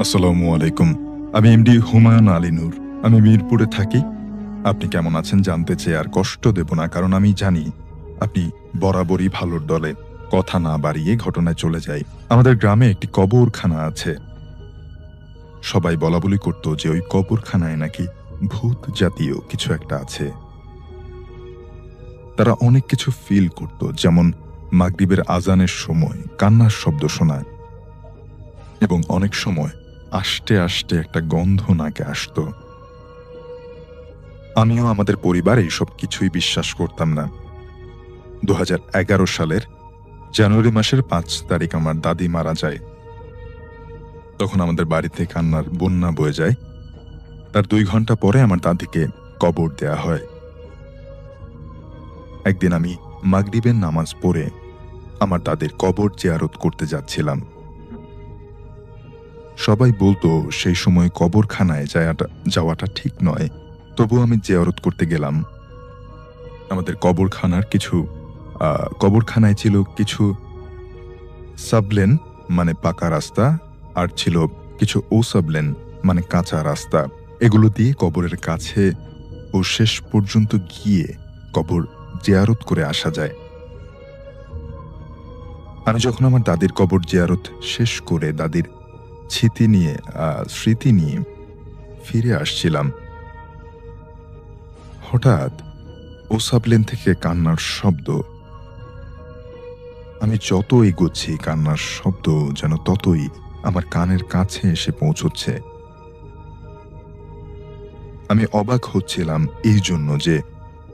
আসসালামু আলাইকুম। আমি এমডি হুমায়ুন আলী নূর। আমি মিরপুরে থাকি। আপনি কেমন আছেন জানতে চেয়ে আর কষ্ট দেব না, কারণ আমি জানি আপনি বরাবরই ভালোর দলে। কথা না বাড়িয়ে ঘটনায় চলে যাই। আমাদের গ্রামে একটি কবরখানা আছে। সবাই বলাবলি করত যে ওই কবরখানায় নাকি ভূত জাতীয় কিছু একটা আছে। তারা অনেক কিছু ফিল করত, যেমন মাগরিবের আজানের সময় কান্নার শব্দ শোনায় এবং অনেক সময় আস্তে আস্তে একটা গন্ধ নাকে আসতো। আমিও আমাদের পরিবার এইসব কিছুই বিশ্বাস করতাম না। ২০১১ সালের জানুয়ারি মাসের ৫ তারিখ আমার দাদি মারা যায়। তখন আমাদের বাড়িতে কান্নার বন্যা বয়ে যায়। তার ২ ঘন্টা পরে আমার দাদিকে কবর দেয়া হয়। একদিন আমি মাগরিবের নামাজ পড়ে আমার দাদির কবর জিয়ারত করতে যাচ্ছিলাম। সবাই বলতো সেই সময় কবরখানায় যাওয়াটা ঠিক নয়, তবু আমি জিয়ারত করতে গেলাম। আমাদের কবরখানায় ছিল কিছু সাবলেন মানে পাকা রাস্তা, আর ছিল কিছু ওসাবলেন মানে কাঁচা রাস্তা। এগুলো দিয়ে কবরের কাছে ও শেষ পর্যন্ত গিয়ে কবর জিয়ারত করে আসা যায়। আমি যখন আমার দাদির কবর জিয়ারত শেষ করে দাদির স্মৃতি নিয়ে ফিরে আসছিলাম, হঠাৎ ওসাবলেন থেকে কান্নার শব্দ। আমি যত এগোচ্ছি কান্নার শব্দ যেন ততই আমার কানের কাছে এসে পৌঁছচ্ছে। আমি অবাক হচ্ছিলাম এই জন্য যে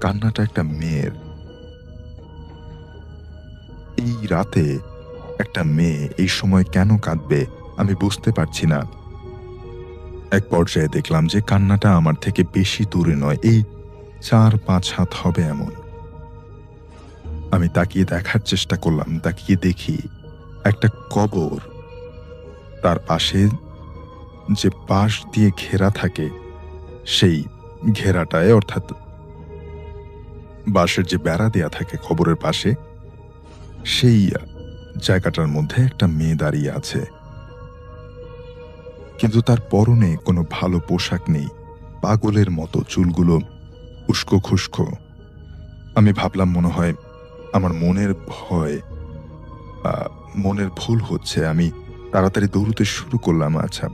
কান্নাটা একটা মেয়ের। এই রাতে একটা মেয়ে এই সময় কেন কাঁদবে আমি বুঝতে পারছি না। এক পর্যায়ে দেখলাম যে কান্নাটা আমার থেকে বেশি দূরে নয়, এই ৪-৫ হাত হবে এমন। আমি তাকিয়ে দেখার চেষ্টা করলাম। তাকিয়ে দেখি একটা কবর, তার পাশে যে বাঁশ দিয়ে ঘেরা থাকে সেই ঘেরাটায়, অর্থাৎ বাঁশের যে বেড়া দেয়া থাকে কবরের পাশে, সেই জায়গাটার মধ্যে একটা মেয়ে দাঁড়িয়ে আছে। কিন্তু তার পরনে কোনো ভালো পোশাক নেই, পাগলের মতো চুলগুলো উস্কো খুস্কো। আমি ভাবলাম মনে হয় আমার মনের ভুল হচ্ছে। আমি তাড়াতাড়ি দৌড়তে শুরু করলাম। আচ্ছা,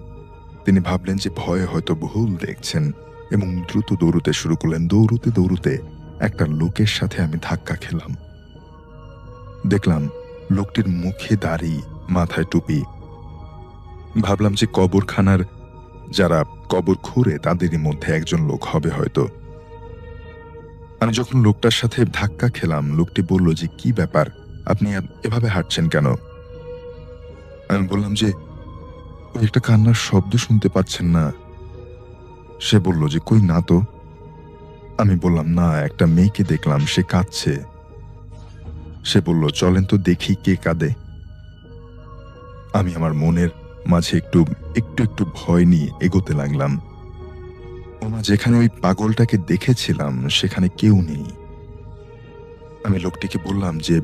তিনি ভাবলেন যে ভয়ে হয়তো ভুল দেখছেন এবং দ্রুত দৌড়তে শুরু করলেন। দৌড়তে দৌড়তে একটা লোকের সাথে আমি ধাক্কা খেলাম। দেখলাম লোকটির মুখে দাড়ি, মাথায় টুপি। ভাবলাম যে কবরখানার যারা কবর খুঁড়ে তাদেরই মধ্যে একজন লোক হবে হয়তো। আমি যখন লোকটার সাথে ধাক্কা খেলাম, লোকটি বলল যে, "কি ব্যাপার, আপনি এভাবে হাঁটছেন কেন?" আমি বললাম যে, "ওই একটা কান্নার শব্দ শুনতে পাচ্ছেন না?" সে বলল যে, "কই না তো।" আমি বললাম, "না, একটা মেয়েকে দেখলাম, সে কাঁদছে।" সে বলল, "চলেন তো দেখি কে কাঁদে।" আমি আমার মনের মাঝে একটু একটু একটু ভয় নিয়ে এগোতে লাগলাম। ওমা, যেখানে ওই পাগলটাকে দেখেছিলাম সেখানে কেউ নেই। আমি লোকটিকে বললাম যে,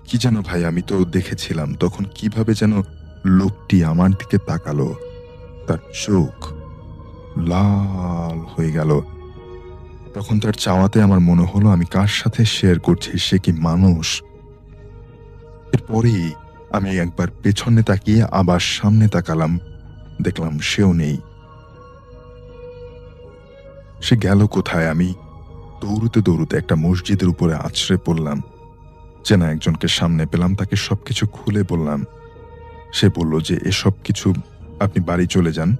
"কি যেন ভাই, আমি তো দেখেছিলাম।" তখন কিভাবে যেন লোকটি আমার দিকে তাকালো, তার চোখ লাল হয়ে গেল। তখন তার চাওয়াতে আমার মনে হলো আমি কার সাথে শেয়ার করছি, সে কি মানুষ? এরপরেই আমি একবার পেছনে তাকিয়ে আবার সামনে তাকালাম, দেখলাম সেও নেই। সে গেল কোথায়? আমি দৌড়তে দৌড়তে একটা মসজিদের উপরে আছড়ে পড়লাম। চেনা একজনকে সামনে পেলাম, তাকে সবকিছু খুলে বললাম। সে বলল যে, "এসব কিছু আপনি বাড়ি চলে যান।"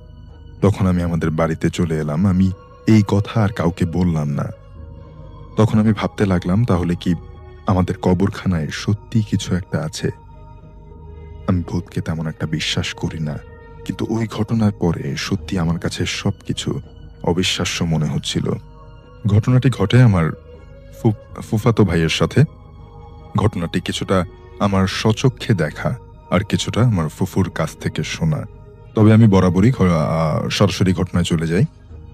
তখন আমি আমাদের বাড়িতে চলে এলাম। আমি এই কথা আর কাউকে বললাম না। তখন আমি ভাবতে লাগলাম, তাহলে কি আমাদের কবরখানায় সত্যিই কিছু একটা আছে? আমি ভূতকে তেমন একটা বিশ্বাস করি না, কিন্তু ওই ঘটনার পরে সত্যি আমার কাছে সবকিছু অবিশ্বাস্য মনে হচ্ছিল। ঘটনাটি ঘটে আমার ফুফাতো ভাইয়ের সাথে। ঘটনাটি কিছুটা আমার স্বচক্ষে দেখা আর কিছুটা আমার ফুফুর কাছ থেকে শোনা। তবে আমি বরাবরই সরাসরি ঘটনায় চলে যাই।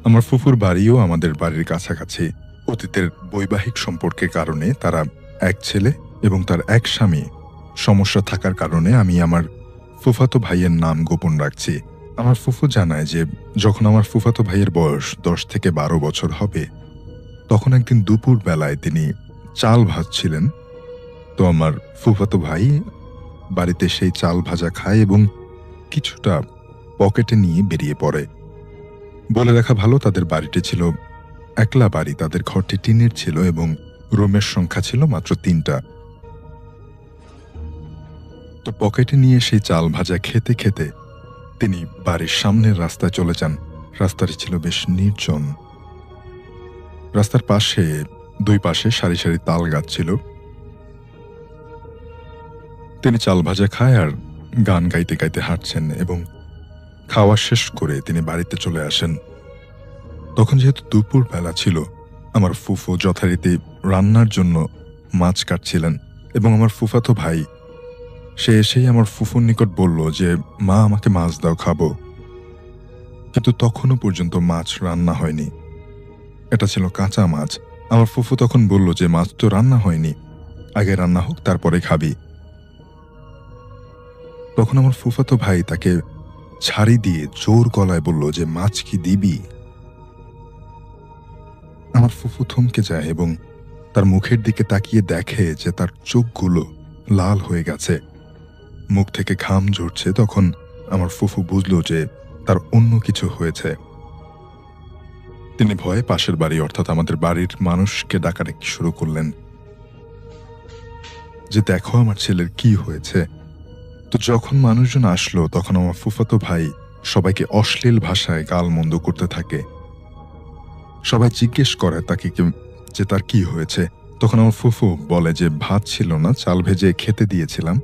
আমার ফুফুর বাড়িও আমাদের বাড়ির কাছাকাছি। অতীতের বৈবাহিক সম্পর্কের কারণে তারা এক ছেলে এবং তার এক স্বামী। সমস্যা থাকার কারণে আমি আমার ফুফাতো ভাইয়ের নাম গোপন রাখছি। আমার ফুফু জানায় যে যখন আমার ফুফাতো ভাইয়ের বয়স ১০ থেকে ১২ বছর হবে, তখন একদিন দুপুর বেলায় তিনি চাল ভাজছিলেন। তো আমার ফুফাতো ভাই বাড়িতে সেই চাল ভাজা খায় এবং কিছুটা পকেটে নিয়ে বেরিয়ে পড়ে। বলে রাখা ভালো, তাদের বাড়িটি ছিল একলা বাড়ি। তাদের ঘরটি টিনের ছিল এবং রুমের সংখ্যা ছিল মাত্র ৩টা। তো পকেটে নিয়ে সেই চাল ভাজা খেতে খেতে তিনি বাড়ির সামনের রাস্তায় চলে যান। রাস্তাটি ছিল বেশ নির্জন। রাস্তার পাশে ২ পাশে সারি সারি তাল গাছ ছিল। তিনি চাল ভাজা খায় আর গান গাইতে গাইতে হাঁটছেন এবং খাওয়া শেষ করে তিনি বাড়িতে চলে আসেন। তখন যেহেতু দুপুর বেলা ছিল, আমার ফুফু যথারীতি রান্নার জন্য মাছ কাটছিলেন এবং আমার ফুফাতো ভাই সে এসেই আমার ফুফুর নিকট বলল যে, "মা, আমাকে মাছ দাও, খাবো।" কিন্তু তখনও পর্যন্ত মাছ রান্না হয়নি। এটা ছিল কাঁচা মাছ। আমার ফুফু তখন বলল যে, "মাছ তো রান্না হয়নি, আগে রান্না হোক তারপরে খাবি।" তখন আমার ফুফাতো ভাই তাকে ছাড়ি দিয়ে জোর গলায় বলল যে, "মাছ কি দিবি?" আমার ফুফু থমকে যায় এবং তার মুখের দিকে তাকিয়ে দেখে যে তার চোখগুলো লাল হয়ে গেছে, মুখ থেকে ঘাম ঝরছে। তখন আমার ফুফু বুঝল যে তার অন্য কিছু হয়েছে। তিনি ভয়ে পাশের বাড়ি অর্থাৎ আমাদের বাড়ির মানুষকে ডাকাডাকি শুরু করলেন যে, "দেখো আমার ছেলের কি হয়েছে।" তো যখন মানুষজন আসলো তখন আমার ফুফাতো ভাই সবাইকে অশ্লীল ভাষায় গালমন্দ করতে থাকে। সবাই জিজ্ঞেস করে তাকে যে তার কি হয়েছে। তখন আমার ফুফু বলে যে ভাত ছিল না, চাল ভেজে খেতে দিয়েছিলাম।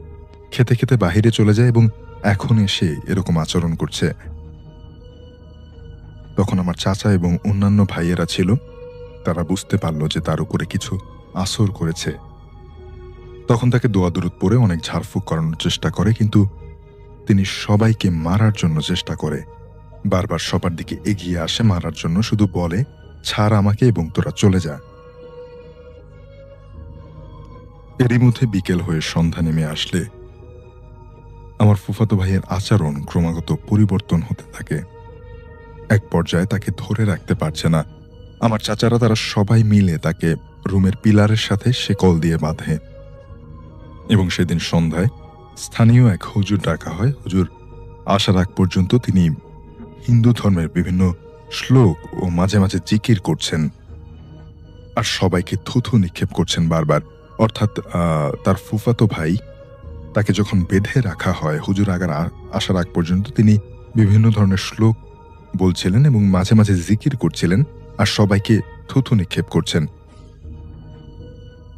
খেতে খেতে বাহিরে চলে যায় এবং এখন এসে এরকম আচরণ করছে। তখন আমার চাচা এবং অন্যান্য ভাইয়েরা ছিল, তারা বুঝতে পারল যে তার উপরে কিছু আসর করেছে। তখন তাকে দোয়া দরুদ পড়ে অনেক ঝাড়ফুঁক করানোর চেষ্টা করে, কিন্তু তিনি সবাইকে মারার জন্য চেষ্টা করে। বারবার সবার দিকে এগিয়ে আসে মারার জন্য, শুধু বলে, "ছাড় আমাকে এবং তোরা চলে যা।" এরই মধ্যে বিকেল হয়ে সন্ধ্যা নেমে আসলে আমার ফুফাতো ভাইয়ের আচরণ ক্রমাগত পরিবর্তন হতে থাকে। এক পর্যায়ে তাকে ধরে রাখতে পারছে না। আমার চাচারা তারা সবাই মিলে তাকে রুমের পিলারের সাথে শেকল দিয়ে বাঁধে এবং সেদিন সন্ধ্যায় স্থানীয় এক হুজুর ডাকা হয়। হুজুর আসার আগ পর্যন্ত তিনি হিন্দু ধর্মের বিভিন্ন শ্লোক ও মাঝে মাঝে জিকির করছেন আর সবাইকে থুথু নিক্ষেপ করছেন বারবার। অর্থাৎ তার ফুফাতো ভাই তাকে যখন বেঁধে রাখা হয়, হুজুর আসার আগ পর্যন্ত তিনি বিভিন্ন ধরনের শ্লোক বলছিলেন এবং মাঝে মাঝে জিকির করছিলেন আর সবাইকে থুথু নিক্ষেপ করছেন।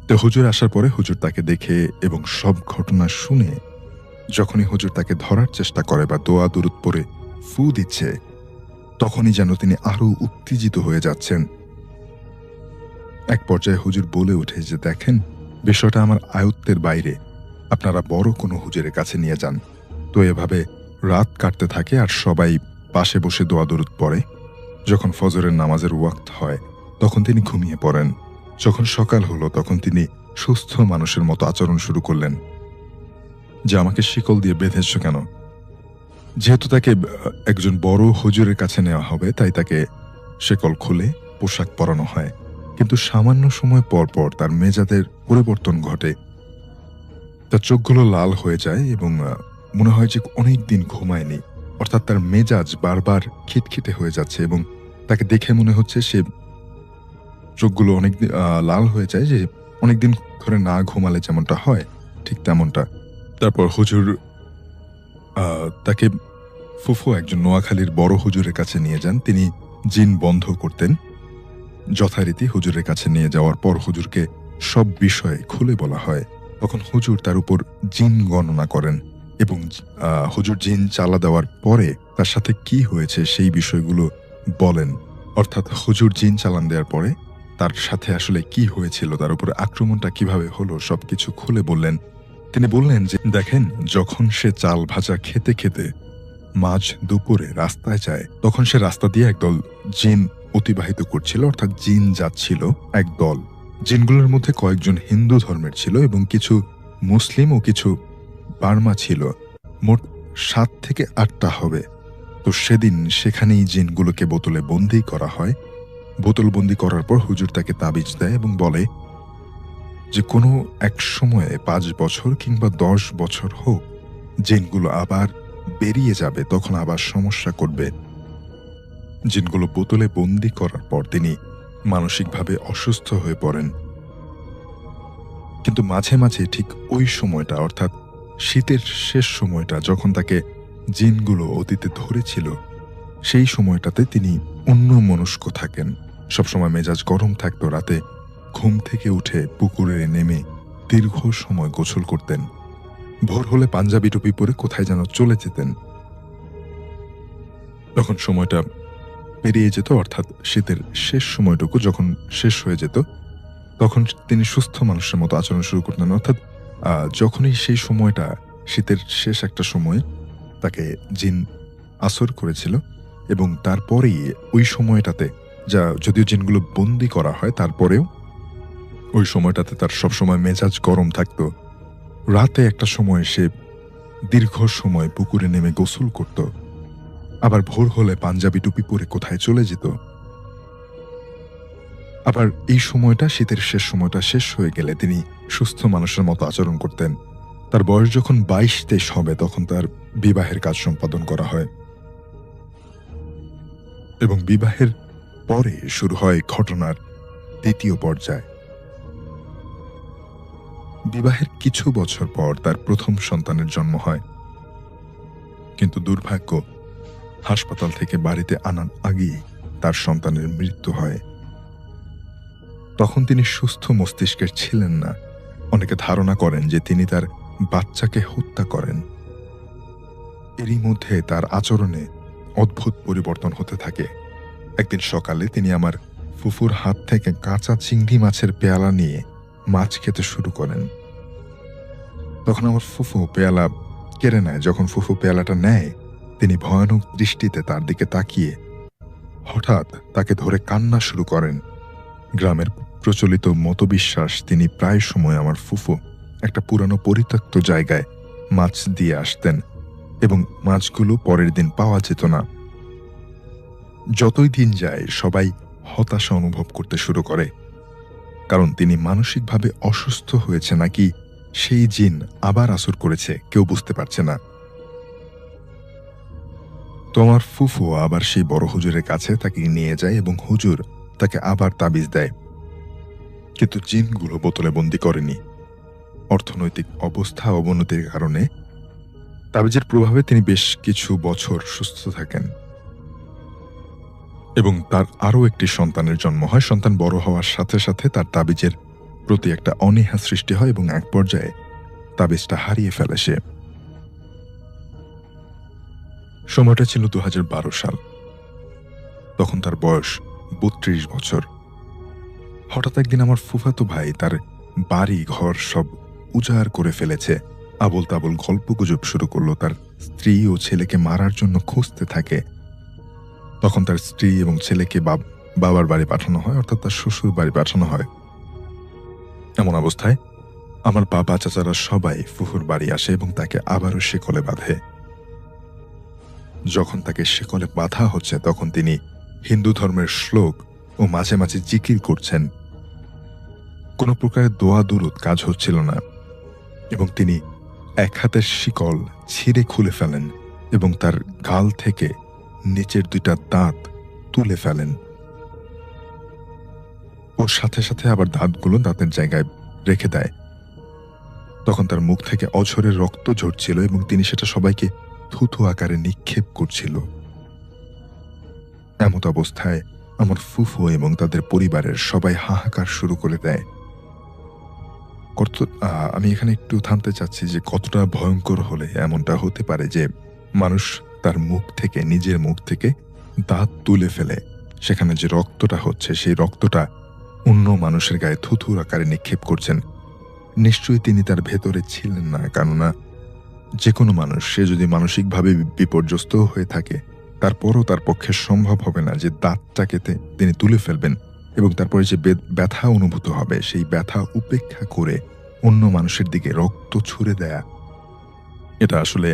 তো হুজুর আসার পরে হুজুর তাকে দেখে এবং সব ঘটনা শুনে যখনই হুজুর তাকে ধরার চেষ্টা করে বা দোয়া দুরুদ পড়ে ফু দিচ্ছে, তখনই যেন তিনি আরো উত্তেজিত হয়ে যাচ্ছেন। এক পর্যায়ে হুজুর বলে ওঠে যে, "দেখেন, বিষয়টা আমার আয়ত্তের বাইরে, আপনারা বড় কোনো হুজুরের কাছে নিয়ে যান।" তো এভাবে রাত কাটতে থাকে আর সবাই পাশে বসে দোয়া দরুদ পড়ে। যখন ফজরের নামাজের ওয়াক্ত হয় তখন তিনি ঘুমিয়ে পড়েন। যখন সকাল হলো তখন তিনি সুস্থ মানুষের মতো আচরণ শুরু করলেন যে, "আমাকে শিকল দিয়ে বেঁধেছ কেন?" যেহেতু তাকে একজন বড় হুজুরের কাছে নেওয়া হবে, তাই তাকে শিকল খুলে পোশাক পরানো হয়। কিন্তু সামান্য সময় পর পর তার মেজাজের পরিবর্তন ঘটে। তার চোখগুলো লাল হয়ে যায় এবং মনে হয় যে অনেক দিন ঘুমায়নি। অর্থাৎ তার মেজাজ বারবার খিটখিটে হয়ে যাচ্ছে এবং তাকে দেখে মনে হচ্ছে সে চোখগুলো অনেক লাল হয়ে যায়, যে অনেকদিন ধরে না ঘুমালে যেমনটা হয় ঠিক তেমনটা। তারপর হুজুর তাকে ফুফু একজন নোয়াখালীর বড় হুজুরের কাছে নিয়ে যান। তিনি জিন বন্ধ করতেন। যথারীতি হুজুরের কাছে নিয়ে যাওয়ার পর হুজুরকে সব বিষয়ে খুলে বলা হয়। তখন হুজুর তার উপর জিন গণনা করেন এবং হুজুর জিন চালা দেওয়ার পরে তার সাথে কি হয়েছে সেই বিষয়গুলো বলেন। অর্থাৎ হুজুর জিন চালান দেওয়ার পরে তার সাথে আসলে কি হয়েছিল, তার উপরে আক্রমণটা কিভাবে হলো, সবকিছু খুলে বললেন। তিনি বললেন যে, "দেখেন, যখন সে চাল ভাজা খেতে খেতে মাঝ দুপুরে রাস্তায় যায়, তখন সে রাস্তা দিয়ে একদল জিন অতিবাহিত করছিল, অর্থাৎ জিন যাচ্ছিল এক দল। জিনগুলোর মধ্যে কয়েকজন হিন্দু ধর্মের ছিল এবং কিছু মুসলিম ও কিছু বার্মা ছিল। মোট 7 থেকে 8টা হবে। তো সেদিন সেখানেই জিনগুলোকে বোতলে বন্দী করা হয়। বোতলবন্দি করার পর হুজুর তাকে তাবিজ দেয় এবং বলে যে কোনো এক সময়ে ৫ বছর কিংবা ১০ বছর হোক, জিনগুলো আবার বেরিয়ে যাবে, তখন আবার সমস্যা করবে। জিনগুলো বোতলে বন্দী করার পর তিনি মানসিকভাবে অসুস্থ হয়ে পড়েন। কিন্তু মাঝে মাঝে ঠিক ওই সময়টা, অর্থাৎ শীতের শেষ সময়টা, যখন তাকে জিনগুলো অতীতে ধরেছিল, সেই সময়টাতে তিনি অন্যমনস্ক থাকেন। সবসময় মেজাজ গরম থাকতো। রাতে ঘুম থেকে উঠে পুকুরে নেমে দীর্ঘ সময় গোসল করতেন। ভোর হলে পাঞ্জাবি টুপি পরে কোথায় যেন চলে যেতেন। তখন সময়টা পেরিয়ে যেত, অর্থাৎ শীতের শেষ সময়টুকু যখন শেষ হয়ে যেত, তখন তিনি সুস্থ মানুষের মতো আচরণ শুরু করতেন। অর্থাৎ যখনই সেই সময়টা, শীতের শেষ একটা সময়, তাকে জিন আসর করেছিল এবং তারপরেই ওই সময়টাতে, যা যদিও জিনগুলো বন্দি করা হয়, তারপরেও ওই সময়টাতে তার সবসময় মেজাজ গরম থাকতো। রাতে একটা সময় সে দীর্ঘ সময় পুকুরে নেমে গোসল করত। আবার ভোর হলে পাঞ্জাবি টুপি পরে কোথায় চলে যেত। আবার এই সময়টা, শীতের শেষ সময়টা শেষ হয়ে গেলে তিনি সুস্থ মানুষের মতো আচরণ করতেন। তার বয়স যখন ২২-২৩ হবে, তখন তার বিবাহের কাজ সম্পাদন করা হয় এবং বিবাহের পরে শুরু হয় ঘটনার দ্বিতীয় পর্যায়। বিবাহের কিছু বছর পর তার প্রথম সন্তানের জন্ম হয়, কিন্তু দুর্ভাগ্য, হাসপাতাল থেকে বাড়িতে আনার আগেই তার সন্তানের মৃত্যু হয়। তখন তিনি সুস্থ মস্তিষ্কের ছিলেন না। অনেকে ধারণা করেন যে তিনি তার বাচ্চাকে হত্যা করেন। এরই মধ্যে তার আচরণে অদ্ভুত পরিবর্তন হতে থাকে। একদিন সকালে তিনি আমার ফুফুর হাত থেকে কাঁচা চিংড়ি মাছের পেয়ালা নিয়ে মাছ খেতে শুরু করেন। তখন আমার ফুফু পেয়ালা কেড়ে নেয়। যখন ফুফু পেয়ালাটা নেয়, তিনি ভয়ানক দৃষ্টিতে তার দিকে তাকিয়ে হঠাৎ তাকে ধরে কান্না শুরু করেন। গ্রামের প্রচলিত মতবিশ্বাস, তিনি প্রায় সময় আমার ফুফু একটা পুরানো পরিত্যক্ত জায়গায় মাছ দিয়ে আসতেন এবং মাছগুলো পরের দিন পাওয়া যেত না। যতই দিন যায় সবাই হতাশা অনুভব করতে শুরু করে, কারণ তিনি মানসিকভাবে অসুস্থ হয়েছে নাকি সেই জিন আবার আসর করেছে, কেউ বুঝতে পারছে না। তো আমার ফুফু আবার সেই বড় হুজুরের কাছে তাকে নিয়ে যায় এবং হুজুর তাকে আবার তাবিজ দেয়। কিন্তু জিনগুলো বোতলে বন্দি করেনি। অর্থনৈতিক অবস্থা অবনতির কারণে তাবিজের প্রভাবে তিনি বেশ কিছু বছর সুস্থ থাকেন এবং তার আরও একটি সন্তানের জন্ম হয়। সন্তান বড় হওয়ার সাথে সাথে তার তাবিজের প্রতি একটা অনীহা সৃষ্টি হয় এবং এক পর্যায়ে তাবিজটা হারিয়ে ফেলে সে। সময়টা ছিল ২০১২ সাল। তখন তার বয়স ৩২ বছর। হঠাৎ একদিন আমার ফুফাতো ভাই তার বাড়ি ঘর সব উজাড় করে ফেলেছে। আবোল তাবোল গল্পগুজব শুরু করলো। তার স্ত্রী ও ছেলেকে মারার জন্য খুঁজতে থাকে। তখন তার স্ত্রী এবং ছেলেকে বাবার বাড়ি পাঠানো হয়, অর্থাৎ তার শ্বশুর বাড়ি পাঠানো হয়। এমন অবস্থায় আমার বাবা চাচারা সবাই ফুফুর বাড়ি আসে এবং তাকে আবারও শেকলে বাঁধে। যখন তাকে শেকলে বাঁধা হচ্ছে, তখন তিনি হিন্দু ধর্মের শ্লোক ও মাঝে মাঝে জিকির করছেন। কোনো প্রকারের দোয়া দুরুদ কাজ হচ্ছিল না এবং তিনি এক হাতের শিকল ছিঁড়ে খুলে ফেলেন এবং তার গাল থেকে নিচের ২টা দাঁত তুলে ফেলেন। ওর সাথে সাথে আবার দাঁতগুলো দাঁতের জায়গায় রেখে দেয়। তখন তার মুখ থেকে অঝরে রক্ত ঝরছিল এবং তিনি সেটা সবাইকে থুথু আকারে নিক্ষেপ করছিল। এমত অবস্থায় আমার ফুফু এবং তাদের পরিবারের সবাই হাহাকার শুরু করে দেয়। আমি এখানে একটু থামতে চাচ্ছি যে কতটা ভয়ঙ্কর হলে এমনটা হতে পারে যে মানুষ তার মুখ থেকে, নিজের মুখ থেকে দাঁত তুলে ফেলে, সেখানে যে রক্তটা হচ্ছে সেই রক্তটা অন্য মানুষের গায়ে থুথুর আকারে নিক্ষেপ করছেন। নিশ্চয়ই তিনি তার ভেতরে ছিলেন না, কেননা যে কোনো মানুষ, সে যদি মানসিকভাবে বিপর্যস্ত হয়ে থাকে, তারপরও তার পক্ষে সম্ভব হবে না যে দাঁতটাকে তিনি তুলে ফেলবেন এবং তারপরে যে ব্যথা অনুভূত হবে, সেই ব্যথা উপেক্ষা করে অন্য মানুষের দিকে রক্ত ছুঁড়ে দেয়া, এটা আসলে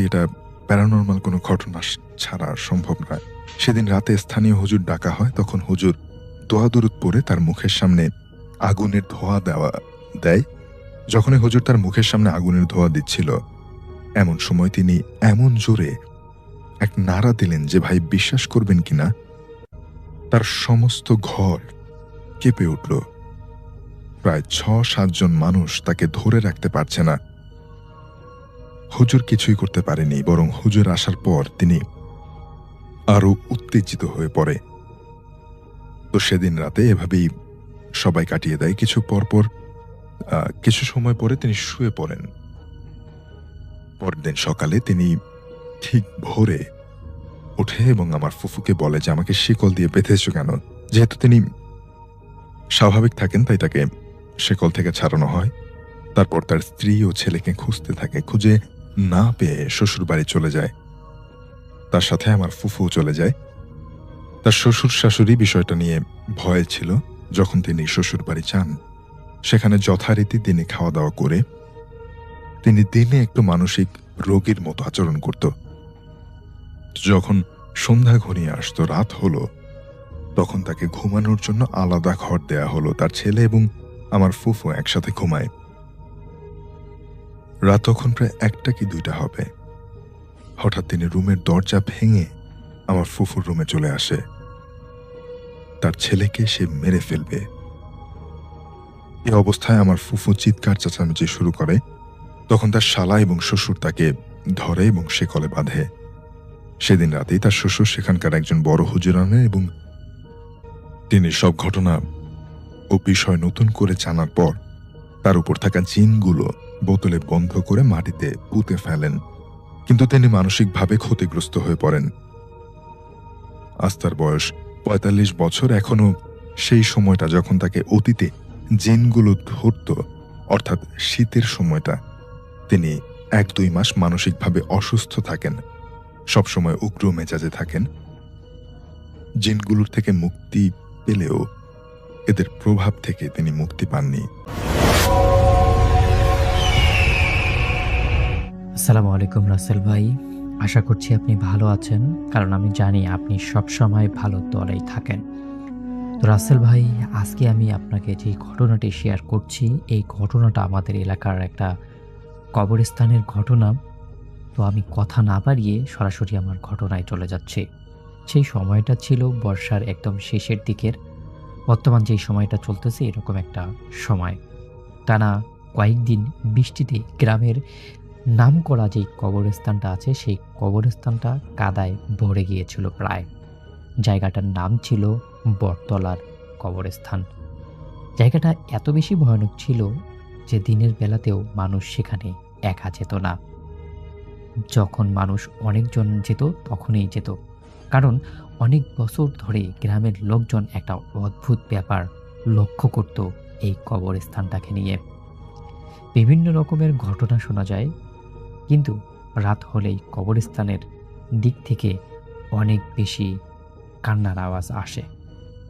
এটা প্যারানরমাল কোনো ঘটনা ছাড়া আর সম্ভব নয়। সেদিন রাতে স্থানীয় হুজুর ডাকা হয়। তখন হুজুর দোয়া দরুদ পড়ে তার মুখের সামনে আগুনের ধোঁয়া দেয়। যখনই হুজুর তার মুখের সামনে আগুনের ধোঁয়া দিচ্ছিল, এমন সময় তিনি এমন জোরে এক নারা দিলেন যে ভাই বিশ্বাস করবেন কিনা, তার সমস্ত ঘর কেঁপে উঠল। প্রায় ৬-৭ জন মানুষ তাকে ধরে রাখতে পারছে না। হুজুর কিছুই করতে পারেনি, বরং হুজুর আসার পর তিনি আরো উত্তেজিত হয়ে পড়ে। তো সেদিন রাতে এভাবেই সবাই কাটিয়ে দেয়। কিছু সময় পরে তিনি শুয়ে পড়েন। পরের দিন সকালে তিনি ঠিক ভোরে ওঠে এবং আমার ফুফুকে বলে যে, আমাকে শিকল দিয়ে বেঁধেছো কেন? যেহেতু তিনি স্বাভাবিক থাকেন, তাই তাকে শিকল থেকে ছাড়ানো হয়। তারপর তার স্ত্রী ও ছেলেকে খুঁজতে থাকে। খুঁজে না পেয়ে শ্বশুর বাড়ি চলে যায়। তার সাথে আমার ফুফুও চলে যায়। তার শ্বশুর শাশুড়ি বিষয়টা নিয়ে ভয়ে ছিল। যখন তিনি শ্বশুর বাড়ি যান, সেখানে যথারীতি দিনে খাওয়া দাওয়া করে তিনি দিনে একটু মানসিক রোগীর মতো আচরণ করত। যখন সন্ধ্যা ঘনিয়ে আসতো, রাত হলো, তখন তাকে ঘুমানোর জন্য আলাদা ঘর দেয়া হলো। তার ছেলে এবং আমার ফুফু একসাথে ঘুমায়। রাত তখন প্রায় ১টা কি ২টা হবে। হঠাৎ তিনি রুমের দরজা ভেঙে আমার ফুফুর রুমে চলে আসে। তার ছেলেকে সে মেরে ফেলবে। এই অবস্থায় আমার ফুফু চিৎকার চেঁচামেচি শুরু করে। তখন তার শালা এবং শ্বশুর তাকে ধরে এবং শিকলে বাঁধে। সেদিন রাতেই তার শ্বশুর সেখানকার একজন বড় হুজুর আনেন এবং তিনি সব ঘটনা ও বিষয় নতুন করে জানার পর তার উপর থাকা জিনগুলো বোতলে বন্ধ করে মাটিতে পুঁতে ফেলেন। কিন্তু তিনি মানসিকভাবে ক্ষতিগ্রস্ত হয়ে পড়েন। আজ তার বয়স ৪৫ বছর। এখনো সেই সময়টা যখন তাকে অতীতে জিনগুলো ধরত, অর্থাৎ শীতের সময়টা, তিনি ১-২ মাস মানসিকভাবে অসুস্থ থাকেন। সবসময় উগ্র মেজাজে থাকেন। জিনগুলোর থেকে মুক্তি পেলেও এদের প্রভাব থেকে তিনি মুক্তি পাননি। আসসালামু আলাইকুম রাসেল ভাই। আশা করছি আপনি ভালো আছেন, কারণ আমি জানি আপনি সবসময় ভালো দলেই থাকেন। তো রাসেল ভাই, আজকে আমি আপনাকে যে ঘটনাটি শেয়ার করছি, এই ঘটনাটা আমাদের এলাকার একটা কবরস্থানের ঘটনা। তো আমি কথা না বাড়িয়ে সরাসরি আমার ঘটনায় চলে যাচ্ছি। সেই সময়টা ছিল বর্ষার একদম শেষের দিকের। বর্তমান যেই সময়টা চলতেছে এরকম একটা সময়। টানা কয়েকদিন বৃষ্টিতে গ্রামের নামকরা যেই কবরস্থানটা আছে, সেই কবরস্থানটা কাদায় ভরে গিয়েছিল প্রায়। জায়গাটার নাম ছিল বটতলার কবরস্থান। জায়গাটা এত বেশি ভয়ানক ছিল যে দিনের বেলাতেও মানুষ সেখানে একা যেত না। যখন মানুষ অনেকজন যেত তখনই যেত, কারণ অনেক বছর ধরে গ্রামের লোকজন একটা অদ্ভুত ব্যাপার লক্ষ্য করত এই কবরস্থানটাকে নিয়ে। বিভিন্ন রকমের ঘটনা শোনা যায়, কিন্তু রাত হলেই কবরস্থানের দিক থেকে অনেক বেশি কান্নার আওয়াজ আসে।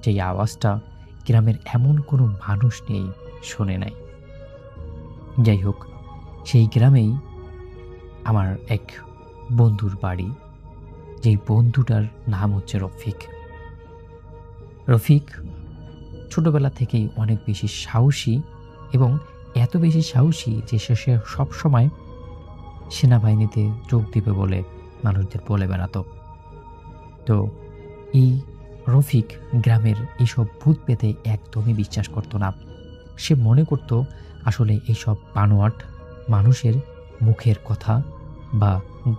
যেই আওয়াজটা গ্রামের এমন কোনো মানুষ নেই শোনে নাই। যাই হোক, সেই গ্রামেই আমার এক বন্ধুর বাড়ি। যেই বন্ধুটার নাম হচ্ছে রফিক। রফিক ছোটবেলা থেকেই অনেক বেশি সাহসী, এবং এত বেশি সাহসী যে সে সবসময় সেনাবাহিনীতে যোগ দিবে বলে মানুষদের বলে বেড়াতো। তো এই রফিক গ্রামের এইসব ভূত পেতে একদমই বিশ্বাস করতো না। সে মনে করত আসলে এইসব বানোয়াট মানুষের মুখের কথা বা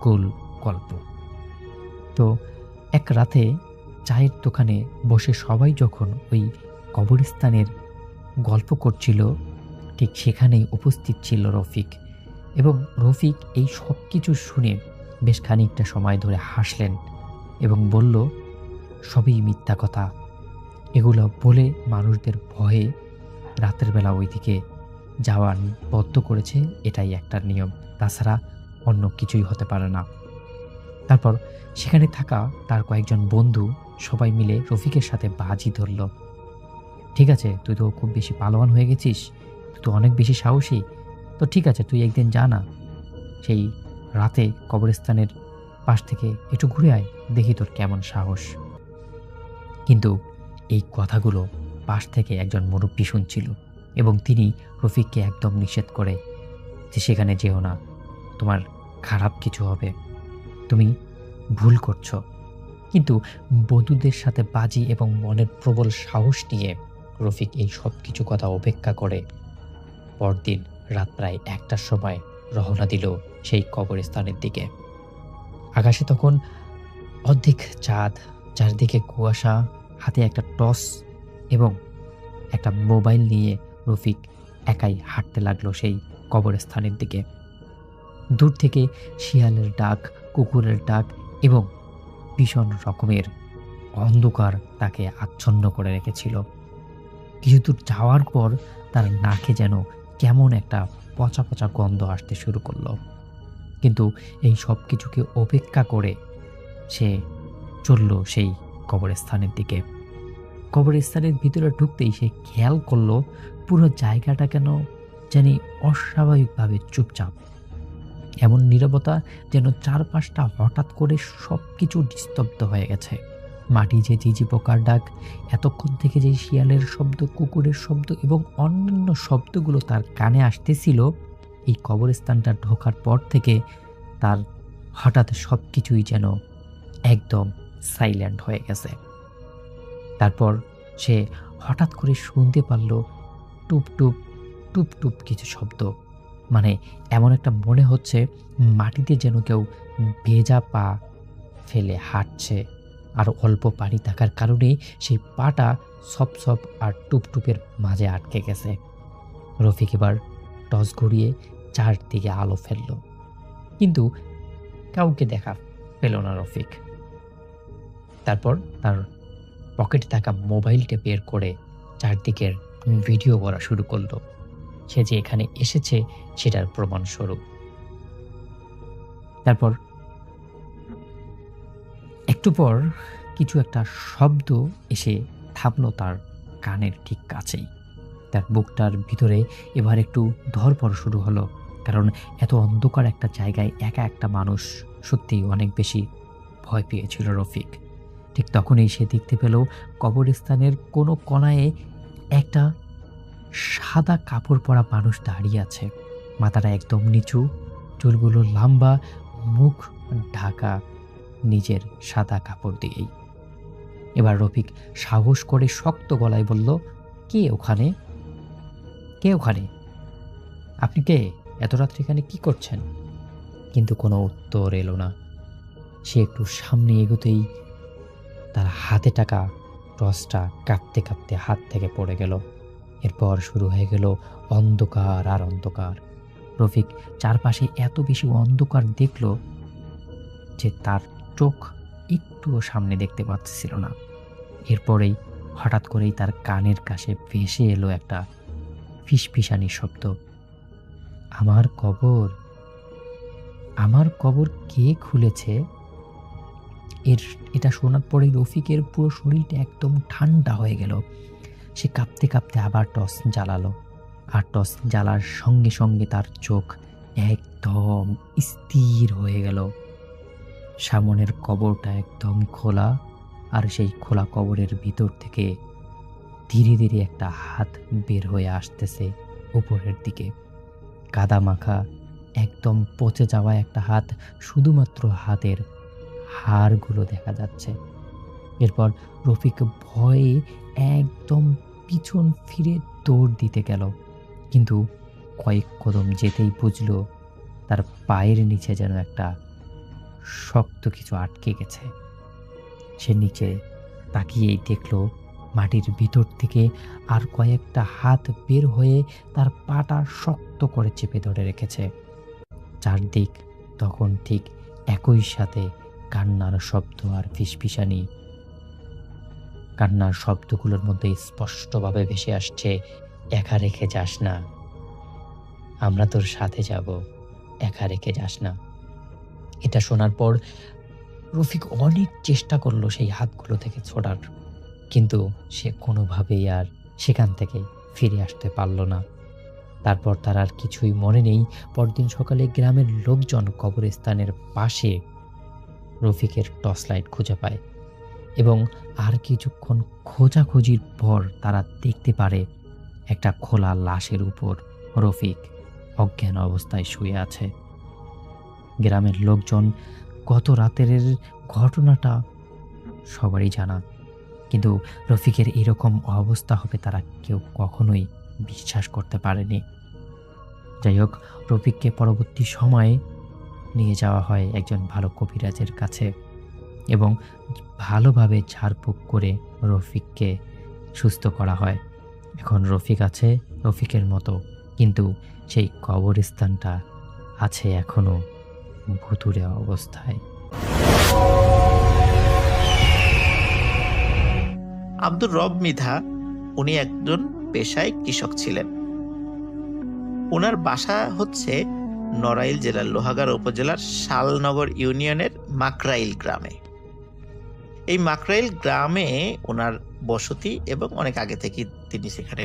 গোল গল্প। তো এক রাতে চায়ের দোকানে বসে সবাই যখন ওই কবরস্থানের গল্প করছিল, ঠিক সেখানেই উপস্থিত ছিল রফিক। এবং রফিক এই সব কিছু শুনে বেশ খানিকটা সময় ধরে হাসলেন এবং বলল, সবই মিথ্যা কথা। এগুলো বলে মানুষদের ভয়ে রাতের বেলা ওইদিকে যাওয়া বন্ধ করেছে, এটাই একটা নিয়ম, তাছাড়া অন্য কিছুই হতে পারে না। তারপর সেখানে থাকা তার কয়েকজন বন্ধু সবাই মিলে রফিকের সাথে বাজি ধরল। ঠিক আছে, তুই তো খুব বেশি পালোয়ান হয়ে গেছিস, তুই তো অনেক বেশি সাহসী, তো ঠিক আছে তুই একদিন যা না সেই রাতে কবরস্থানের পাশ থেকে একটু ঘুরে আয়, দেখি তোর কেমন সাহস। কিন্তু এই কথাগুলো পাশ থেকে একজন মুরব্বী শুনছিল এবং তিনি রফিককে একদম নিষেধ করে যে সেখানে যেও না, তোমার খারাপ কিছু হবে, তুমি ভুল করছো। কিন্তু বন্ধুদের সাথে বাজি এবং মনের প্রবল সাহস নিয়ে রফিক এই সব কিছু কথা উপেক্ষা করে পরদিন রাত প্রায় ১টার সময় রওনা দিল সেই কবরস্থানের দিকে। আকাশে তখন অর্ধেক চাঁদ, চারদিকে কুয়াশা, হাতে একটা টর্চ এবং একটা মোবাইল নিয়ে রফিক একাই হাঁটতে লাগলো সেই কবরস্থানের দিকে। দূর থেকে শিয়ালের ডাক, কুকুরের ডাক এবং ভীষণ রকমের অন্ধকার তাকে আচ্ছন্ন করে রেখেছিল। কিছু দূর যাওয়ার পর তার নাকে যেন কেমন একটা পচা পচা গন্ধ আসতে শুরু করলো। কিন্তু এই সব কিছুকে উপেক্ষা করে সে চলল সেই কবরস্থানের দিকে। কবরস্থানের ভিতরে ঢুকতেই সে খেয়াল করলো পুরো জায়গাটা কেন জানি অস্বাভাবিকভাবে চুপচাপ। এমন নীরবতা যেন চারপাশটা হঠাৎ করে সব কিছু নিস্তব্ধ হয়ে গেছে। মাটি যে ঝিঝি পোকার ডাক, এতক্ষণ থেকে যে শিয়ালের শব্দ, কুকুরের শব্দ এবং অন্যান্য শব্দগুলো তার কানে আসতেছিল, এই কবরস্থানটা ঢোকার পর থেকে তার হঠাৎ সব কিছুই যেন একদম সাইলেন্ট হয়ে গেছে। তারপর সে হঠাৎ করে শুনতে পারল টুপ টুপ টুপ টুপ কিছু শব্দ। মানে এমন একটা মনে হচ্ছে মাটিতে যেন কেউ ভেজা পা ফেলে হাঁটছে, আর অল্প পানি থাকার কারণে সেই পাটা সপ সপ আর টুপটুপের মাঝে আটকে গেছে। রফিক এবার টর্চ ঘুরিয়ে চারদিকে আলো ফেলল, কিন্তু কাউকে দেখা পেল না রফিক। তারপর তার পকেটে থাকা মোবাইলটা বের করে চারদিকের ভিডিও করা শুরু করলো, সে যে এখানে এসেছে সেটার প্রমাণস্বরূপ। তারপর একটু পর কিছু একটা শব্দ এসে থামলো তার কানের ঠিক কাছেই। তার বুকটার ভিতরে এবার একটু ধড়ফড় শুরু হলো, কারণ এত অন্ধকার একটা জায়গায় একা একটা মানুষ সত্যিই অনেক বেশি ভয় পেয়েছিল রফিক। ঠিক তখনই সে দেখতে পেল কবরস্থানের কোনো কোনায় একটা সাদা কাপড় পরা মানুষ দাঁড়িয়ে আছে। মাথাটা একদম নিচু, চুলগুলো লম্বা, মুখ ঢাকা নিজের সাদা কাপড় দিয়েই। এবার রফিক সাহস করে শক্ত গলায় বলল, কে ওখানে? কে ওখানে? আপনি কে? এত রাত্রে এখানে কি করছেন? কিন্তু কোনো উত্তর এলো না। সে একটু সামনে এগোতেই তার হাতে টাকা টর্চটা কাঁপতে কাঁপতে হাত থেকে পড়ে গেল। এরপর শুরু হয়ে গেল অন্ধকার আর অন্ধকার। রফিক চারপাশে এত বেশি অন্ধকার দেখল যে তার চোখ একটুও সামনে দেখতে পাচ্ছিল না। এরপরেই হঠাৎ করেই তার কানের কাছে ভেসে এলো একটা ফিসফিসানি শব্দ, আমার কবর, আমার কবর কে খুলেছে? এটা শোনার পরেই রফিকের পুরো শরীরটা একদম ঠান্ডা হয়ে গেল। সে কাঁপতে কাঁপতে আবার টর্চ জ্বালালো, আর টর্চ জ্বালার সঙ্গে সঙ্গে তার চোখ একদম স্থির হয়ে গেল। সামনের কবরটা একদম খোলা, আর সেই খোলা কবরের ভিতর থেকে ধীরে ধীরে একটা হাত বের হয়ে আসতেছে উপরের দিকে। কাদা মাখা, একদম পচে যাওয়া একটা হাত, শুধুমাত্র হাতের হাড়গুলো দেখা যাচ্ছে। এরপর রফিক ভয়ে একদম পিছন ফিরে দৌড় দিতে গেল, কিন্তু কয়েক কদম যেতেই বুঝলো তার পায়ের নিচে যেন একটা শক্ত কিছু আটকে গেছে। সে নিচে তাকিয়েই দেখল মাটির ভিতর থেকে আর কয়েকটা হাত বের হয়ে তার পাটা শক্ত করে চেপে ধরে রেখেছে। চারদিক তখন ঠিক একই সাথে কান্নার শব্দ আর ফিসফিসানি। কান্নার শব্দগুলোর মধ্যে স্পষ্টভাবে ভেসে আসছে, একা রেখে যাস না, আমরা তোর সাথে যাব, একা রেখে যাস না। এটা শোনার পর রফিক অনেক চেষ্টা করলো সেই হাতগুলো থেকে ছোটার, কিন্তু সে কোনোভাবেই আর সেখান থেকে ফিরে আসতে পারল না। তারপর তার আর কিছুই মনে নেই। পরদিন সকালে গ্রামের লোকজন কবরস্থানের পাশে রফিকের টর্চ লাইট খুঁজে পায় এবং আর কিছুক্ষণ খোঁজাখুঁজির পর তারা দেখতে পারে একটা খোলা লাশের উপর রফিক অজ্ঞান অবস্থায় শুয়ে আছে। গ্রামের লোকজন গত রাতের ঘটনাটা সবারই জানা, কিন্তু রফিকের এরকম অবস্থা হবে তারা কেউ কখনোই বিশ্বাস করতে পারেনি। যাই হোক, রফিককে পরবর্তী সময়ে নিয়ে যাওয়া হয় একজন ভালো কবিরাজের কাছে এবং ভালোভাবে ঝাড়ফুঁক করে রফিককে সুস্থ করা হয়। এখন রফিক আছে রফিকের মতো, কিন্তু সেই কবরস্থানটা আছে এখনো ভুতুড়ে অবস্থায়। আব্দুর রব মৃধা উনি একজন পেশায় কৃষক ছিলেন। ওনার বাসা হচ্ছে নড়াইল জেলার লোহাগাড়া উপজেলার শালনগর ইউনিয়নের মাকরাইল গ্রামে। এই মাকরাইল গ্রামে ওনার বসতি এবং অনেক আগে থেকে তিনি সেখানে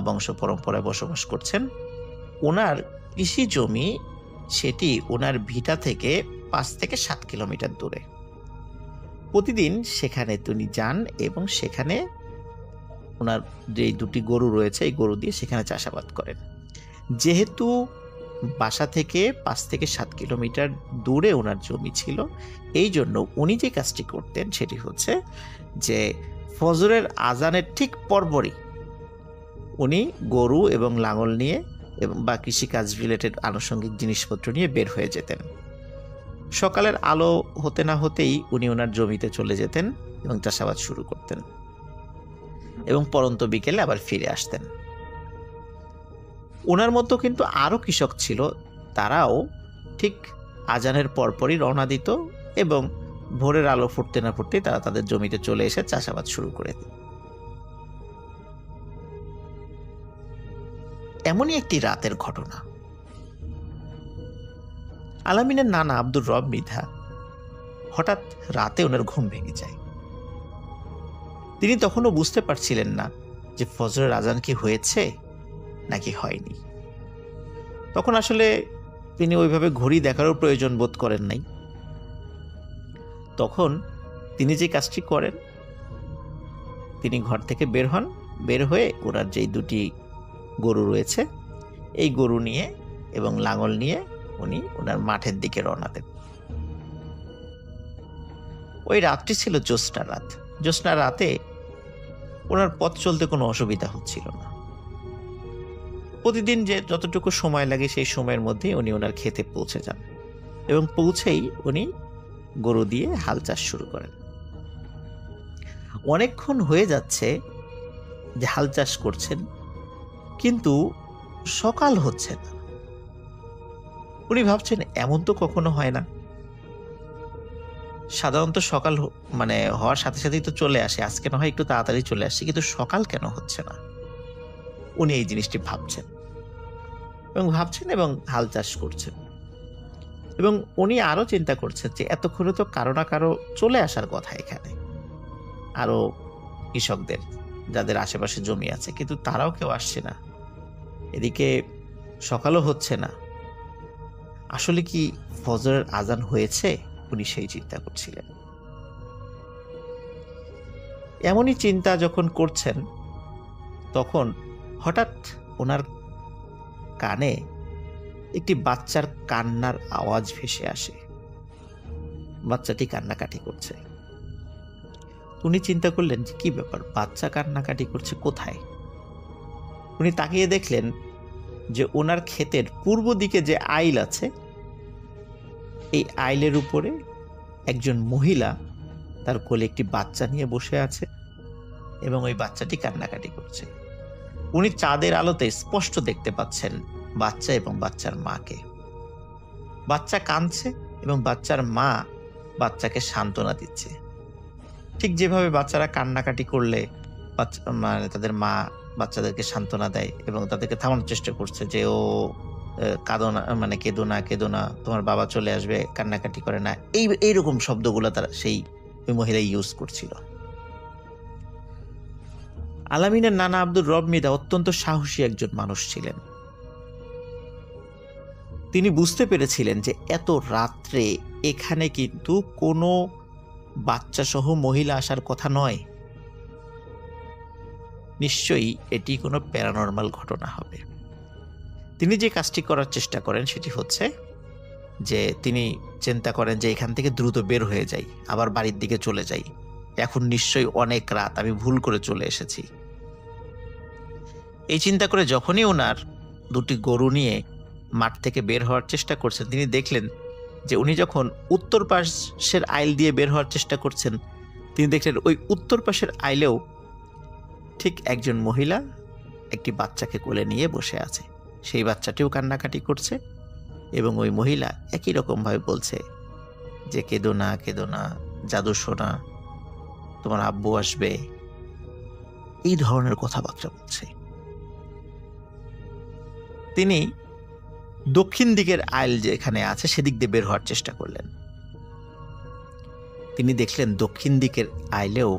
বংশ পরম্পরায় বসবাস করছেন। ওনার কৃষি জমি সেটি ওনার ভিটা থেকে 5 থেকে 7 কিলোমিটার দূরে। প্রতিদিন সেখানে তিনি যান এবং সেখানে ওনার যে 2টি গরু রয়েছে এই গরু দিয়ে সেখানে চাষাবাদ করেন। যেহেতু বাসা থেকে 5 থেকে 7 কিলোমিটার দূরে ওনার জমি ছিল, এই জন্য উনি যে কাজটি করতেন সেটি হচ্ছে যে ফজরের আজানের ঠিক পরপরই উনি গরু এবং লাঙল নিয়ে এবং বা কৃষিকাজ রিলেটেড আনুষঙ্গিক জিনিসপত্র নিয়ে বের হয়ে যেতেন। সকালের আলো হতে না হতেই উনি ওনার জমিতে চলে যেতেন এবং চাষাবাদ শুরু করতেন এবং পরন্ত বিকেলে আবার ফিরে আসতেন। ওনার মতো কিন্তু আরও কৃষক ছিল, তারাও ঠিক আজানের পরপরই রওনা দিত এবং ভোরের আলো ফুটতে না ফুটতেই তারা তাদের জমিতে চলে এসে চাষাবাদ শুরু করে দিত। এমনই একটি রাতের ঘটনা। আলামিনের নানা আব্দুর রব মৃধা হঠাৎ রাতে ওনার ঘুম ভেঙে যায়। তিনি তখনও বুঝতে পারছিলেন না যে ফজরের আজান কি হয়েছে নাকি হয়নি। তখন আসলে তিনি ওইভাবে ঘড়ি দেখারও প্রয়োজন বোধ করেন নাই। তখন তিনি যে কাজটি করেন, তিনি ঘর থেকে বের হন, বের হয়ে ওনার যেই 2টি গরু রয়েছে এই গরু নিয়ে এবং লাঙল নিয়ে উনি ওনার মাঠের দিকে রওনা দেন। ওই রাতটি ছিল জ্যোৎস্না রাত। জ্যোৎস্না রাতে ওনার পথ চলতে কোনো অসুবিধা হচ্ছিল না। প্রতিদিন যে যতটুকু সময় লাগে সেই সময়ের মধ্যেই উনি ওনার ক্ষেতে পৌঁছে যান এবং পৌঁছেই উনি গরু দিয়ে হাল চাষ শুরু করেন। অনেকক্ষণ হয়ে যাচ্ছে যে হাল চাষ করছেন, কিন্তু সকাল হচ্ছে না। উনি ভাবছেন এমন তো কখনো হয় না, সাধারণত সকাল হওয়ার সাথে সাথেই তো চলে আসে, আজকে না হয় একটু তাড়াতাড়ি চলে আসছে, কিন্তু সকাল কেন হচ্ছে না। উনি এই জিনিসটি ভাবছেন এবং হাল চাষ করছেন এবং উনি আরো চিন্তা করছেন যে এতক্ষণে তো কারো না কারো চলে আসার কথা এখানে, আরো কৃষকদের যাদের আশেপাশে জমি আছে, কিন্তু তারাও কেউ আসছে না। এদিকে সকালও হচ্ছে না। আসলে কি ফজরের আজান হয়েছে? উনি সেই চিন্তা করছিলেন। এমনই চিন্তা যখন করছেন তখন হঠাৎ ওনার কানে একটি বাচ্চার কান্নার আওয়াজ ভেসে আসে। বাচ্চাটি কান্নাকাটি করছে। উনি চিন্তা করলেন যে কি ব্যাপার, বাচ্চা কান্নাকাটি করছে কোথায়? উনি তাকিয়ে দেখলেন যে ওনার ক্ষেতের পূর্ব দিকে যে আইল আছে এই আইলের উপরে একজন মহিলা তার কোলে একটি বাচ্চা নিয়ে বসে আছে এবং ওই বাচ্চাটি কান্নাকাটি করছে। উনি চাঁদের আলোতে স্পষ্ট দেখতে পাচ্ছেন বাচ্চা এবং বাচ্চার মাকে। বাচ্চা কাঁদছে এবং বাচ্চার মা বাচ্চাকে সান্ত্বনা দিচ্ছে। ঠিক যেভাবে বাচ্চারা কান্নাকাটি করলে তাদের মা বাচ্চাদেরকে সান্ত্বনা দেয় এবং তাদেরকে থামানোর চেষ্টা করছে যে ও কাঁদো না, কেঁদো না, তোমার বাবা চলে আসবে, কান্নাকাটি করে না, এইরকম শব্দগুলো তারা ওই মহিলা ইউজ করছিল। আলামিনের নানা আব্দুর রব মৃধা অত্যন্ত সাহসী একজন মানুষ ছিলেন। তিনি বুঝতে পেরেছিলেন যে এত রাত্রে এখানে কিন্তু কোনো বাচ্চা সহ মহিলা আসার কথা নয়। নিশ্চয়ই এটি কোনো প্যারানর্মাল ঘটনা হবে। তিনি যে কাজটি করার চেষ্টা করেন সেটি হচ্ছে যে তিনি চিন্তা করেন যে এখান থেকে দ্রুত বের হয়ে যাই, আবার বাড়ির দিকে চলে যাই। এখন নিশ্চয়ই অনেক রাত, আমি ভুল করে চলে এসেছি। এই চিন্তা করে যখনই ওনার দুটি গরু নিয়ে মাঠ থেকে বের হওয়ার চেষ্টা করছেন, তিনি দেখলেন যে উনি যখন উত্তর পাশের আইল দিয়ে বের হওয়ার চেষ্টা করছেন, তিনি দেখলেন ওই উত্তর পাশের আইলেও ঠিক একজন মহিলা একটি বাচ্চাকে কোলে নিয়ে বসে আছে। সেই বাচ্চাটিও কান্নাকাটি করছে এবং ওই মহিলা একই রকমভাবে বলছে যে কেঁদো না, কেঁদো না, জাদু সোনা, তোমার আব্বু আসবে, এই ধরনের কথাবার্তা বলছে। তিনি দক্ষিণ দিকের আইল যেখানে আছে সেদিক দিয়ে বের হওয়ার চেষ্টা করলেন। তিনি দেখলেন দক্ষিণ দিকের আইলেও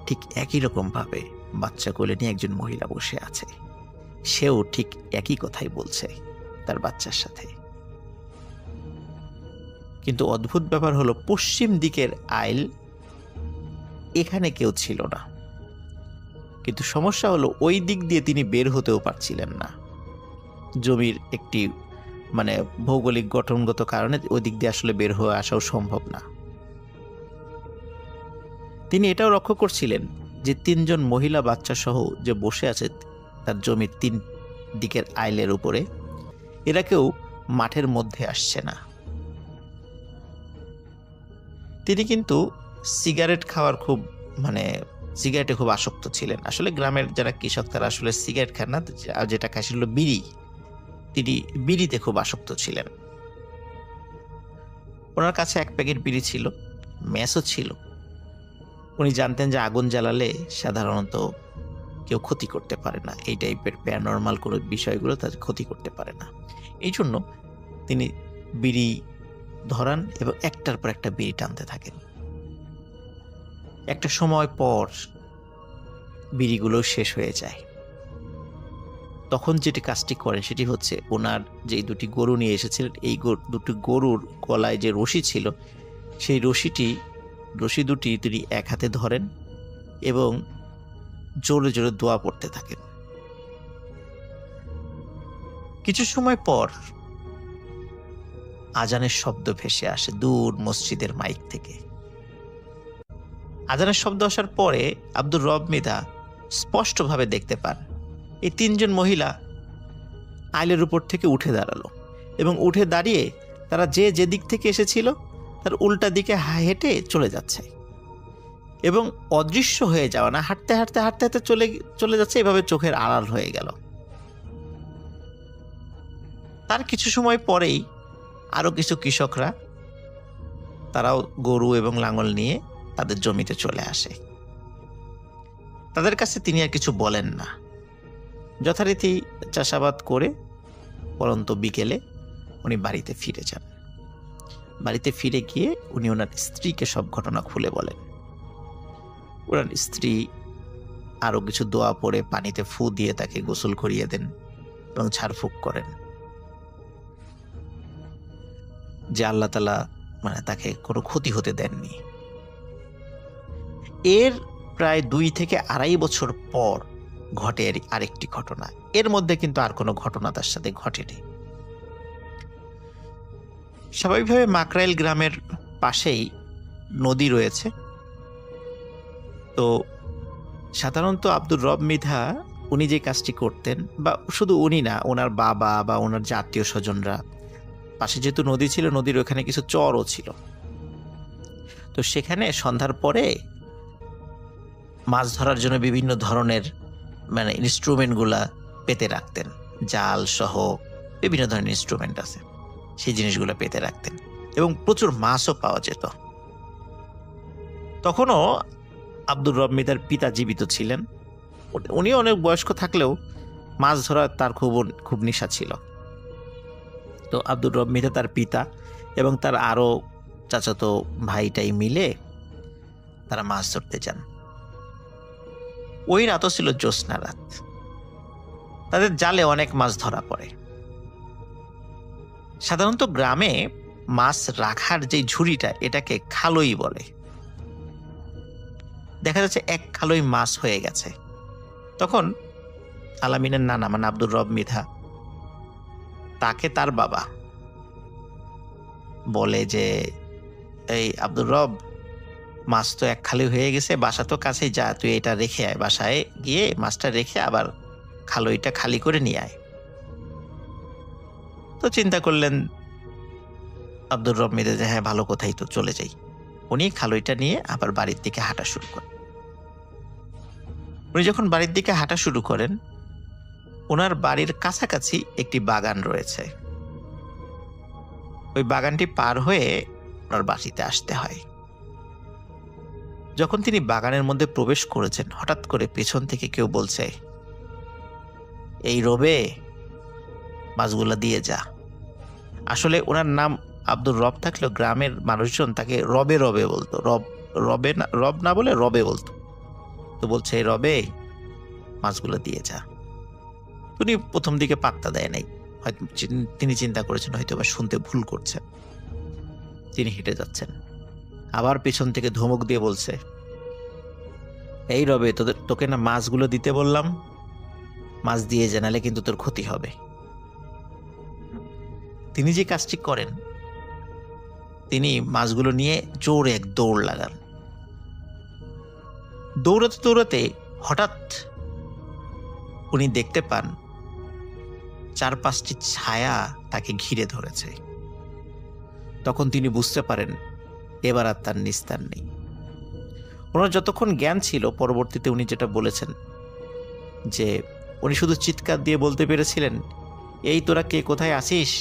ঠিক একই রকম ভাবে বাচ্চা কোলে নিয়ে একজন মহিলা বসে আছে। সেও ঠিক একই কথাই বলছে তার বাচ্চার সাথে। কিন্তু অদ্ভুত ব্যাপার হলো পশ্চিম দিকের আইল, এখানে কেউ ছিল না। কিন্তু সমস্যা হলো ওই দিক দিয়ে তিনি বের হতেও পারছিলেন না। জমির একটি ভৌগোলিক গঠনগত কারণে ওই দিক দিয়ে আসলে বের হয়ে আসাও সম্ভব না। তিনি এটাও লক্ষ্য করছিলেন যে তিনজন মহিলা বাচ্চা সহ যে বসে আছে তার জমির তিন দিকের আইলের উপরে, এরা কেউ মাঠের মধ্যে আসছে না। তিনি কিন্তু সিগারেট খাওয়ার সিগারেটে খুব আসক্ত ছিলেন। আসলে গ্রামের যারা কৃষক তারা আসলে সিগারেট খান না, যেটা খায় সেগুলো বিড়ি। তিনি বিড়িতে খুব আসক্ত ছিলেন। ওনার কাছে এক প্যাকেট বিড়ি ছিল, ম্যাচও ছিল। উনি জানতেন যে আগুন জ্বালালে সাধারণত কেউ ক্ষতি করতে পারে না, এই টাইপের প্যারানর্মাল কোনো বিষয়গুলো তাদের ক্ষতি করতে পারে না। এই জন্য তিনি বিড়ি ধরান এবং একটার পর একটা বিড়ি টানতে থাকেন। একটা সময় পর বিড়িগুলো শেষ হয়ে যায়। তখন যেটি কাজটি করেন সেটি হচ্ছে ওনার যে দুটি গরু নিয়ে এসেছিলেন, এই দুটি গরুর গলায় যে রশি ছিল সেই রশি দুটি তিনি এক হাতে ধরেন এবং জোরে জোরে দোয়া পড়তে থাকেন। কিছু সময় পর আজানের শব্দ ভেসে আসে দূর মসজিদের মাইক থেকে। আজানের শব্দ আসার পরে আব্দুর রব মৃধা স্পষ্টভাবে দেখতে পান এই তিনজন মহিলা আইলের উপর থেকে উঠে দাঁড়ালো এবং উঠে দাঁড়িয়ে তারা যে দিক থেকে এসেছিল তার উল্টা দিকে হেঁটে চলে যাচ্ছে এবং অদৃশ্য হয়ে যাওয়া না, হাঁটতে হাঁটতে হাঁটতে হাঁটতে চলে যাচ্ছে। এভাবে চোখের আড়াল হয়ে গেল। তার কিছু সময় পরেই আরো কিছু কৃষকরা তারাও গরু এবং লাঙল নিয়ে তাদের জমিতে চলে আসে। তাদের কাছে তিনি আর কিছু বলেন না, যথারীতি চাষাবাদ করে পরন্ত বিকেলে উনি বাড়িতে ফিরে যান। বাড়িতে ফিরে গিয়ে উনি ওনার স্ত্রীকে সব ঘটনা খুলে বলেন। ওনার স্ত্রী আরো কিছু দোয়া পড়ে পানিতে ফু দিয়ে তাকে গোসল করিয়ে দেন এবং ঝাড়ফুঁক করেন যে আল্লাহ তাআলা তাকে কোনো ক্ষতি হতে দেননি। এর প্রায় 2 থেকে 2.5 বছর পর ঘটে আরেকটি ঘটনা। এর মধ্যে কিন্তু আর কোনো ঘটনা তার সাথে ঘটেনি। স্বাভাবিকভাবে মাকরাইল গ্রামের পাশেই নদী রয়েছে। তো সাধারণত আব্দুর রব মৃধা উনি যে কাজটি করতেন, বা শুধু উনি না, ওনার বাবা বা ওনার যে আত্মীয় স্বজনরা, পাশে যেহেতু নদী ছিল, নদীর ওখানে কিছু চরও ছিল, তো সেখানে সন্ধ্যার পরে মাছ ধরার জন্য বিভিন্ন ধরনের ইনস্ট্রুমেন্টগুলা পেতে রাখতেন। জাল সহ বিভিন্ন ধরনের ইনস্ট্রুমেন্ট আছে, সেই জিনিসগুলো পেতে রাখতেন এবং প্রচুর মাছও পাওয়া যেত। তখনও আব্দুর রব মৃধার পিতা জীবিত ছিলেন। উনি অনেক বয়স্ক থাকলেও মাছ ধরা তার খুব নেশা ছিল। তো আব্দুর রব মৃধা, তার পিতা এবং তার আরো চাচাতো ভাইটাই মিলে তারা মাছ ধরতে যান। ওই রাতও ছিল জ্যোৎস্না রাত। তাদের জালে অনেক মাছ ধরা পড়ে। সাধারণত গ্রামে মাছ রাখার যে ঝুড়িটা এটাকে খালই বলে। দেখা যাচ্ছে এক খালই মাছ হয়ে গেছে। তখন আলামিনের নানা মানে আব্দুর রব মৃধা তাকে তার বাবা বলে যে, এই আব্দুর রব, মাছ তো এক খালি হয়ে গেছে, বাসা তো কাছেই, যা তুই এটা রেখে আয়, বাসায় গিয়ে মাছটা রেখে আবার খালইটা খালি করে নিয়ে আয়। তো চিন্তা করলেন আব্দুর রব মৃধা যে হ্যাঁ ভালো, কোথায় তো চলে যাই। উনি খালইটা নিয়ে আবার বাড়ির দিকে হাঁটা শুরু করেন। উনি যখন বাড়ির দিকে হাঁটা শুরু করেন, ওনার বাড়ির কাছাকাছি একটি বাগান রয়েছে। ওই বাগানটি পার হয়ে ওনার বাড়িতে আসতে হয়। যখন তিনি বাগানের মধ্যে প্রবেশ করেছেন, হঠাৎ করে পেছন থেকে কেউ বলছে, এই রবে, মাছগুলা দিয়ে যা। আসলে ওনার নাম আব্দুর রব থাকলেও গ্রামের মানুষজন তাকে রবে রবে বলতো। রব না বলে রবে বলতো। তো বলছে, রবে, মাছগুলো দিয়ে যা। উনি প্রথম দিকে পাত্তা দেয় নাই, হয়তো তিনি চিন্তা করেছেন হয়তো বা শুনতে ভুল করছেন। তিনি হেঁটে যাচ্ছেন, আবার পেছন থেকে ধমক দিয়ে বলছে, এই রবে, তোকে না মাছগুলো দিতে বললাম, মাছ দিয়ে জানালে কিন্তু তোর ক্ষতি হবে। তিনি যে কাজটি করেন, তিনি মাছগুলো নিয়ে জোরে এক দৌড় লাগান। দৌড়াতে দৌড়াতে হঠাৎ উনি দেখতে পান 4-5টি ছায়া তাকে ঘিরে ধরেছে। তখন তিনি বুঝতে পারেন এবার আর তার নিস্তার নেই। ওনার যতক্ষণ জ্ঞান ছিল, পরবর্তীতে উনি যেটা বলেছেন যে উনি শুধু চিৎকার দিয়ে বলতে পেরেছিলেন, এই তোরা কে, কোথায় আসিস,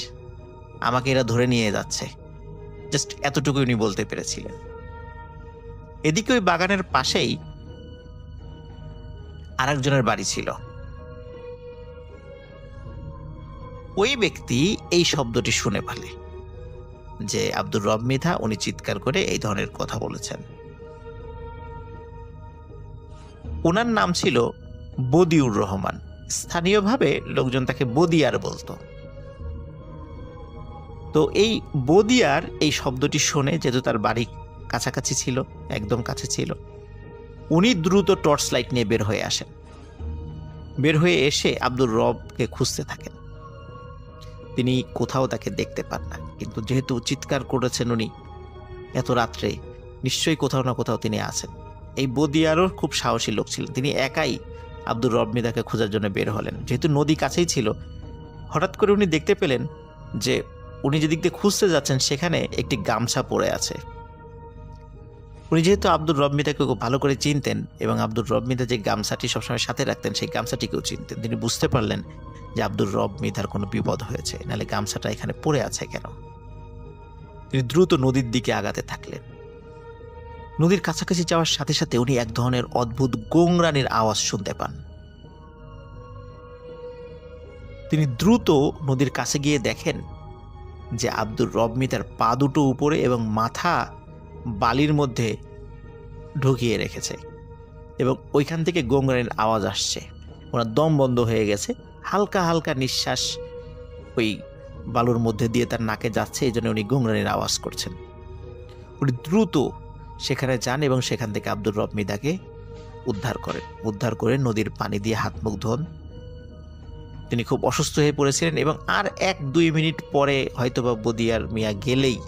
আমাকে এরা ধরে নিয়ে যাচ্ছে। জাস্ট এতটুকু উনি বলতে পেরেছিলেন। এদিকে ওই বাগানের পাশেই আরেকজনের বাড়ি ছিল। ওই ব্যক্তি এই শব্দটি শুনে ফেলে যে আব্দুর রব মৃধা উনি চিৎকার করে এই ধরনের কথা বলেছেন। ওনার নাম ছিল বদিউর রহমান। স্থানীয়ভাবে লোকজন তাকে বদিয়ার বলতো। তো এই বদিয়ার এই শব্দটি শুনে, যেহেতু তার বাড়ি কাছাকাছি ছিল, একদম কাছে ছিল, উনি দ্রুত টর্চ লাইট নিয়ে বের হয়ে আসেন। বের হয়ে এসে আব্দুর রবকে খুঁজতে থাকেন। তিনি কোথাও তাকে দেখতে পান না, কিন্তু যেহেতু চিৎকার করেছেন উনি এত রাত্রে, নিশ্চয়ই কোথাও না কোথাও তিনি আছেন। এই বদিয়ারও খুব সাহসী লোক ছিলেন। তিনি একাই আব্দুর রব মৃধাকে খোঁজার জন্য বের হলেন। যেহেতু নদী কাছেই ছিল, হঠাৎ করে উনি দেখতে পেলেন যে উনি যেদিক দিয়ে খুঁজতে যাচ্ছেন সেখানে একটি গামছা পড়ে আছে। উনি যেহেতু আব্দুর রব মৃধাকে খুব ভালো করে চিনতেন এবং আব্দুর রব মৃধা যে গামছাটি সবসময় সাথে রাখতেন সেই গামছাটিকেও চিনতেন, তিনি বুঝতে পারলেন যে আব্দুর রব মৃধার কোনো বিপদ হয়েছে, নাহলে গামছাটা এখানে পড়ে আছে কেন। তিনি দ্রুত নদীর দিকে আগাতে থাকলেন। নদীর কাছাকাছি যাওয়ার সাথে সাথে উনি এক ধরনের অদ্ভুত গোংরানির আওয়াজ শুনতে পান। তিনি দ্রুত নদীর কাছে গিয়ে দেখেন যে আব্দুর রব মৃধার পা দুটো উপরে এবং মাথা বালির মধ্যে ঢুকিয়ে রেখেছে এবং ওইখান থেকে গোংরানির আওয়াজ আসছে। ওনার দম বন্ধ হয়ে গেছে, হালকা হালকা নিঃশ্বাস ওই বালুর মধ্যে দিয়ে তার নাকে যাচ্ছে, এই জন্য উনি গোংরানির আওয়াজ করছেন। উনি দ্রুত সেখানে যান এবং সেখান থেকে আব্দুর রব মৃধাকে উদ্ধার করে নদীর পানি দিয়ে হাত মুখ ধোন। তিনি খুব অসুস্থ হয়ে পড়েছিলেন এবং আর 1-2 মিনিট পরে হয়তোবা বদিয়ার মিয়া গেলেই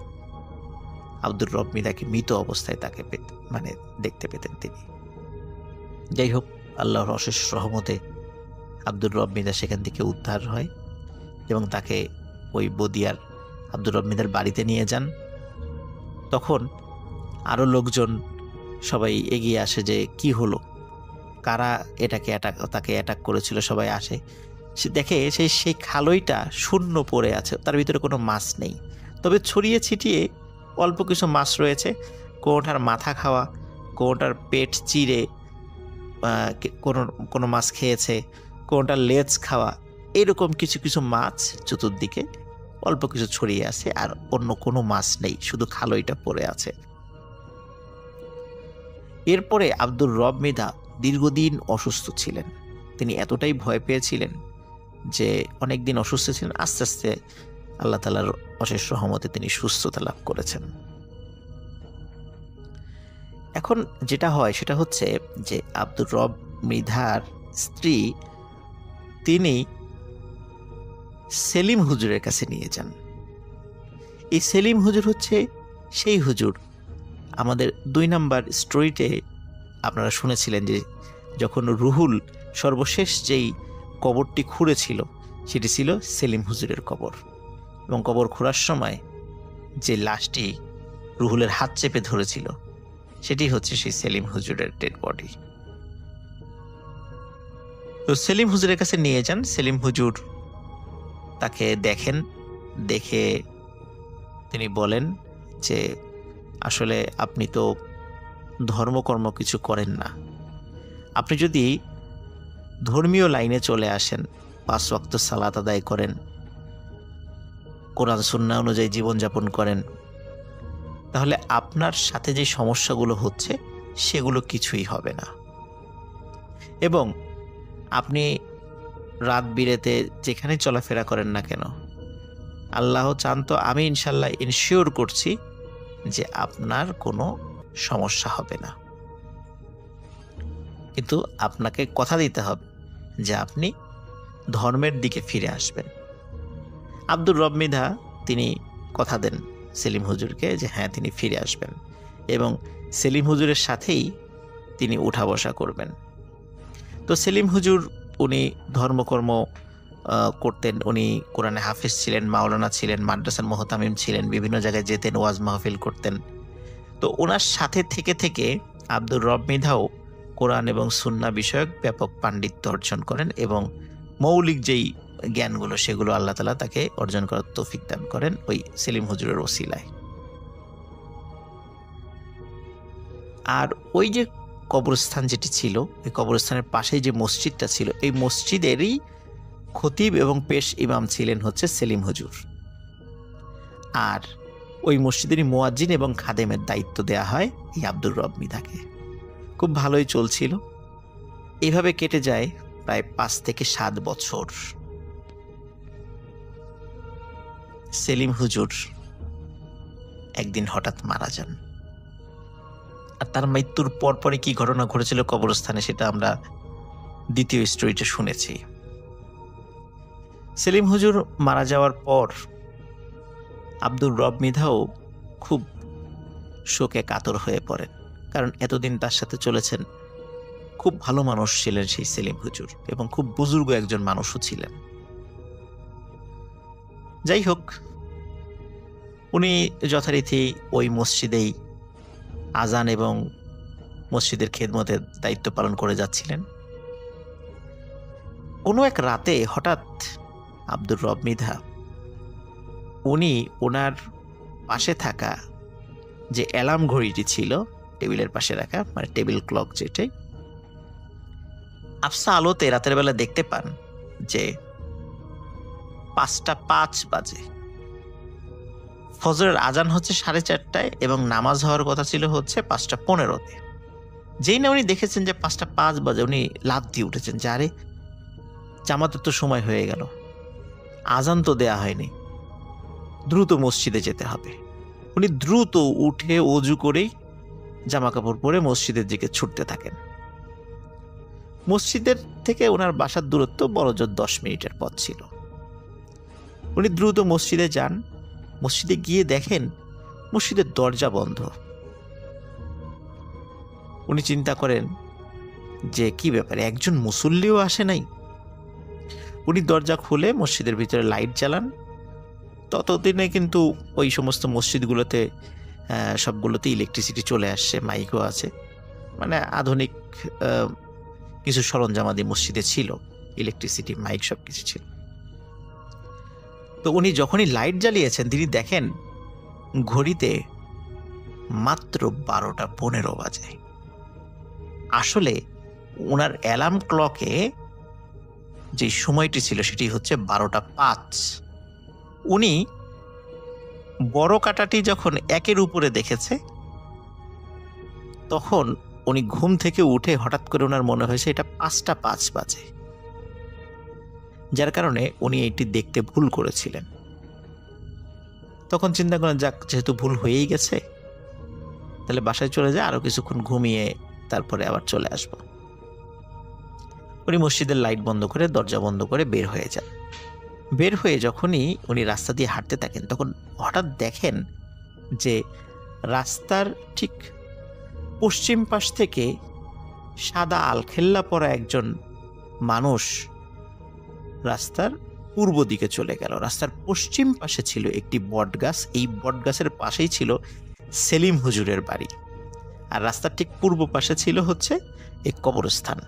আব্দুর রব মৃধাকে মৃত অবস্থায় তাকে দেখতে পেতেন তিনি। যাই হোক, আল্লাহর অশেষ রহমতে আব্দুর রব মৃধা সেখান থেকে উদ্ধার হয় এবং তাকে ওই বদিয়ার আব্দুর রব মৃধার বাড়িতে নিয়ে যান। তখন আরও লোকজন সবাই এগিয়ে আসে যে কি হলো, কারা তাকে অ্যাটাক করেছিল। সবাই আসে, সে দেখে সেই খালইটা শূন্য পড়ে আছে, তার ভিতরে কোনো মাছ নেই, তবে ছড়িয়ে ছিটিয়ে অল্প কিছু মাছ রয়েছে। কোনোটার মাথা খাওয়া, কোনোটার পেট চিরে কোনো মাছ খেয়েছে, কোনোটার লেজ খাওয়া, এরকম কিছু কিছু মাছ চতুর্দিকে অল্প কিছু ছড়িয়ে আছে, আর অন্য কোনো মাছ নেই, শুধু খালইটা পড়ে আছে। এরপরে আব্দুর রব মৃধা দীর্ঘদিন অসুস্থ ছিলেন। তিনি এতটাই ভয় পেয়েছিলেন যে অনেকদিন অসুস্থ ছিলেন, আস্তে আস্তে আল্লাহ তাআলার অশেষ রহমতে তিনি সুস্থতা লাভ করেছেন। এখন যেটা হয় সেটা হচ্ছে যে আব্দুর রব মৃধার স্ত্রী তিনি সেলিম হুজুরের কাছে নিয়ে যান। এই সেলিম হুজুর হচ্ছে সেই হুজুর আমাদের 2 নাম্বার স্টোরিতে আপনারা শুনেছিলেন যে যখন রুহুল সর্বশেষ যেই কবরটি খুঁড়েছিল সেটি ছিল সেলিম হুজুরের কবর, এবং কবর খোঁড়ার সময় যে লাশটি রুহুলের হাত চেপে ধরেছিল সেটি হচ্ছে সেই সেলিম হুজুরের ডেড বডি। তো সেলিম হুজুরের কাছে নিয়ে যান। সেলিম হুজুর তাকে দেখেন, দেখে তিনি বলেন যে আসলে আপনি তো ধর্মকর্ম কিছু করেন না, আপনি যদি ধর্মীয় লাইনে চলে আসেন, 5 ওয়াক্ত সালাত আদায় করেন, কোরআন সুন্নাহ অনুযায়ী জীবনযাপন করেন, তাহলে আপনার সাথে যে সমস্যাগুলো হচ্ছে সেগুলো কিছুই হবে না। এবং আপনি রাত বিরেতে যেখানে চলাফেরা করেন না কেন, আল্লাহ চান তো আমি ইনশাল্লাহ ইনশিওর করছি যে আপনার কোনো সমস্যা হবে না, কিন্তু আপনাকে কথা দিতে হবে যে আপনি ধর্মের দিকে ফিরে আসবেন। আব্দুর রব মৃধা তিনি কথা দেন সেলিম হুজুরকে যে হ্যাঁ তিনি ফিরে আসবেন এবং সেলিম হুজুরের সাথেই তিনি উঠা বসা করবেন। তো সেলিম হুজুর উনি ধর্মকর্ম করতেন, উনি কোরআনে হাফেজ ছিলেন, মাওলানা ছিলেন, মাদ্রাসার মুহতামিম ছিলেন, বিভিন্ন জায়গায় যেতেন, ওয়াজ মাহফিল করতেন। তো ওনার সাথে থেকে থেকে আব্দুর রব মৃধাও কোরআন এবং সুন্নাহ বিষয়ক ব্যাপক পাণ্ডিত্য অর্জন করেন এবং মৌলিক যেই জ্ঞানগুলো সেগুলো আল্লাহ তাআলা তাকে অর্জন করার তৌফিক দান করেন ওই সেলিম হুজুরের ওসিলায়। আর ওই যে কবরস্থান যেটি ছিল, এই কবরস্থানের পাশেই যে মসজিদটা ছিল, এই মসজিদেরই খতিব এবং পেশ ইমাম ছিলেন হচ্ছে সেলিম হুজুর। আর ওই মসজিদেরই মুয়াজ্জিন এবং খাদেমের দায়িত্ব দেয়া হয় এই আব্দুর রব মৃধাকে। খুব ভালোই চলছিল। এইভাবে কেটে যায় প্রায় 5 থেকে 7 বছর। সেলিম হুজুর একদিন হঠাৎ মারা যান। আর তার মৃত্যুর পরপরই কি ঘটনা ঘটেছিল কবরস্থানে সেটা আমরা দ্বিতীয় স্টোরিতে শুনেছি। সেলিম হুজুর মারা যাওয়ার পর আব্দুর রব মৃধাও খুব শোকে কাতর হয়ে পড়েন, কারণ এতদিন তার সাথে চলেছেন। খুব ভালো মানুষ ছিলেন সেই সেলিম হুজুর এবং খুব বুজুর্গ একজন মানুষও ছিলেন। যাই হোক, উনি যথারীতি ওই মসজিদেই আজান এবং মসজিদের খেদমতের দায়িত্ব পালন করে যাচ্ছিলেন। কোনো এক রাতে হঠাৎ আব্দুর রব মৃধা উনি ওনার পাশে থাকা যে অ্যালার্ম ঘড়িটি ছিল টেবিলের পাশে রাখা, মানে টেবিল ক্লক যেটাই, আফসা আলোতে রাতের বেলা দেখতে পান যে 5:05 বাজে। ফজরের আজান হচ্ছে 4:30টায় এবং নামাজ হওয়ার কথা ছিল হচ্ছে 5:15-তে। যেই না উনি দেখেছেন যে 5:05 বাজে, উনি লাফ দিয়ে উঠেছেন যে আরে জামাতের তো সময় হয়ে গেল, আজান তো দেয়া হয়নি, দ্রুত মসজিদে যেতে হবে। উনি দ্রুত উঠে ওযু করেই জামা কাপড় পরে মসজিদের দিকে ছুটতে থাকেন। মসজিদের থেকে ওনার বাসার দূরত্ব বড়জোর 10 মিনিটের পথ ছিল। উনি দ্রুত মসজিদে যান। মসজিদে গিয়ে দেখেন মসজিদের দরজা বন্ধ। উনি চিন্তা করেন যে কি ব্যাপারে, একজন মুসল্লিও আসে নাই। উনি দরজা খুলে মসজিদের ভিতরে লাইট জ্বালান। ততদিনে কিন্তু ওই সমস্ত মসজিদগুলোতে সবগুলোতে ইলেকট্রিসিটি চলে আসছে, মাইকও আছে, মানে আধুনিক কিছু সরঞ্জামাদি মসজিদে ছিল, ইলেকট্রিসিটি, মাইক সব কিছু ছিল। তো উনি যখনই লাইট জ্বালিয়েছেন তিনি দেখেন ঘড়িতে মাত্র 12:15 বাজে। আসলে ওনার অ্যালার্ম ক্লকে যে সময়টি ছিল সেটি হচ্ছে 12:05। উনি বড় কাঁটাটি যখন 1-এর উপরে দেখেছে তখন উনি ঘুম থেকে উঠে হঠাৎ করে ওনার মনে হয়েছে এটা 5:05 বাজে, যার কারণে উনি এটি দেখতে ভুল করেছিলেন। তখন চিন্তা করেন, যাক, যেহেতু ভুল হয়েই গেছে, তাহলে বাসায় চলে যায়, আরো কিছুক্ষণ ঘুমিয়ে তারপরে আবার চলে আসব। উনি মসজিদের লাইট বন্ধ করে, দরজা বন্ধ করে বের হয়ে যান। বের হয়ে যখনই উনি রাস্তা দিয়ে হাঁটতে থাকেন, তখন হঠাৎ দেখেন যে রাস্তার ঠিক পশ্চিম পাশ থেকে সাদা আলখেল্লা পরা একজন মানুষ রাস্তার পূর্ব দিকে চলে গেল। রাস্তার পশ্চিম পাশে ছিল একটি বটগাছ, এই বটগাছের পাশেই ছিল সেলিম হুজুরের বাড়ি, আর রাস্তার ঠিক পূর্ব পাশে ছিল হচ্ছে এক কবরস্থান।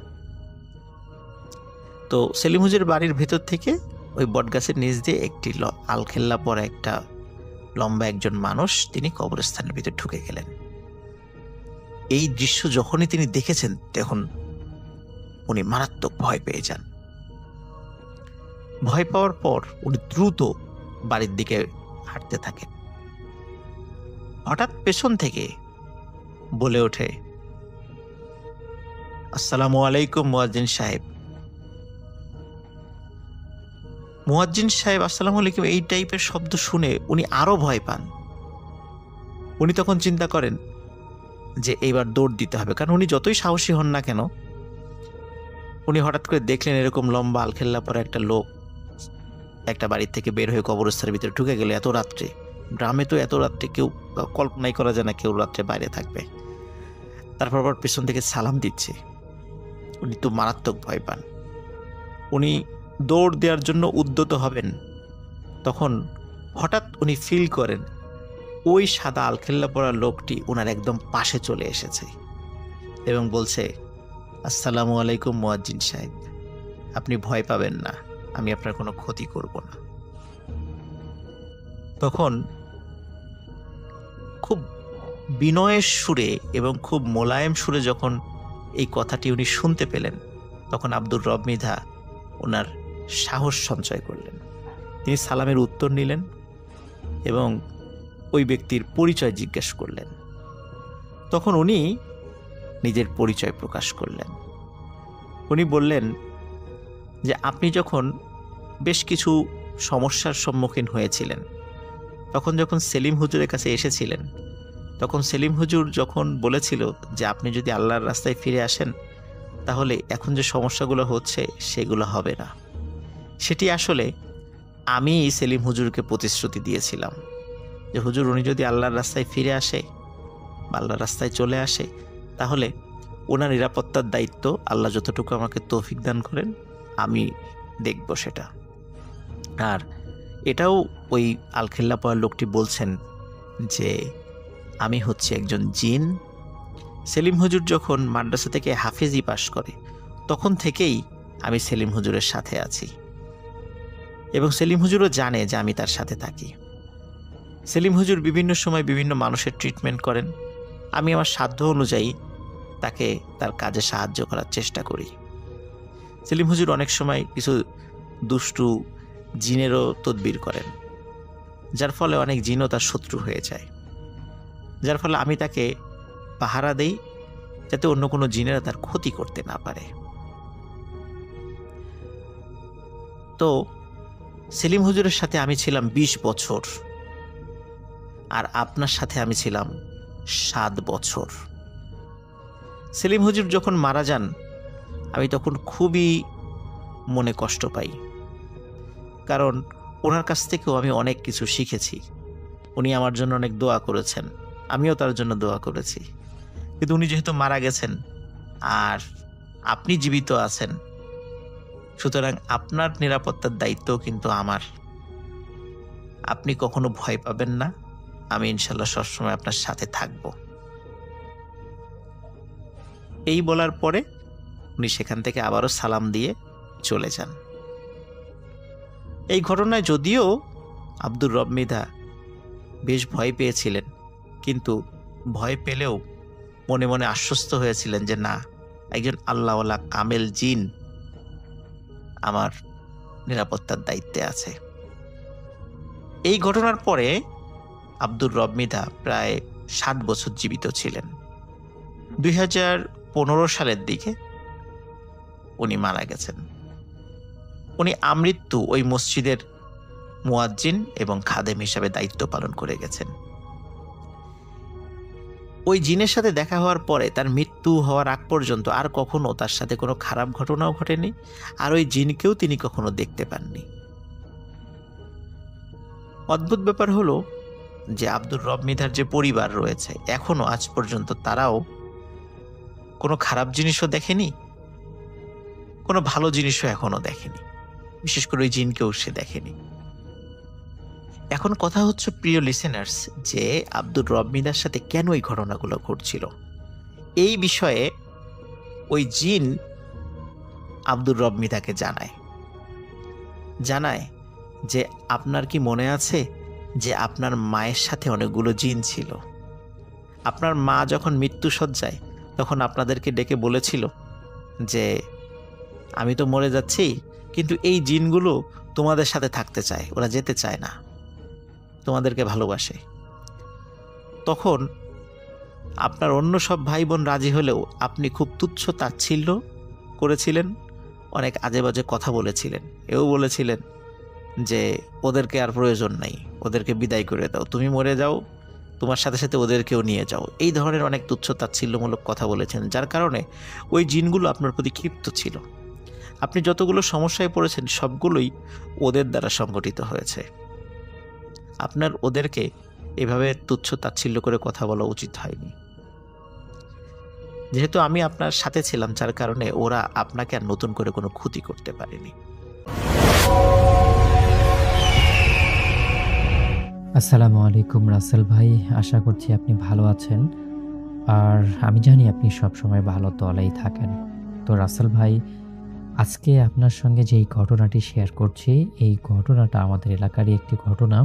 তো সেলিম হুজুরের বাড়ির ভেতর থেকে ওই বটগাছের নিচ দিয়ে একটি আলখেল্লা পরা একটা লম্বা একজন মানুষ তিনি কবরস্থানের ভিতর ঢুকে গেলেন। এই দৃশ্য যখনই তিনি দেখেছেন, তখন উনি মারাত্মক ভয় পেয়ে যান। ভয় পাওয়ার পর উনি দ্রুত বাড়ির দিকে হাঁটতে থাকেন। হঠাৎ পেছন থেকে বলে ওঠে, আসসালামু আলাইকুম মুয়াজ্জিন সাহেব। মুয়াজ্জিন সাহেব আসসালামু আলাইকুম এই টাইপের শব্দ শুনে উনি আরো ভয় পান। উনি তখন চিন্তা করেন যে এইবার দৌড় দিতে হবে, কারণ উনি যতই সাহসী হন না কেন, উনি হঠাৎ করে দেখলেন এরকম লম্বা আলখেল্লা পরা একটা লোক একটা বাড়ির থেকে বের হয়ে কবরস্থানের ভিতরে ঢুকে গেলে এত রাত্রে। গ্রামে তো এত রাত্রে কেউ কল্পনাই করা যায় না কেউ রাত্রে বাইরে থাকবে। তারপর আবার পেছন থেকে সালাম দিচ্ছে। উনি তো মারাত্মক ভয় পান। উনি দৌড় দেওয়ার জন্য উদ্যত হবেন, তখন হঠাৎ উনি ফিল করেন ওই সাদা আলখেল্লা পরা লোকটি ওনার একদম পাশে চলে এসেছে এবং বলছে, আসসালামু আলাইকুম মুয়াজ্জিন সাহেব, আপনি ভয় পাবেন না, আমি আপনার কোনো ক্ষতি করব না। তখন খুব বিনয়ের সুরে এবং খুব মোলায়েম সুরে যখন এই কথাটি উনি শুনতে পেলেন, তখন আব্দুর রব মৃধা ওনার সাহস সঞ্চয় করলেন। তিনি সালামের উত্তর নিলেন এবং ওই ব্যক্তির পরিচয় জিজ্ঞেস করলেন। তখন উনি নিজের পরিচয় প্রকাশ করলেন। উনি বললেন যে আপনি যখন বেশ কিছু সমস্যার সম্মুখীন হয়েছিলেন, তখন যখন সেলিম হুজুরের কাছে এসেছিলেন, তখন সেলিম হুজুর যখন বলেছিল যে আপনি যদি আল্লাহর রাস্তায় ফিরে আসেন, তাহলে এখন যে সমস্যাগুলো হচ্ছে সেগুলো হবে না। সেটি আসলে আমি সেলিম হুজুরকে প্রতিশ্রুতি দিয়েছিলাম যে হুজুর উনি যদি আল্লাহর রাস্তায় ফিরে আসে বা আল্লাহর রাস্তায় চলে আসে, তাহলে ওনার নিরাপত্তার দায়িত্ব আল্লাহ যতটুকু আমাকে তৌফিক দান করেন আমি দেখব সেটা। আর এটাও ওই আলখেল্লা পরা লোকটি বলছেন যে আমি হচ্ছে একজন জিন। সেলিম হুজুর যখন মাদ্রাসা থেকে হাফেজি পাশ করে, তখন থেকেই আমি সেলিম হুজুরের সাথে আছি এবং সেলিম হুজুরও জানে যে আমি তার সাথে থাকি। সেলিম হুজুর বিভিন্ন সময় বিভিন্ন মানুষের ট্রিটমেন্ট করেন, আমি আমার সাধ্য অনুযায়ী তাকে তার কাজে সাহায্য করার চেষ্টা করি। সেলিম হুজুর অনেক সময় কিছু দুষ্টু জিনেরও তদবির করেন, যার ফলে অনেক জিনও তার শত্রু হয়ে যায়, যার ফলে আমি তাকে পাহারা দেই যাতে অন্য কোনো জিনেরা তার ক্ষতি করতে না পারে। তো সেলিম হুজুরের সাথে আমি ছিলাম 20 বছর, আর আপনার সাথে আমি ছিলাম 7 বছর। সেলিম হুজুর যখন মারা যান, আমি তখন খুবই মনে কষ্ট পাই, কারণ ওনার কাছ থেকেও আমি অনেক কিছু শিখেছি। উনি আমার জন্য অনেক দোয়া করেছেন, আমিও তার জন্য দোয়া করেছি। কিন্তু উনি যেহেতু মারা গেছেন আর আপনি জীবিত আছেন, সুতরাং আপনার নিরাপত্তার দায়িত্বও কিন্তু আমার। আপনি কখনো ভয় পাবেন না, আমি ইনশাল্লাহ সবসময় আপনার সাথে থাকব। এই বলার পরে উনি সেখান থেকে আবারও সালাম দিয়ে চলে যান। এই ঘটনায় যদিও আব্দুর রব মৃধা বেশ ভয় পেয়েছিলেন, কিন্তু ভয় পেলেও মনে মনে আশ্বস্ত হয়েছিলেন যে না, একজন আল্লাহওয়ালা কামেল জিন আমার নিরাপত্তার দায়িত্বে আছে। এই ঘটনার পরে আব্দুর রব মৃধা প্রায় 7 বছর জীবিত ছিলেন। 2015 সালের দিকে উনি মারা গেছেন। উনি আমৃত্যু ওই মসজিদের মুয়াজ্জিন এবং খাদেম হিসাবে দায়িত্ব পালন করে গেছেন। ওই জিনের সাথে দেখা হওয়ার পরে তার মৃত্যু হওয়ার আগ পর্যন্ত আর কখনো তার সাথে কোনো খারাপ ঘটনাও ঘটেনি, আর ওই জিনকেও তিনি কখনো দেখতে পাননি। অদ্ভুত ব্যাপার হলো যে আব্দুর রব মৃধার যে পরিবার রয়েছে, এখনো আজ পর্যন্ত তারাও কোনো খারাপ জিনিসও দেখেনি, কোনো ভালো জিনিসও এখনো দেখেনি, বিশেষ করে ওই জিনকেও সে দেখেনি। এখন কথা হচ্ছে প্রিয় লিসেনার্স, যে আব্দুর রব মৃধার সাথে কেন এই ঘটনাগুলো ঘটছিল। এই বিষয়ে ওই জিন আব্দুর রব মৃধাকে জানায় যে আপনার কি মনে আছে যে আপনার মায়ের সাথে অনেকগুলো জিন ছিল? আপনার মা যখন মৃত্যুশয্যায় তখন আপনাদেরকে ডেকে বলেছিল যে আমি তো মরে যাচ্ছি, কিন্তু এই জিনগুলো তোমাদের সাথে থাকতে চায়, ওরা যেতে চায় না, তোমাদেরকে ভালোবাসে। তখন আপনার অন্য সব ভাই বোন রাজি হলেও আপনি খুব তুচ্ছ তাচ্ছিল্য করেছিলেন, অনেক আজে বাজে কথা বলেছিলেন, এও বলেছিলেন যে ওদেরকে আর প্রয়োজন নাই, ওদেরকে বিদায় করে দাও, তুমি মরে যাও, তোমার সাথে সাথে ওদেরকেও নিয়ে যাও। এই ধরনের অনেক তুচ্ছ তাচ্ছিল্যমূলক কথা বলেছেন, যার কারণে ওই জিনগুলো আপনার প্রতি ক্ষিপ্ত ছিল। আপনি যতগুলো সমস্যায় পড়েছেন সবগুলোই ওদের দ্বারা সংগঠিত হয়েছে। আপনার ওদেরকে এভাবে তুচ্ছ তাচ্ছিল্য করে কথা বলা উচিত হয়নি। যেহেতু আমি আপনার সাথে ছিলাম, যার কারণে ওরা আপনাকে আর নতুন করে কোনো ক্ষতি করতে পারেনি। আসসালামু আলাইকুম রাসেল ভাই, আশা করছি আপনি ভালো আছেন। আর আমি জানি আপনি সবসময় ভালো দলেই থাকেন। তো রাসেল ভাই, আজকে আপনার সঙ্গে যেই ঘটনাটি শেয়ার করছি, এই ঘটনাটা আমাদের এলাকারই একটি ঘটনা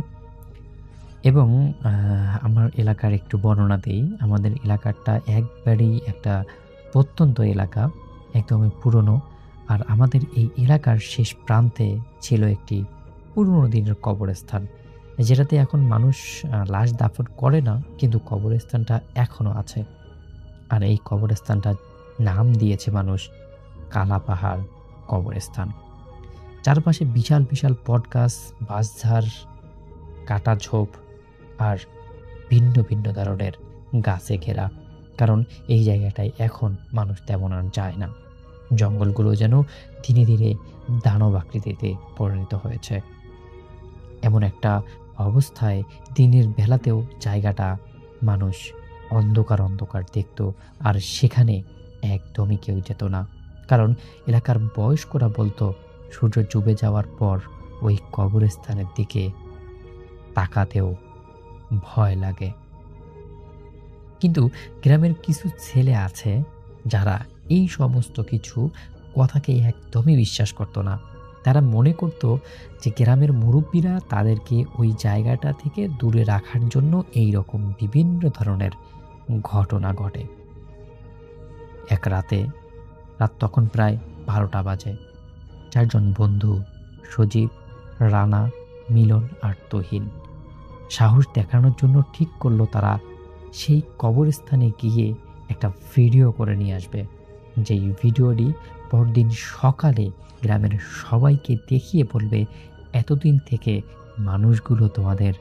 এবং আমার এলাকার একটু বর্ণনা দেই। আমাদের এলাকাটা একবারেই একটা প্রত্যন্ত এলাকা, একদমই পুরনো। আর আমাদের এই এলাকার শেষ প্রান্তে ছিল একটি পুরনো দিনের কবরস্থান, যেটাতে এখন মানুষ লাশ দাফন করে না, কিন্তু কবরস্থানটা এখনও আছে। আর এই কবরস্থানটার নাম দিয়েছে মানুষ কালা পাহাড় কবরস্থান। চারপাশে বিশাল বিশাল বটগাছ, বাঁশঝাড়, কাটা ঝোপ আর ভিন্ন ভিন্ন ধরনের গাছে ঘেরা, কারণ এই জায়গাটায় এখন মানুষ তেমন আর যায় না। জঙ্গলগুলো যেন ধীরে ধীরে দানব আকৃতিতে পরিণত হয়েছে। এমন একটা অবস্থায় দিনের বেলাতেও জায়গাটা মানুষ অন্ধকার অন্ধকার দেখত, আর সেখানে একদমই কেউ যেত না, কারণ এলাকার বয়স্করা বলতো সূর্য ডুবে যাওয়ার পর ওই কবরস্থানের দিকে তাকাতেও ভয় লাগে। কিন্তু গ্রামের কিছু ছেলে আছে যারা এই সমস্ত কিছু কথাকে একদমই বিশ্বাস করতো না। তারা মনে করত যে গ্রামের মুরব্বীরা তাদেরকে ওই জায়গাটা থেকে দূরে রাখার জন্য এই রকম বিভিন্ন ধরনের ঘটনা ঘটে। এক রাত তখন প্রায় 12টা বাজে। 4 জন বন্ধু সজীব, রানা, মিলন আর তহিন সাহস দেখানোর জন্য ঠিক করলো তারা সেই কবরস্থানে গিয়ে একটা ভিডিও করে নিয়ে আসবে, যেই ভিডিওটি পরদিন সকালে গ্রামের সবাইকে দেখিয়ে বলবে এতদিন থেকে মানুষগুলো তোমাদের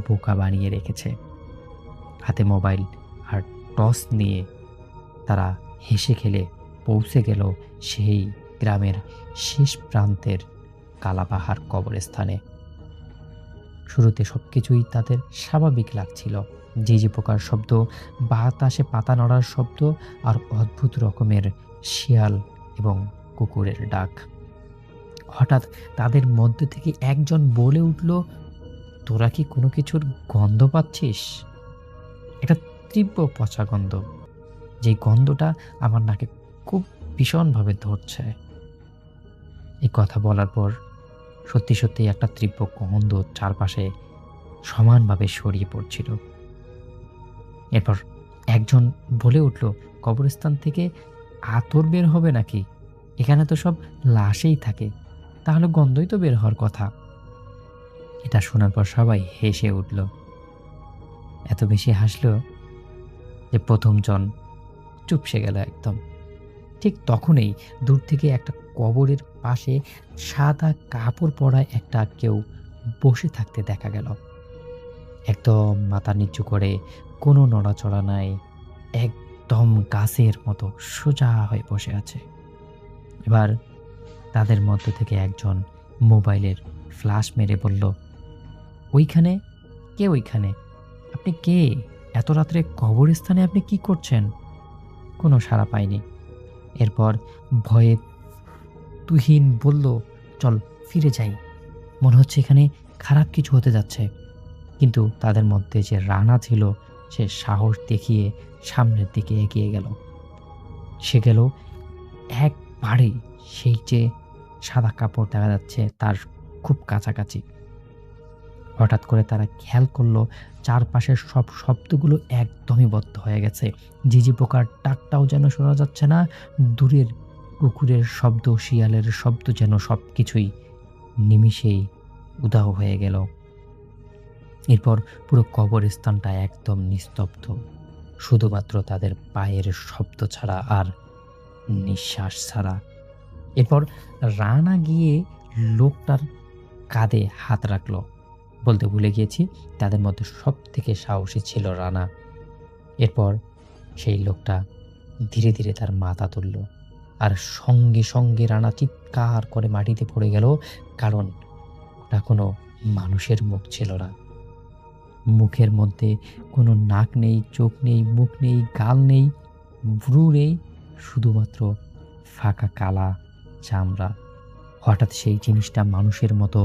বোকা বানিয়ে রেখেছে। হাতে মোবাইল আর টর্চ নিয়ে তারা হেসে খেলে পৌঁছে গেল সেই গ্রামের শেষ প্রান্তের কালাপাহাড় কবরস্থানে। শুরুতে সবকিছুই তাদের স্বাভাবিক লাগছিল, ঝিঝি পোকার শব্দ, বাতাসে পাতা নড়ার শব্দ আর অদ্ভুত রকমের শিয়াল এবং কুকুরের ডাক। হঠাৎ তাদের মধ্যে থেকে একজন বলে উঠল, তোরা কি কোনো কিছুর গন্ধ পাচ্ছিস? এটা তীব্র পচা গন্ধ, যে গন্ধটা আমার নাকে খুব ভীষণভাবে ধরছে। এই কথা বলার পর সত্যি সত্যি একটা তীব্র গন্ধ চারপাশে সমানভাবে ছড়িয়ে পড়ছিল। এরপর একজন বলে উঠল, কবরস্থান থেকে আতর বের হবে নাকি? এখানে তো সব লাশেই থাকে, তাহলে গন্ধই তো বের হওয়ার কথা। এটা শোনার পর সবাই হেসে উঠল। এত বেশি হাসলো যে প্রথম জন চুপসে গেল একদম। ঠিক তখনই দূর থেকে একটা কবরের পাশে সাদা কাপড় পরা একটা কেউ বসে থাকতে দেখা গেল। একদম মাথা নিচু করে, কোনো নড়াচড়া নাই, একদম গাছের মতো সোজা হয়ে বসে আছে। এবার তাদের মধ্য থেকে একজন মোবাইলের ফ্ল্যাশ মেরে বলল, ওইখানে? কে ওইখানে? আপনি কে? এত রাত্রে কবরস্থানে আপনি কি করছেন? কোনো সাড়া পায়নি। এরপর ভয়ে তুহিন বলল, চল ফিরে যাই, মনে হচ্ছে এখানে খারাপ কিছু হতে যাচ্ছে। কিন্তু তাদের মধ্যে যে রানা ছিল, সে সাহস দেখিয়ে সামনের দিকে এগিয়ে গেল। সে গেল একবারে সেই যে সাদা কাপড় দেখা যাচ্ছে তার খুব কাছাকাছি। হঠাৎ করে তারা খেয়াল করলো চারপাশের সব শব্দগুলো একদমই বন্ধ হয়ে গেছে। ঝিঝি পোকার ডাকটাও যেন শোনা যাচ্ছে না, দূরের কুকুরের শব্দ, শিয়ালের শব্দ, যেন সব কিছুই নিমিষেই উধাও হয়ে গেল। এরপর পুরো কবরস্থানটা একদম নিস্তব্ধ, শুধুমাত্র তাদের পায়ের শব্দ ছাড়া আর নিঃশ্বাস ছাড়া। এরপর রানা গিয়ে লোকটার কাঁধে হাত রাখলো। বলতে ভুলে গিয়েছি, তাদের মধ্যে সব থেকে সাহসী ছিল রানা। এরপর সেই লোকটা ধীরে ধীরে তার মাথা তুলল, আর সঙ্গে সঙ্গে রানা চিৎকার করে মাটিতে পড়ে গেল, কারণ ওটা কোনো মানুষের মুখ ছিল না। মুখের মধ্যে কোনো নাক নেই, চোখ নেই, মুখ নেই, গাল নেই, ভ্রু নেই, শুধুমাত্র ফাঁকা কালা চামড়া। হঠাৎ সেই জিনিসটা মানুষের মতো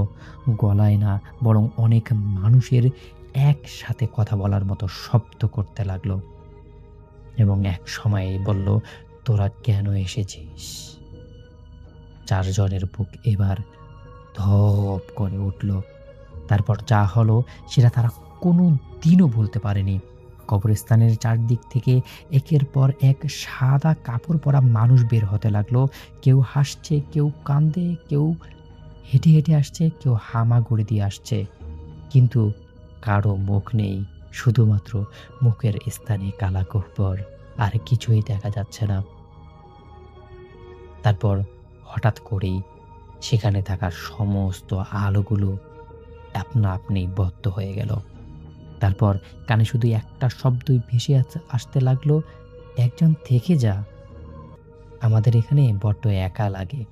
গলায় না, বরং অনেক মানুষের একসাথে কথা বলার মতো শব্দ করতে লাগলো এবং এক সময়ে বলল, তোরা কেন এসেছিস? চারজনের বুক এবার ধপ করে উঠল। তারপর যা হলো সেটা তারা কোনো দিনও ভুলতে পারেনি। কবরস্থানের চারদিক থেকে একের পর এক সাদা কাপড় পরা মানুষ বের হতে লাগলো। কেউ হাসছে, কেউ কান্দে, কেউ হেঁটে হেঁটে আসছে, কেউ হামাগুড়ি দিয়ে আসছে, কিন্তু কারো মুখ নেই, শুধুমাত্র মুখের স্থানে কালা গহ্বর, আর কিছুই দেখা যাচ্ছে না। তারপর হঠাৎ করেই সেখানে থাকা সমস্ত আলোগুলো আপনা আপনি বন্ধ হয়ে গেল। তারপর কানে শুধু একটা শব্দই ভেসে আসতে লাগলো, একজন থেকে যা, আমাদের এখানে বড্ড একা লাগে।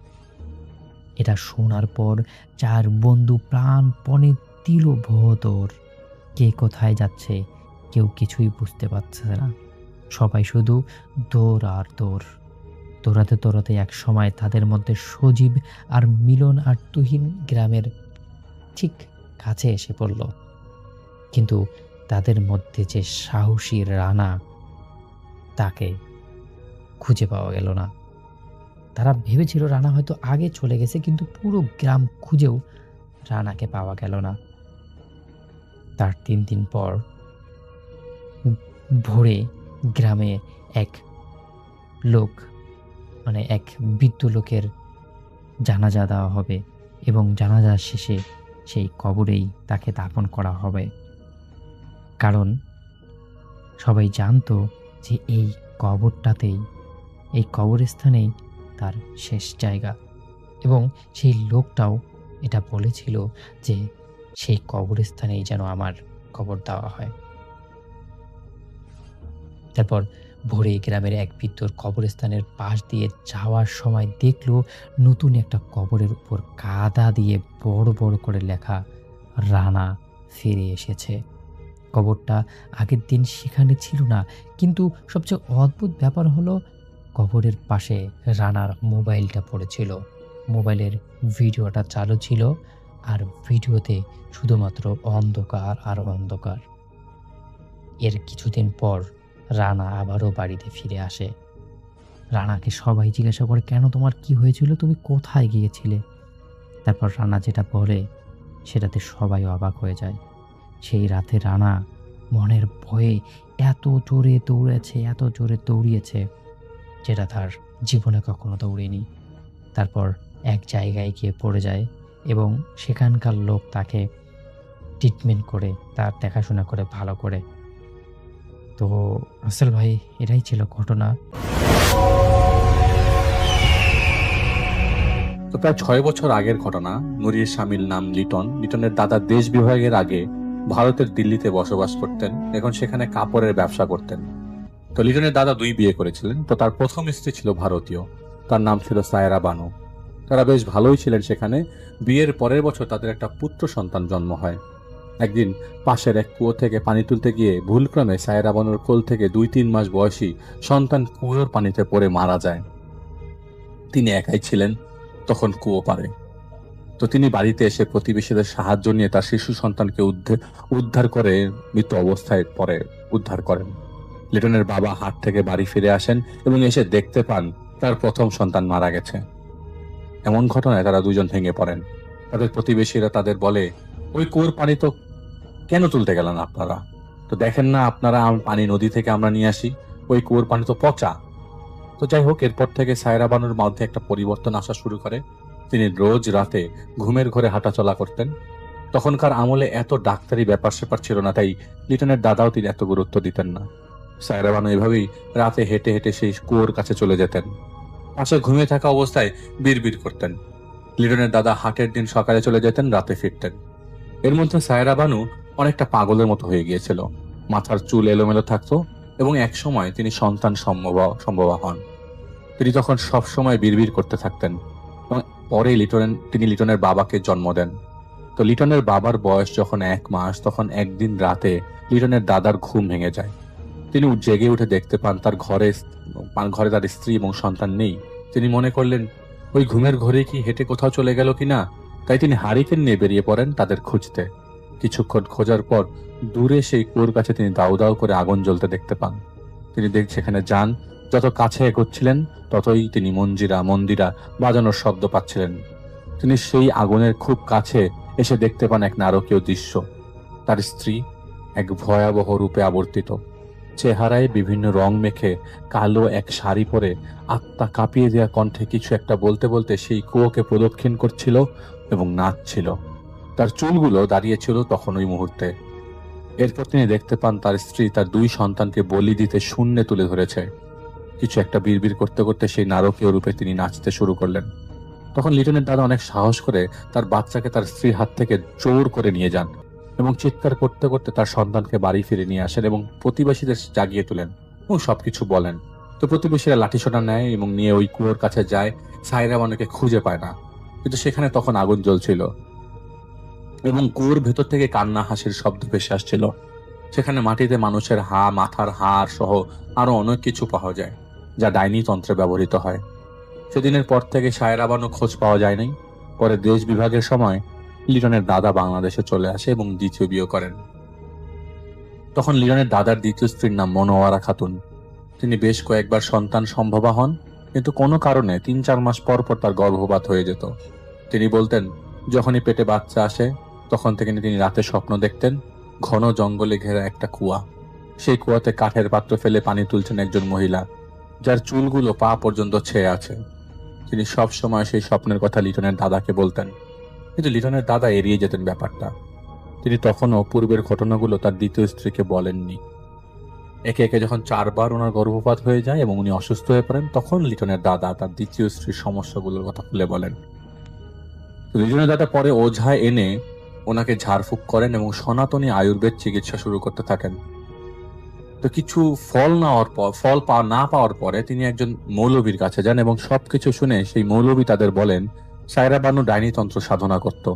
এটা শোনার পর চার বন্ধু প্রাণপণে দিল ভোঁদৌড়। কে কোথায় যাচ্ছে কেউ কিছুই বুঝতে পারছে না, সবাই শুধু দৌড় আর দৌড়। দৌড়াতে দৌড়াতে এক সময় তাদের মধ্যে সজীব আর মিলন আর তুহিন গ্রামের ঠিক কাছে এসে পড়ল। কিন্তু তাদের মধ্যে যে সাহসী রানা, তাকে খুঁজে পাওয়া গেল না। তারা ভেবেছিল রানা হয়তো আগে চলে গেছে, কিন্তু পুরো গ্রাম খুঁজেও রানাকে পাওয়া গেল না। তার 3 দিন পর ভোরে গ্রামে এক লোক, মানে এক বৃদ্ধ লোকের জানাজা দেওয়া হবে এবং জানাজার শেষে সেই কবরেই তাকে দাফন করা হবে। কারণ সবাই জানতো যে এই কবরটাতেই, এই কবরস্থানেই তার শেষ জায়গা, এবং সেই লোকটাও এটা বলেছিল যে সেই কবরস্থানেই যেন আমার কবর দেওয়া হয়। তারপর ভোরে গ্রামের এক বৃদ্ধর কবরস্থানের পাশ দিয়ে যাওয়ার সময় দেখলো নতুন একটা কবরের উপর কাদা দিয়ে বড় বড় করে লেখা, রানা ফিরে এসেছে। কবরটা আগের দিন সেখানে ছিল না, কিন্তু সবচেয়ে অদ্ভুত ব্যাপার হলো কবরের পাশে রানার মোবাইলটা পড়েছিল। মোবাইলের ভিডিওটা চালু ছিল, আর ভিডিওতে শুধুমাত্র অন্ধকার আর অন্ধকার। এর কিছুদিন পর রানা আবারও বাড়িতে ফিরে আসে। রানাকে সবাই জিজ্ঞাসা করে, কেন, তোমার কি হয়েছিল, তুমি কোথায় গিয়েছিলে? তারপর রানা যেটা বলে সেটাতে সবাই অবাক হয়ে যায়। সেই রাতে রানা মনের ভয়ে এত জোরে দৌড়েছে, এত জোরে দৌড়িয়েছে, যেটা তার জীবনে কখনো দৌড়েনি। তারপর এক জায়গায় গিয়ে পড়ে যায় এবং সেখানকার লোক তাকে ট্রিটমেন্ট করে, তার দেখাশোনা করে ভালো করে। তো রাসেল ভাই, এটাই ছিল ঘটনা। তো তো প্রায় 6 বছর আগের ঘটনা। নুরির স্বামীর নাম লিটন। লিটনের দাদা দেশ বিভাগের আগে ভারতের দিল্লিতে বসবাস করতেন, এখন সেখানে কাপড়ের ব্যবসা করতেন। তো লিটনের দাদা 2 বিয়ে করেছিলেন। তো তার প্রথম স্ত্রী ছিল ভারতীয়, তার নাম ছিল সায়রা বানু। তারা বেশ ভালোই ছিলেন সেখানে। বিয়ের পরের বছর তাদের একটা পুত্র সন্তান জন্ম হয়। একদিন পাশের এক কুয়ো থেকে পানি তুলতে গিয়ে ভুলক্রমে সায়রা বানুর কোল থেকে 2-3 মাস বয়সী সন্তান কুয়োর পানিতে পড়ে মারা যায়। তিনি একাই ছিলেন তখন কুয়ো পারে। তো তিনি বাড়িতে এসে প্রতিবেশীদের সাহায্য নিয়ে তার শিশু সন্তানকে উদ্ধার করে মৃত অবস্থায় পরে উদ্ধার করেন। লিটনের বাবা হাট থেকে বাড়ি ফিরে আসেন এবং এসে দেখতে পান তার প্রথম সন্তান মারা গেছে। এমন ঘটনায় তারা দুজন ভেঙে পড়েন। তাদের প্রতিবেশীরা তাদের বলে, ওই কুয়োর পানি তো কেন তুলতে গেলেন আপনারা? তো দেখেন না আপনারা পানি নদী থেকে আমরা নিয়ে আসি, ওই কুয়োর পানি তো পচা। তো যাই হোক, এরপর থেকে সায়রা বানুর মধ্যে একটা পরিবর্তন আসা শুরু করে। তিনি রোজ রাতে ঘুমের ঘরে হাঁটাচলা করতেন। তখনকার আমলে এত ডাক্তারি ব্যাপার স্যাপার ছিল না, তাই লিটনের দাদাও তিনি এত গুরুত্ব দিতেন না। সায়রা বানু এভাবেই রাতে হেঁটে হেঁটে সেই কুয়োর কাছে চলে যেতেন। পাশে ঘুমিয়ে থাকা অবস্থায় বিড়বিড় করতেন। লিটনের দাদা হাটের দিন সকালে চলে যেতেন, রাতে ফিরতেন। এর মধ্যে সায়রা বানু অনেকটা পাগলের মতো হয়ে গিয়েছিল। মাথার চুল এলোমেলো থাকতো এবং এক সময় তিনি সন্তান সম্ভবা হন। তিনি তখন সব সময় বিড়বিড় করতে থাকতেন এবং পরে তিনি লিটনের বাবাকে জন্ম দেন। তো লিটনের বাবার বয়স যখন 1 মাস, তখন একদিন রাতে লিটনের দাদার ঘুম ভেঙে যায়। তিনি জেগে উঠে দেখতে পান তার ঘরে তার স্ত্রী এবং সন্তান নেই। তিনি মনে করলেন ওই ঘুমের ঘরে কি হেঁটে কোথাও চলে গেল কিনা, তাই তিনি হারিকেন নিয়ে বেরিয়ে পড়েন তাদের খুঁজতে। কিছুক্ষণ খোঁজার পর দূরে সেই কুয়োর কাছে তিনি দাউ দাউ করে আগুন জ্বলতে দেখতে পান। তিনি সেখানে যান। যত কাছে এগোচ্ছিলেন ততই তিনি মন্দিরা বাজানোর শব্দ পাচ্ছিলেন। তিনি সেই আগুনের খুব কাছে এসে দেখতে পান এক নারকীয় দৃশ্য। তার স্ত্রী এক ভয়াবহ রূপে আবর্তিত, চেহারায় বিভিন্ন রং মেখে কালো এক শাড়ি পরে আত্মা কাঁপিয়ে দেওয়া কণ্ঠে কিছু একটা বলতে বলতে সেই কুয়োকে প্রদক্ষিণ করছিল এবং নাচছিল। তার চুলগুলো দাঁড়িয়েছিল তখন ওই মুহূর্তে। এরপর তিনি দেখতে পান তার স্ত্রী তার 2 সন্তানকে বলি দিতে শূন্যে তুলে ধরেছে। কিছু একটা বিড়বিড় করতে করতে সেই নারকীয় রূপে তিনি নাচতে শুরু করলেন। তখন লিটনের দাদা অনেক সাহস করে তার বাচ্চাকে তার স্ত্রীর হাত থেকে জোর করে নিয়ে যান এবং চিৎকার করতে করতে তার সন্তানকে বাড়ি ফিরে নিয়ে আসেন এবং প্রতিবেশীদের জাগিয়ে তোলেন এবং সবকিছু বলেন। তো প্রতিবেশীরা লাঠিসোঁটা নেয় এবং নিয়ে ওই কুয়োর কাছে যায়। সায়রা বানুকে খুঁজে পায় না, কিন্তু সেখানে তখন আগুন জ্বলছিল এবং কুয়োর ভেতর থেকে কান্না হাসির শব্দ ভেসে আসছিল। সেখানে মাটিতে মানুষের মাথার হাড় সহ আরো অনেক কিছু পাওয়া যায়, যা ডাইনি তন্ত্রে ব্যবহৃত হয়। সেদিনের পর থেকে সায়রা বানু খোঁজ পাওয়া যায় নাই। পরে দেশ বিভাগের সময় লিটনের দাদা বাংলাদেশে চলে আসে এবং দ্বিতীয় বিয়ে করেন। তখন লিটনের দাদার দ্বিতীয় স্ত্রীর নাম মনোয়ারা খাতুন। তিনি বেশ কয়েকবার সন্তান সম্ভবা হন, কিন্তু কোনো কারণে 3-4 মাস পর পর তার গর্ভপাত হয়ে যেত। তিনি বলতেন যখনই পেটে বাচ্চা আসে তখন থেকে তিনি রাতে স্বপ্ন দেখতেন ঘন জঙ্গলে ঘেরা একটা কুয়া। সেই কুয়াতে কাঠের পাত্র ফেলে পানি তুলছেন একজন মহিলা, যার চুলগুলো পা পর্যন্ত ছেয়ে আছে। তিনি সব সময় সেই স্বপ্নের কথা লিটনের দাদাকে বলতেন, কিন্তু লিটনের দাদা এড়িয়ে যেতেন ব্যাপারটা। তিনি তখনও পূর্বের ঘটনাগুলো তার দ্বিতীয় স্ত্রীকে বলেননি। একে একে যখন 4 বার ওনার গর্ভপাত হয়ে যায় এবং উনি অসুস্থ হয়ে পড়েন, তখন লিটনের দাদা তার দ্বিতীয় স্ত্রীর সমস্যাগুলোর কথা খুলে বলেন। লিটনের দাদা পরে ওঝা এনে ওনাকে ঝাড়ফুঁক করেন এবং সনাতনী আয়ুর্বেদ চিকিৎসা শুরু করতে থাকেন। তো কিছু ফল না পাওয়ার পরে তিনি একজন মৌলবীর কাছে যান এবং সবকিছু শুনে সেই মৌলবী তাদের বলেন সায়রা বানু ডাইনি তন্ত্র সাধনা করত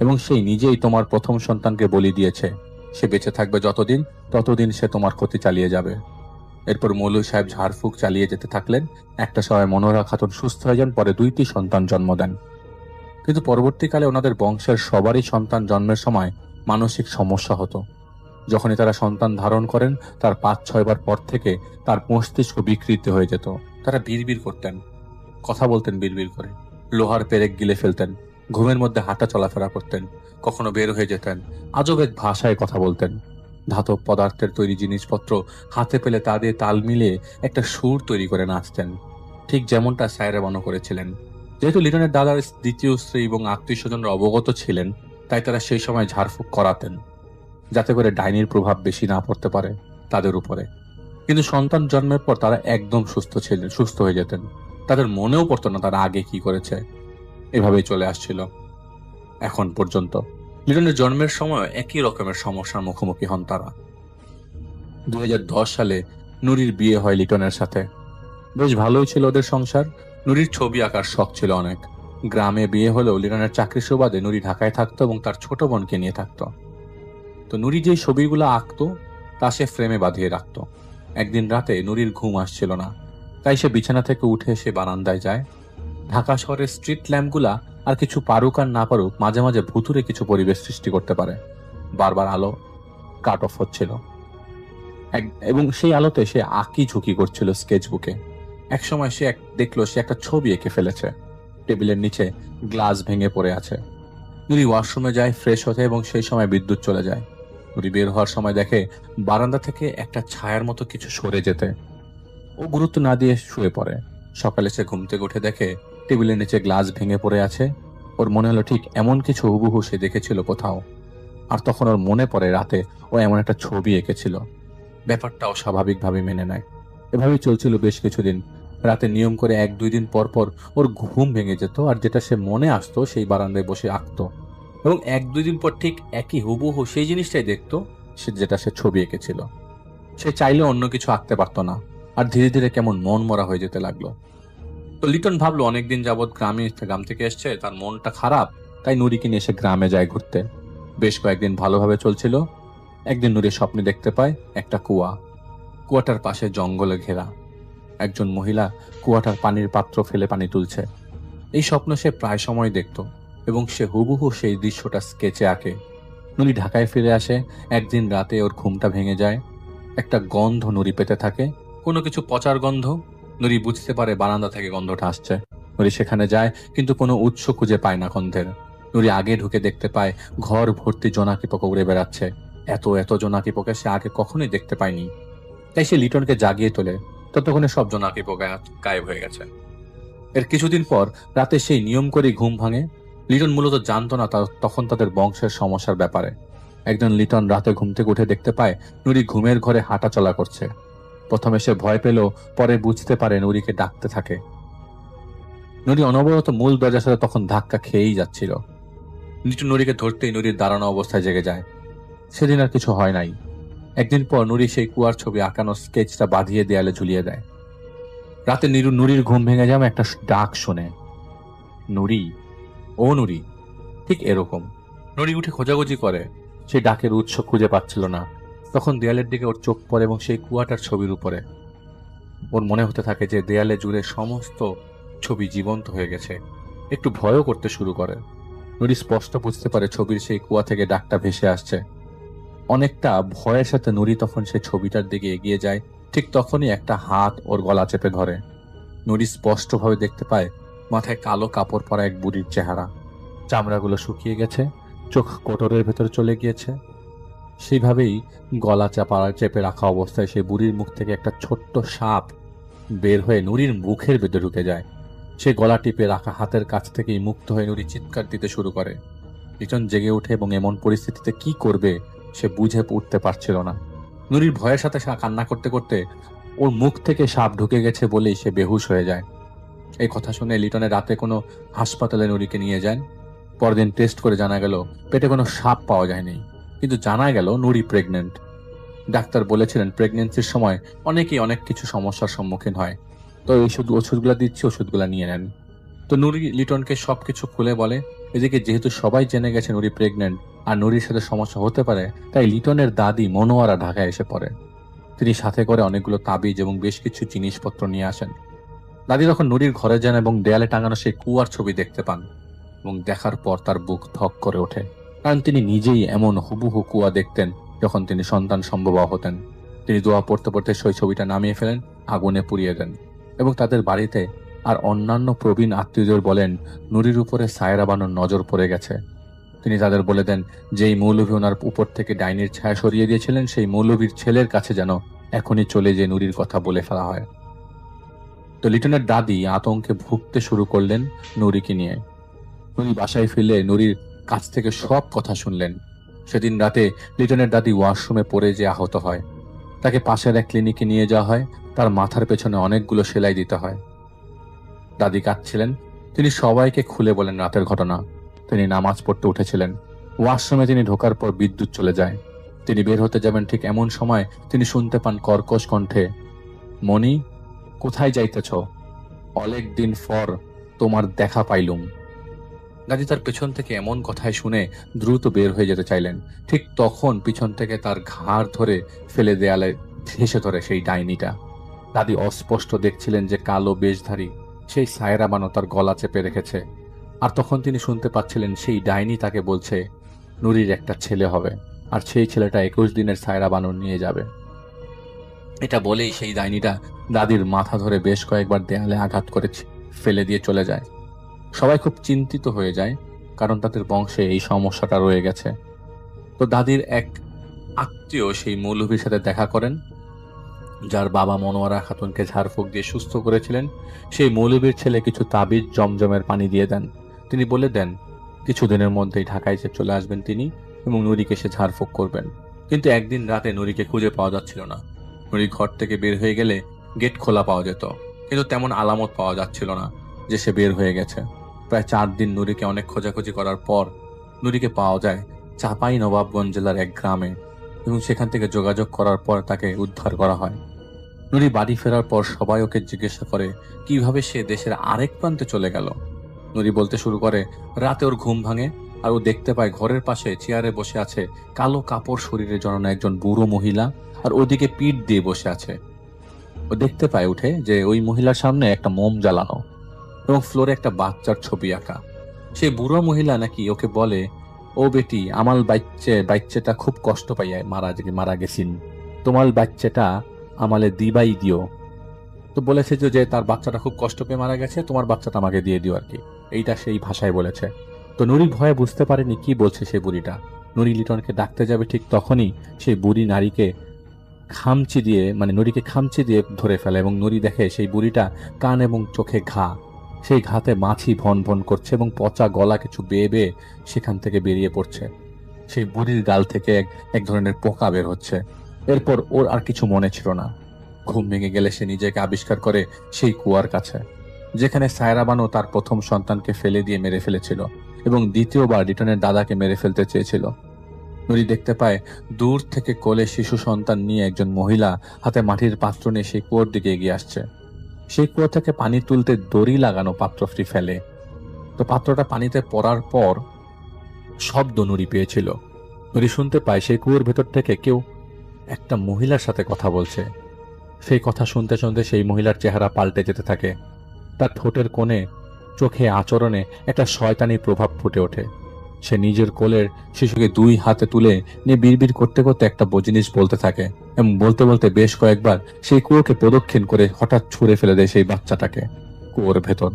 এবং সেই নিজেই তোমার প্রথম সন্তানকে বলি দিয়েছে। সে বেঁচে থাকবে ততদিন সে তোমার ক্ষতি চালিয়ে যাবে। এরপর মৌলভী সাহেব ঝাড়ফুঁক চালিয়ে যেতে থাকলেন। একটা সময় মনোহরা খাতুন সুস্থ হয়ে যান, পরে 2টি সন্তান জন্ম দেন। কিন্তু পরবর্তীকালে ওনাদের বংশের সবারই সন্তান জন্মের সময় মানসিক সমস্যা হতো। যখনই তারা সন্তান ধারণ করেন তার 5-6 বার পর থেকে তার মস্তিষ্ক বিকৃত হয়ে যেত। তারা বিড়বিড় করতেন, কথা বলতেন বিড়বিড় করে, লোহার পেরেক গিলে ফেলতেন, ঘুমের মধ্যে হাঁটা চলাফেরা করতেন, কখনো বের হয়ে যেতেন, আজব এক ভাষায় কথা বলতেন। ধাতব পদার্থের তৈরি জিনিসপত্র হাতে পেলে তা দিয়ে তাল মিলিয়ে একটা সুর তৈরি করে নাচতেন, ঠিক যেমনটা সায়রা বানু করেছিলেন। যেহেতু লিটনের দাদার দ্বিতীয় স্ত্রী এবং আত্মীয় স্বজনরা অবগত ছিলেন, তাই তারা সেই সময় ঝাড়ফুঁক করাতেন যাতে করে ডাইনির প্রভাব বেশি না পড়তে পারে তাদের উপরে। কিন্তু সন্তান জন্মের পর তারা একদম সুস্থ হয়ে যেতেন। তাদের মনেও পড়তো না তারা আগে কি করেছে। এভাবেই চলে আসছিল এখন পর্যন্ত। লিটনের জন্মের সময় একই রকমের সমস্যার মুখোমুখি হন তারা। 2010 সালে নুরির বিয়ে হয় লিটনের সাথে। বেশ ভালোই ছিল ওদের সংসার। নুরির ছবি আঁকার শখ ছিল অনেক। গ্রামে বিয়ে হলেও লিটনের চাকরির সুবাদে নুরি ঢাকায় থাকতো এবং তার ছোট বোনকে নিয়ে থাকতো। তো নুরি যে ছবিগুলো আঁকতো তা সে ফ্রেমে বাঁধিয়ে রাখতো। একদিন রাতে নুরির ঘুম আসছিল না, তাই সে বিছানা থেকে উঠে এসে বারান্দায় যায়। ঢাকা শহরের স্ট্রিট ল্যাম্পগুলা আর কিছু পারুক আর না পারুক মাঝে মাঝে ভুতুরে কিছু পরিবেশ সৃষ্টি করতে পারে। বারবার আলো কাট অফ হচ্ছিল এবং সেই আলোতে সে আঁকি ঝুঁকি করছিল স্কেচবুকে। একসময় সে দেখলো সে একটা ছবি এঁকে ফেলেছে। টেবিলের নিচে গ্লাস ভেঙে পড়ে আছে। নুরি ওয়াশরুমে যায় ফ্রেশ হতে এবং সেই সময় বিদ্যুৎ চলে যায়। নুরি বের হওয়ার সময় দেখে বারান্দা থেকে একটা ছায়ার মতো কিছু সরে যেতে। ও গুরুত্ব না দিয়ে শুয়ে পড়ে। সকালে সে ঘুম থেকে উঠে দেখে টেবিলের নিচে গ্লাস ভেঙে পড়ে আছে। ওর মনে হলো ঠিক এমন কিছু হুবহু সে দেখেছিল কোথাও। আর তখন ওর মনে পড়ে রাতে ও এমন একটা ছবি এঁকেছিল। ব্যাপারটাও স্বাভাবিকভাবে মেনে নেয়। এভাবেই চলছিল বেশ কিছুদিন। রাতে নিয়ম করে 1-2 দিন পর পর ওর ঘুম ভেঙে যেত, আর যেটা সে মনে আসতো সেই বারান্দায় বসে আঁকতো এবং 1-2 দিন পর ঠিক একই হুবহু সেই জিনিসটাই দেখতো যেটা সে ছবি এঁকেছিল। সে চাইলে অন্য কিছু আঁকতে পারতো না, আর ধীরে ধীরে কেমন মন মরা হয়ে যেতে লাগলো। তো লিটন ভাবলো অনেকদিন যাবৎ গ্রাম থেকে এসছে, তার মনটা খারাপ, তাই নুরিকে নিয়ে এসে গ্রামে যায় ঘুরতে। বেশ কয়েকদিন ভালোভাবে চলছিল। একদিন নুরি স্বপ্নে দেখতে পায় একটা কুয়াটার পাশে জঙ্গলে ঘেরা। একজন মহিলা কুয়াটার পানির পাত্র ফেলে পানি তুলছে। এই স্বপ্ন সে প্রায় সময় দেখত এবং সে হুবহু সেই দৃশ্যটা স্কেচে আঁকে। নুরি ঢাকায় ফিরে আসে। একদিন রাতে ওর ঘুমটা ভেঙে যায়। একটা গন্ধ নুরি পেতে থাকে, কোনো কিছু পচার গন্ধ। নুরি বুঝতে পারে বারান্দা থেকে গন্ধটা আসছে। নুরি সেখানে যায় কিন্তু কোনো উৎস খুঁজে পায় না গন্ধের। নুরি আগে ঢুকে দেখতে পায় ঘর ভর্তি জোনাকি পোকা উড়ে বেড়াচ্ছে। এত জোনাকি পোকা সে আগে কখনোই দেখতে পায়নি। তাই সে লিটনকে জাগিয়ে তোলে। ততক্ষণে সব জোনাকি পোকা গায়েব হয়ে গেছে। এর কিছুদিন পর রাতে সেই নিয়ম করে ঘুম ভাঙে। লিটন মূলত জানতো না তখন তাদের বংশের সমস্যার ব্যাপারে। একজন লিটন রাতে ঘুম থেকে উঠে দেখতে পায় নুরি ঘুমের ঘরে হাঁটা চলা করছে। প্রথমে সে ভয় পেল, পরে বুঝতে পারে নুরিকে ডাকতে থাকে। নুরি অনবরত মূল দরজার সাথে তখন ধাক্কা খেয়েই যাচ্ছিল। লিটন নুরিকে ধরতেই নুরির দাঁড়ানো অবস্থায় জেগে যায়। সেদিন আর কিছু হয় নাই। একদিন পর নুরি সেই কুয়ার ছবি আঁকানো স্কেচটা বাঁধিয়ে দেয়ালে ঝুলিয়ে দেয়। রাতে নুরির ঘুম ভেঙে যাবে একটা ডাক শুনে, নুরি, ও নুরি, ঠিক এরকম। নুরি উঠে খোঁজাখুঁজি করে, সেই ডাকের উৎস খুঁজে পাচ্ছিল না। তখন দেয়ালের দিকে ওর চোখ পড়ে এবং সেই কুয়াটার ছবির উপরে। ওর মনে হতে থাকে যে দেয়ালে জুড়ে সমস্ত ছবি জীবন্ত হয়ে গেছে। একটু ভয়ও করতে শুরু করে। নুরি স্পষ্ট বুঝতে পারে ছবির সেই কুয়া থেকে ডাকটা ভেসে আসছে। অনেকটা ভয়ের সাথে নুরি তখন সেই ছবিটার দিকে এগিয়ে যায়। ঠিক তখনই একটা হাত ওর গলা চেপে ধরে। নুরি স্পষ্টভাবে দেখতে পায় মাথায় কালো কাপড় পরা এক বুড়ির চেহারা। চামড়াগুলো শুকিয়ে গেছে, চোখ কোটরের ভেতরে চলে গিয়েছে। সেইভাবেই গলা চেপে রাখা অবস্থায় সেই বুড়ির মুখ থেকে একটা ছোট্ট সাপ বের হয়ে নুরির মুখের ভেতরে ঢুকে যায়। সে গলা টিপে রাখা হাতের কাছ থেকেই মুক্ত হয়ে নুরি চিৎকার দিতে শুরু করে। লিটন জেগে ওঠে এবং এমন পরিস্থিতিতে কি করবে সে বুঝে উঠতে পারছিল না। নুরির ভয়ের সাথে কান্না করতে করতে ওর মুখ থেকে সাপ ঢুকে গেছে বলেই সে বেহুশ হয়ে যায়। এই কথা শুনে লিটনের রাতে কোনো হাসপাতালে নুরিকে নিয়ে যান। পরদিন টেস্ট করে জানা গেল পেটে কোনো সাপ পাওয়া যায়নি, কিন্তু জানা গেল নুরি প্রেগনেন্ট। ডাক্তার বলেছিলেন প্রেগনেন্সির সময় অনেকেই অনেক কিছু সমস্যার সম্মুখীন হয়, তো এই শুধু ওষুধগুলা দিচ্ছি, ওষুধগুলা নিয়ে নেন। তো নুরি লিটনকে সবকিছু খুলে বলে। এদিকে যেহেতু সবাই জেনে গেছে নুরি প্রেগনেন্ট আর নুরির সাথে সমস্যা হতে পারে, তাই লিটনের দাদি মনোয়ারা ঢাকায় এসে পড়ে। তিনি সাথে করে অনেকগুলো তাবিজ এবং বেশ কিছু জিনিসপত্র নিয়ে আসেন। দাদি তখন নুরির ঘরে যান এবং দেয়ালে টাঙানো সেই কুয়ার ছবি দেখতে পান এবং দেখার পর তার বুক ধক করে ওঠে, কারণ তিনি নিজেই এমন হুবহু কুয়া দেখতেন যখন তিনি সন্তান সম্ভবা হতেন। তিনি দোয়া পড়তে পড়তে সেই ছবিটা নামিয়ে ফেলেন, আগুনে পুড়িয়ে দেন এবং তাদের বাড়িতে আর অন্যান্য প্রবীণ আত্মীয়দের বলেন নুরির উপরে সায়রা বানুর নজর পড়ে গেছে। তিনি তাদের বলে দেন যেই মৌলভী ওনার উপর থেকে ডাইনির ছায়া সরিয়ে দিয়েছিলেন সেই মৌলভীর ছেলের কাছে যেন এখনই চলে যে নুরির কথা বলে ফেলা হয়। তো লিটনের দাদি আতঙ্কে ভুগতে শুরু করলেন নুরিকে নিয়ে। নুরি বাসায় ফিরলে নুরির কাছ থেকে সব কথা শুনলেন। সেদিন রাতে লিটনের দাদি ওয়াশরুমে পড়ে যে আহত হয়। তাকে পাশের এক ক্লিনিকে নিয়ে যাওয়া হয়। তার মাথার পেছনে অনেকগুলো সেলাই দিতে হয়। দাদি কাঁদছিলেন। তিনি সবাইকে খুলে বলেন রাতের ঘটনা। তিনি নামাজ পড়তে উঠেছিলেন। ওয়াশরুমে তিনি ঢোকার পর বিদ্যুৎ চলে যায়। তিনি বের হতে যাবেন, ঠিক এমন সময় তিনি শুনতে পান কর্কশ কণ্ঠে, মণি, কোথায় যাইতেছ? অনেক দিন পর তোমার দেখা পাইলুম। গাজী তার পেছন থেকে এমন কথায় শুনে দ্রুত বের হয়ে যেতে চাইলেন। ঠিক তখন পিছন থেকে তার ঘাড় ধরে ফেলে দেয়ালে ঘেঁষে ধরে সেই ডাইনিটা। দাদি অস্পষ্ট দেখছিলেন যে কালো বেশধারী সেই সায়রা বানো তার গলা চেপে রেখেছে। আর তখন তিনি শুনতে পাচ্ছিলেন সেই ডাইনি তাকে বলছে নুরির একটা ছেলে হবে, আর সেই ছেলেটা 21 দিনের সায়রা বানো নিয়ে যাবে। এটা বলেই সেই ডাইনিটা দাদির মাথা ধরে বেশ কয়েকবার দেয়ালে আঘাত করে ফেলে দিয়ে চলে যায়। সবাই খুব চিন্তিত হয়ে যায়, কারণ তাদের বংশে এই সমস্যাটা রয়ে গেছে। তো দাদির এক আত্মীয় সেই মৌলভীর সাথে দেখা করেন, যার বাবা মনোয়ারা খাতুনকে ঝাড়ফুঁক দিয়ে সুস্থ করেছিলেন। সেই মৌলভীর ছেলে কিছু তাবিজ জমজমের পানি দিয়ে দেন। তিনি বলে দেন কিছুদিনের মধ্যেই ঢাকায় চলে আসবেন তিনি, এবং নুরিকে সে ঝাড়ফুঁক করবেন। কিন্তু একদিন রাতে নুরিকে খুঁজে পাওয়া যাচ্ছিল না। নুরি ঘর থেকে বের হয়ে গেলে গেট খোলা পাওয়া যেত, কিন্তু তেমন আলামত পাওয়া যাচ্ছিল না যে সে বের হয়ে গেছে। প্রায় 4 দিন নুরিকে অনেক খোঁজাখুঁজি করার পর নুরিকে পাওয়া যায় চাঁপাই নবাবগঞ্জ জেলার এক গ্রামে, এবং সেখান থেকে যোগাযোগ করার পর তাকে উদ্ধার করা হয়। নুরি বাড়ি ফেরার পর সবাই ওকে জিজ্ঞাসা করে কিভাবে সে দেশের আরেক প্রান্তে চলে গেল। নুরি বলতে শুরু করে রাতে ওর ঘুম ভাঙে, আর ও দেখতে পায় ঘরের পাশে চেয়ারে বসে আছে কালো কাপড় শরীরে জড়ানো একজন বুড়ো মহিলা, আর ওদিকে পিঠ দিয়ে বসে আছে। ও দেখতে পায় উঠে যে ওই মহিলার সামনে একটা মোম জ্বালানো এবং ফ্লোরে একটা বাচ্চার ছবি আঁকা। সেই বুড়ো মহিলা নাকি ওকে বলে, ও বেটি, আমার বাচ্চাটা খুব কষ্ট পাইয়া মারা গেছিন, তোমার বাচ্চাটা আমালে দিবাই দিও। তো বলেছে যে তার বাচ্চাটা খুব কষ্ট পেয়ে মারা গেছে, তোমার বাচ্চাটা আমাকে দিয়ে দিও আর কি, এইটা সেই ভাষায় বলেছে। তো নুরি ভয়ে বুঝতে পারেনি কি বলছে সেই বুড়িটা। নুরি লিটনকে ডাকতে যাবে, ঠিক তখনই সেই বুড়ি নুরিকে খামচি দিয়ে ধরে ফেলে, এবং নুরি দেখে সেই বুড়িটা কান এবং চোখে ঘা, সেই ঘাতে মাছি ভন ভন করছে এবং পচা গলা কিছু বেয়ে বেয়ে সেখান থেকে বেরিয়ে পড়ছে। সেই বুড়ির গাল থেকে এক ধরনের পোকা বের হচ্ছে। এরপর ওর আর কিছু মনে ছিল না। ঘুম ভেঙে গেলে সে নিজেকে আবিষ্কার করে সেই কুয়ার কাছে, যেখানে সায়রা বানু তার প্রথম সন্তানকে ফেলে দিয়ে মেরে ফেলেছিল এবং দ্বিতীয়বার লিটনের দাদাকে মেরে ফেলতে চেয়েছিল। নুরি দেখতে পায় দূর থেকে কোলে শিশু সন্তান নিয়ে একজন মহিলা হাতে মাটির পাত্র নিয়ে সেই কুয়োর দিকে এগিয়ে আসছে। সেই কুয়ো থেকে পানি তুলতে দড়ি লাগানো পাত্রটি ফেলে। তো পাত্রটা পানিতে পড়ার পর শব্দ নুরি পেয়েছিল। নুরি শুনতে পায় সেই কুয়োর ভেতর থেকে কেউ একটা মহিলার সাথে কথা বলছে। সেই কথা শুনতে শুনতে সেই মহিলার চেহারা পাল্টে যেতে থাকে। তার ঠোঁটের কোণে, চোখে, আচরণে একটা শয়তানি প্রভাব ফুটে ওঠে। সে নিজের কোলের শিশুকে 2 হাতে তুলে নিয়ে বিড়বিড় করতে করতে একটা জিনিস বলতে থাকে, এবং বলতে বলতে বেশ কয়েকবার সেই কুয়োকে প্রদক্ষিণ করে হঠাৎ ছুঁড়ে ফেলে দেয় সেই বাচ্চাটাকে কুয়োর ভেতর।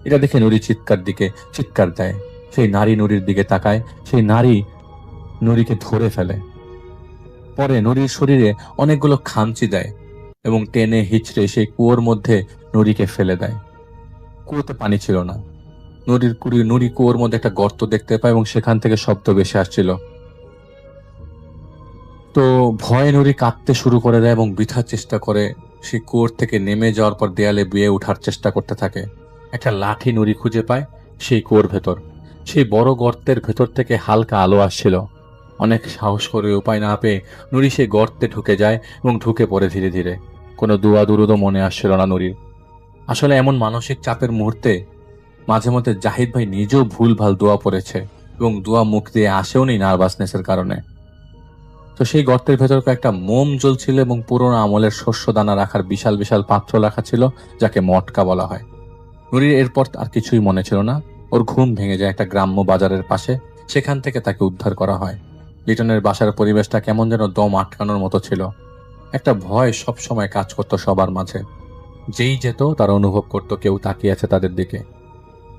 এটা দেখে নুরি চিৎকার দেয়। সেই নারী নুরির দিকে তাকায়। সেই নারী নুরিকে ধরে ফেলে। পরে নুরির শরীরে অনেকগুলো খামচি দেয় এবং টেনে হিচড়ে সেই কুয়োর মধ্যে নুরিকে ফেলে দেয়। কুয়োতে পানি ছিল না। নুরি কুয়োর মধ্যে একটা গর্ত দেখতে পায় এবং সেখান থেকে শব্দ ভেসে আসছিল। তো ভয়ে নুরি কাঁদতে শুরু করে দেয় এবং বৃথা চেষ্টা করে সেই কুয়োর থেকে নেমে যাওয়ার পর দেয়ালে বেয়ে ওঠার চেষ্টা করতে থাকে। একটা লাঠি নুরি খুঁজে পায় সেই কুয়োর ভেতর। সেই বড় গর্তের ভেতর থেকে হালকা আলো আসছিল। অনেক সাহস করে উপায় না পেয়ে নুরি সেই গর্তে ঢুকে যায় এবং ঢুকে পড়ে ধীরে ধীরে। কোনো দোয়া দুরুদও মনে আসছিল না নুরির। আসলে এমন মানসিক চাপের মুহূর্তে মাঝে মধ্যে জাহিদ ভাই নিজেও ভুলভাল দোয়া পড়েছে, এবং দোয়া মুখ দিয়ে আসেও নি নার্ভাসনেসের কারণে। তো সেই গর্তের ভেতর একটা মোম জ্বলছিল এবং পুরোনো আমলের শস্য দানা রাখার বিশাল বিশাল পাত্র রাখা ছিল, যাকে মটকা বলা হয়। নুরির এরপর আর কিছুই মনে ছিল না। ওর ঘুম ভেঙে যায় একটা গ্রাম্য বাজারের পাশে। সেখান থেকে তাকে উদ্ধার করা হয়। লিটনের বাসার পরিবেশটা কেমন যেন দম আটকানোর মতো ছিল। একটা ভয় সব সময় কাজ করতো সবার মাঝে। যেই যেত তারা অনুভব করতো কেউ তাকিয়ে আছে তাদের দিকে।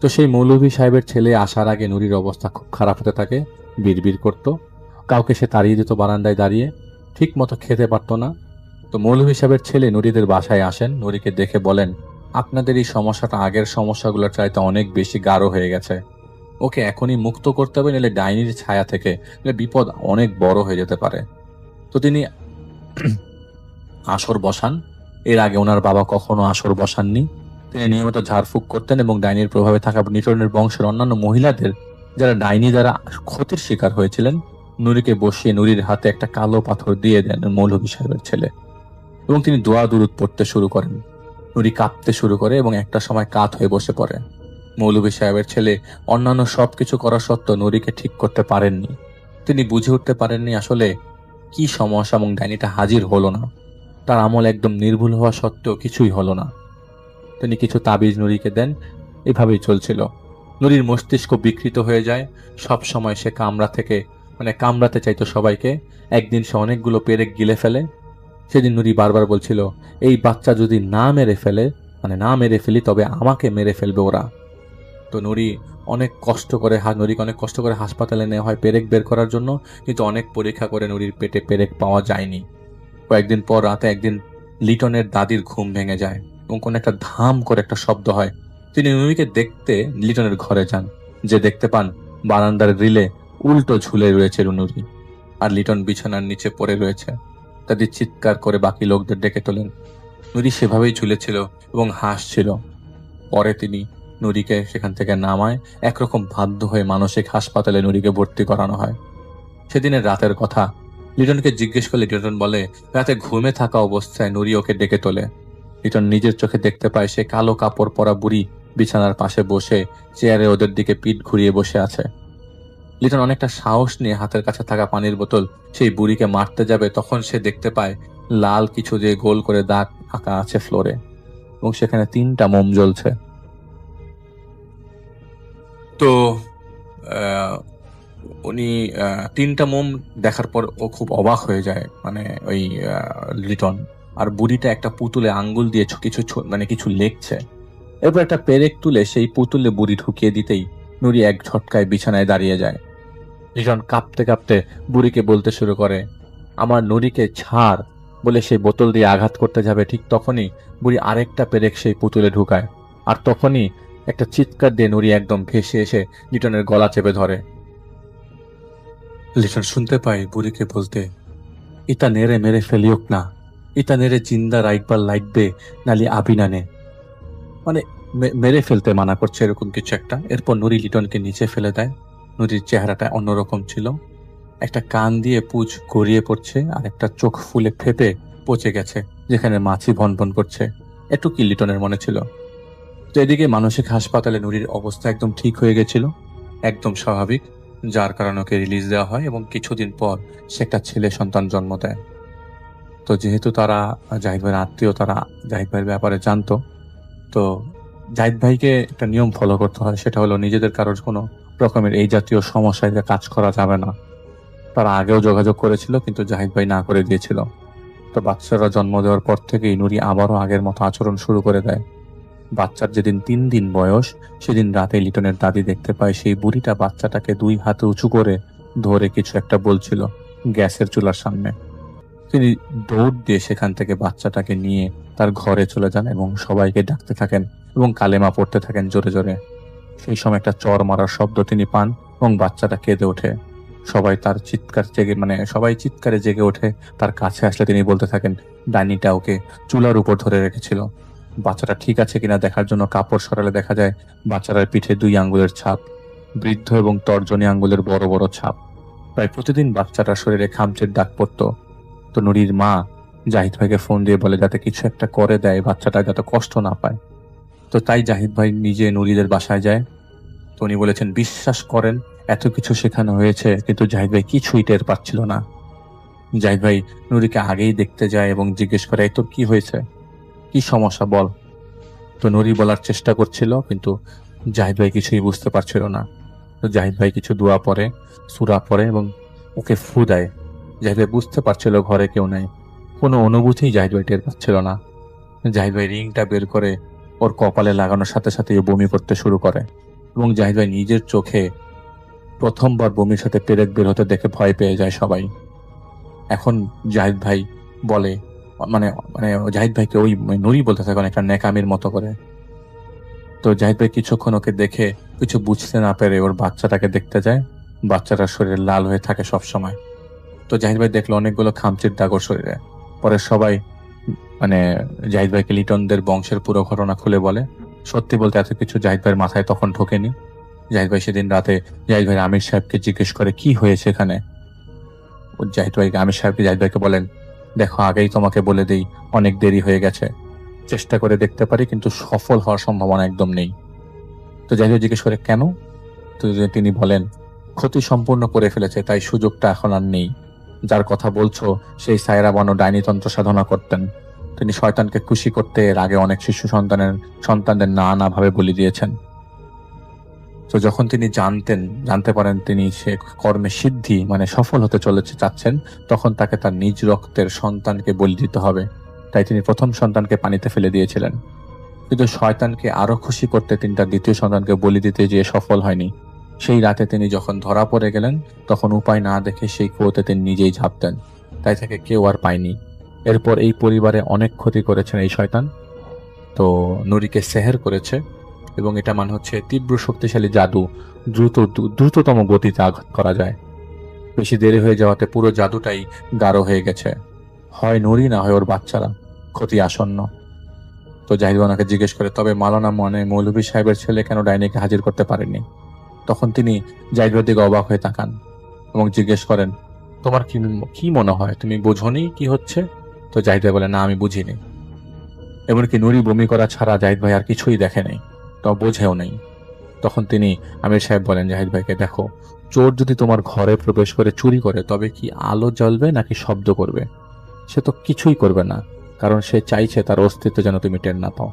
তো সেই মৌলভী সাহেবের ছেলে আসার আগে নুরির অবস্থা খুব খারাপ হতে থাকে। বিড়বিড় করত, কাউকে সে তাড়িয়ে দিত বারান্দায় দাঁড়িয়ে, ঠিক মতো খেতে পারতো না। তো মৌলভী সাহেবের ছেলে নুরিদের বাসায় আসেন। নুরিকে দেখে বলেন, আপনাদের এই সমস্যাটা আগের সমস্যাগুলোর চাইতে অনেক বেশি গাঢ় হয়ে গেছে। ওকে এখনই মুক্ত করতে হবে, নাহলে ডাইনির ছায়া থেকে বিপদ অনেক বড় হয়ে যেতে পারে। তো তিনি আসর বসান। এর আগে ওনার বাবা কখনো আসর বসাননি। তিনি নিয়মিত ঝাড়ফুঁক করতেন এবং ডাইনির প্রভাবে থাকা লিটনের বংশের অন্যান্য মহিলাদের যারা ডাইনি দ্বারা ক্ষতির শিকার হয়েছিলেন, নুরিকে বসিয়ে নুরির হাতে একটা কালো পাথর দিয়ে দেন মৌলভী সাহেবের ছেলে, এবং তিনি দোয়া দুরুদ পড়তে শুরু করেন। নুরি কাঁপতে শুরু করে এবং একটা সময় কাত হয়ে বসে পড়ে। মৌলভী সাহেবের ছেলে অন্যান্য সবকিছু করা সত্ত্বেও নুরিকে ঠিক করতে পারেননি। তিনি বুঝে উঠতে পারেননি আসলে কি সমস্যা, এবং ডাইনিটা হাজির হলো না। তার আমল একদম নির্ভুল হওয়া সত্ত্বেও কিছুই হলো না। তিনি কিছু তাবিজ নুরিকে দেন। এভাবেই চলছিল। নুরির মস্তিষ্ক বিকৃত হয়ে যায়। সব সময় সে কামড়াতে চাইতো সবাইকে। একদিন সে অনেকগুলো পেরেক গিলে ফেলে। সেদিন নুরি বারবার বলছিল, এই বাচ্চা যদি না মেরে ফেলি তবে আমাকে মেরে ফেলবে ওরা। তো নুরিকে অনেক কষ্ট করে হাসপাতালে নেওয়া হয় পেরেক বের করার জন্য, কিন্তু অনেক পরীক্ষা করে নুরির পেটে পেরেক পাওয়া যায়নি। কয়েকদিন পর রাতে একদিন লিটনের দাদির ঘুম ভেঙে যায় এবং কোন একটা ধাম করে একটা শব্দ হয়। তিনি নুরিকে দেখতে লিটনের ঘরে যান, যে দেখতে পান বারান্দার গ্রিলে উল্টো ঝুলে রয়েছে নুরি, আর লিটন বিছানার নিচে পড়ে রয়েছে। দাদি চিৎকার করে বাকি লোকদের ডেকে তোলেন। নুরি সেভাবেই ঝুলেছিল এবং হাসছিল। পরে তিনি নুরিকে সেখান থেকে নামায় একরকম বাধ্য হয়ে মানসিক হাসপাতালে নুরিকে ভর্তি করানো হয়। সেদিনের রাতের কথা লিটনকে জিজ্ঞেস করলে লিটন বলে, রাতে ঘুমে থাকা অবস্থায় নুরি ওকে ডেকে তোলে। লিটন নিজের চোখে দেখতে পায় সে কালো কাপড় পরা বুড়ি বিছানার পাশে বসে চেয়ারে ওদের দিকে পিঠ ঘুরিয়ে বসে আছে। লিটন অনেকটা সাহস নিয়ে হাতের কাছে থাকা পানির বোতল সেই বুড়িকে মারতে যাবে, তখন সে দেখতে পায় লাল কিছু দিয়ে গোল করে দাগ আঁকা আছে ফ্লোরে, এবং সেখানে 3টা মোম জ্বলছে। তো উনি 3টা মোম দেখার পর ও খুব অবাক হয়ে যায়, ওই লিটন। আর বুড়িটা একটা পুতুলে আঙ্গুল দিয়ে কিছু লেখছে। এরপর একটা পেরেক তুলে সেই পুতুলে বুড়ি ঢুকিয়ে দিতেই নুরি এক ঝটকায় বিছানায় দাঁড়িয়ে যায়। লিটন কাঁপতে কাঁপতে বুড়িকে বলতে শুরু করে, আমার নুরিকে ছাড় বলে সেই বোতল দিয়ে আঘাত করতে যাবে, ঠিক তখনই বুড়ি আরেকটা পেরেক সেই পুতুলে ঢুকায়। আর তখনই একটা চিৎকার দিয়ে নুরি একদম ভেসে এসে লিটনের গলা চেপে ধরে। লিটন শুনতে পায় বুড়িকে বলতে, ইতা নেড়ে মেরে ফেলিওক না, ইতা নেড়ে জিন্দা রাইটবার লাইটবে, নালি আবিনানে, মেরে ফেলতে মানা করছে, এরকম কিছু একটা। এরপর নুরি লিটনকে নিচে ফেলে দেয়। নুরির চেহারাটা অন্যরকম ছিল। একটা কান দিয়ে পুঁজ গড়িয়ে পড়ছে, আর একটা চোখ ফুলে ফেপে পচে গেছে, যেখানে মাছি ভনভন করছে। এটুকুই লিটনের মনে ছিল। তো এদিকে মানসিক হাসপাতালে নুরির অবস্থা একদম ঠিক হয়ে গেছিল, একদম স্বাভাবিক, যার কারণে ওকে রিলিজ দেওয়া হয় এবং কিছুদিন পর সে একটা ছেলে সন্তান জন্ম দেয়। তো যেহেতু তারা জাহিদ ভাইয়ের আত্মীয়, তারা জাহিদ ভাইয়ের ব্যাপারে জানতো। তো জাহিদ ভাইকে একটা নিয়ম ফলো করতে হয়, সেটা হলো নিজেদের কারোর কোনো রকমের এই জাতীয় সমস্যায় কাজ করা যাবে না। তারা আগেও যোগাযোগ করেছিল, কিন্তু জাহিদ ভাই না করে দিয়েছিল। তো বাচ্চারা জন্ম দেওয়ার পর থেকেই নুরি আবারও আগের মতো আচরণ শুরু করে দেয়। বাচ্চার যেদিন 3 দিন বয়স, সেদিন রাতে লিটনের দাদি দেখতে পায় সেই বুড়িটা বাচ্চাটাকে 2 হাতে উঁচু করে ধরে কিছু একটা বলছিল গ্যাসের চুলার সামনে। তিনি দৌড় দিয়ে সেখান থেকে বাচ্চাটাকে নিয়ে তার ঘরে চলে যান এবং সবাইকে ডাকতে থাকেন এবং কালেমা পড়তে থাকেন জোরে জোরে। সেই সময় একটা চর মারার শব্দ তিনি পান এবং বাচ্চাটা কেঁদে ওঠে। সবাই চিৎকারে জেগে ওঠে। তার কাছে আসলে তিনি বলতে থাকেন ডাইনিটা ওকে চুলার উপর ধরে রেখেছিল। বাচ্চাটা ঠিক আছে কিনা দেখার জন্য কাপড় সরালে দেখা যায় বাচ্চাটার পিঠে 2 আঙ্গুলের ছাপ, বৃদ্ধ এবং তর্জনী আঙ্গুলের বড় বড় ছাপ। প্রায় প্রতিদিন বাচ্চাটার শরীরে খামচের দাগ পড়তো। তো নুরির মা জাহিদ ভাইকে ফোন দিয়ে বলে যাতে কিছু একটা করে দেয়, বাচ্চাটা যাতে কষ্ট না পায়। তো তাই জাহিদ ভাই নিজে নুরিদের বাসায় যায়। তো উনি বলেছেন, বিশ্বাস করেন এত কিছু শেখানো হয়েছে, কিন্তু জাহিদ ভাই কিছুই টের পাচ্ছিল না। জাহিদ ভাই নুরিকে আগেই দেখতে যায় এবং জিজ্ঞেস করে, তোর কি হয়েছে, কি সমস্যা বল। তো নুরি বলার চেষ্টা করছিল, কিন্তু জাহিদ ভাই কিছুই বুঝতে পারছিল না। তো জাহিদ ভাই কিছু দোয়া পড়ে, সূরা পড়ে এবং ওকে ফু দেয়। জাহিদ ভাই বুঝতে পারছিল ঘরে কেউ নাই, কোনো অনুভূতি জাহিদ ভাই টের পাচ্ছিল না। জাহিদ ভাই রিংটা বের করে ওর কপালে লাগানোর সাথে সাথে ও বমি করতে শুরু করে, এবং জাহিদ ভাই নিজের চোখে প্রথমবার বমির সাথে পেরেক বের হতে দেখে ভয় পেয়ে যায় সবাই। এখন জাহিদ ভাই বলে, জাহিদ ভাইকে ওই নুরি বলতে থাকে অনেকটা নেকামির মতো করে। তো জাহিদ ভাই কিছুক্ষণ ওকে দেখে কিছু বুঝতে না পেরে ওর বাচ্চাটাকে দেখতে যায়। বাচ্চাটার শরীর লাল হয়ে থাকে সব সময়। তো জাহিদ ভাই দেখলো অনেকগুলো খামচির দাগ ওর শরীরে। পরে সবাই জাহিদ ভাইকে লিটনদের বংশের পুরো ঘটনা খুলে বলে। সত্যি বলতে এত কিছু জাহিদ ভাইয়ের মাথায় তখন ঢোকেনি। জাহিদ ভাই সেদিন রাতে জাহিদ ভাই আমির সাহেবকে জিজ্ঞেস করে কি হয়েছে এখানে। জাহিদ ভাইকে বলেন, দেখো আগেই তোমাকে বলে দেই অনেক দেরি হয়ে গেছে, চেষ্টা করে দেখতে পারি কিন্তু সফল হওয়ার সম্ভাবনা একদম নেই। তো জাহিদ ভাই জিজ্ঞেস করে কেন? তো তিনি বলেন, ক্ষতি সম্পূর্ণ করে ফেলেছে, তাই সুযোগটা এখন আর নেই। যার কথা বলছো সেই সায়রা বানু ডাইনিতন্ত্র সাধনা করতেন। তিনি শয়তানকে খুশি করতে এর আগে অনেক শিশু সন্তানদের না ভাবে বলি দিয়েছেন। তো যখন তিনি জানতে পারেন তিনি সে কর্মে সিদ্ধি মানে সফল হতে চাচ্ছেন, তখন তাকে তার নিজ রক্তের সন্তানকে বলি দিতে হবে। তাই তিনি প্রথম সন্তানকে পানিতে ফেলে দিয়েছিলেন। কিন্তু শয়তানকে আরো খুশি করতে তিনি তার দ্বিতীয় সন্তানকে বলি দিতে গিয়ে সফল হয়নি। সেই রাতে তিনি যখন ধরা পড়ে গেলেন, তখন উপায় না দেখে সেই কুয়োতে তিনি নিজেই ঝাঁপ দেন। তাই তাকে কেউ আর পায়নি। এরপর এই পরিবারে অনেক ক্ষতি করেছেন এই শয়তান। তো নুরিকে সেহের করেছে, এবং এটা মানে হচ্ছে তীব্র শক্তিশালী জাদু, দ্রুততম গতিতে আঘাত করা যায়। বেশি দেরি হয়ে যাওয়াতে পুরো জাদুটাই গাঢ় হয়ে গেছে। হয় নুরি না হয় ওর বাচ্চারা, ক্ষতি আসন্ন। তো জাহিদ ওনাকে জিজ্ঞেস করে, তবে মালানা মানে মৌলভী সাহেবের ছেলে কেন ডাইনিকে হাজির করতে পারেনি? তখন তিনি জাহিদের দিকে অবাক হয়ে তাকান এবং জিজ্ঞেস করেন, তোমার কি মনে হয়, তুমি বোঝনি কি হচ্ছে? তো জাহিদ ভাই বলে, না আমি বুঝিনি। এমনকি নুরি বমি করা ছাড়া জাহিদ ভাই আর কিছুই দেখে নেই, তো বোঝেও নেই। তখন তিনি আমির সাহেব বলেন জাহিদ ভাইকে, দেখো চোর যদি তোমার ঘরে প্রবেশ করে চুরি করে, তবে কি আলো জ্বলবে নাকি শব্দ করবে? সে তো কিছুই করবে না, কারণ সে চাইছে তার অস্তিত্ব যেন তুমি টের না পাও।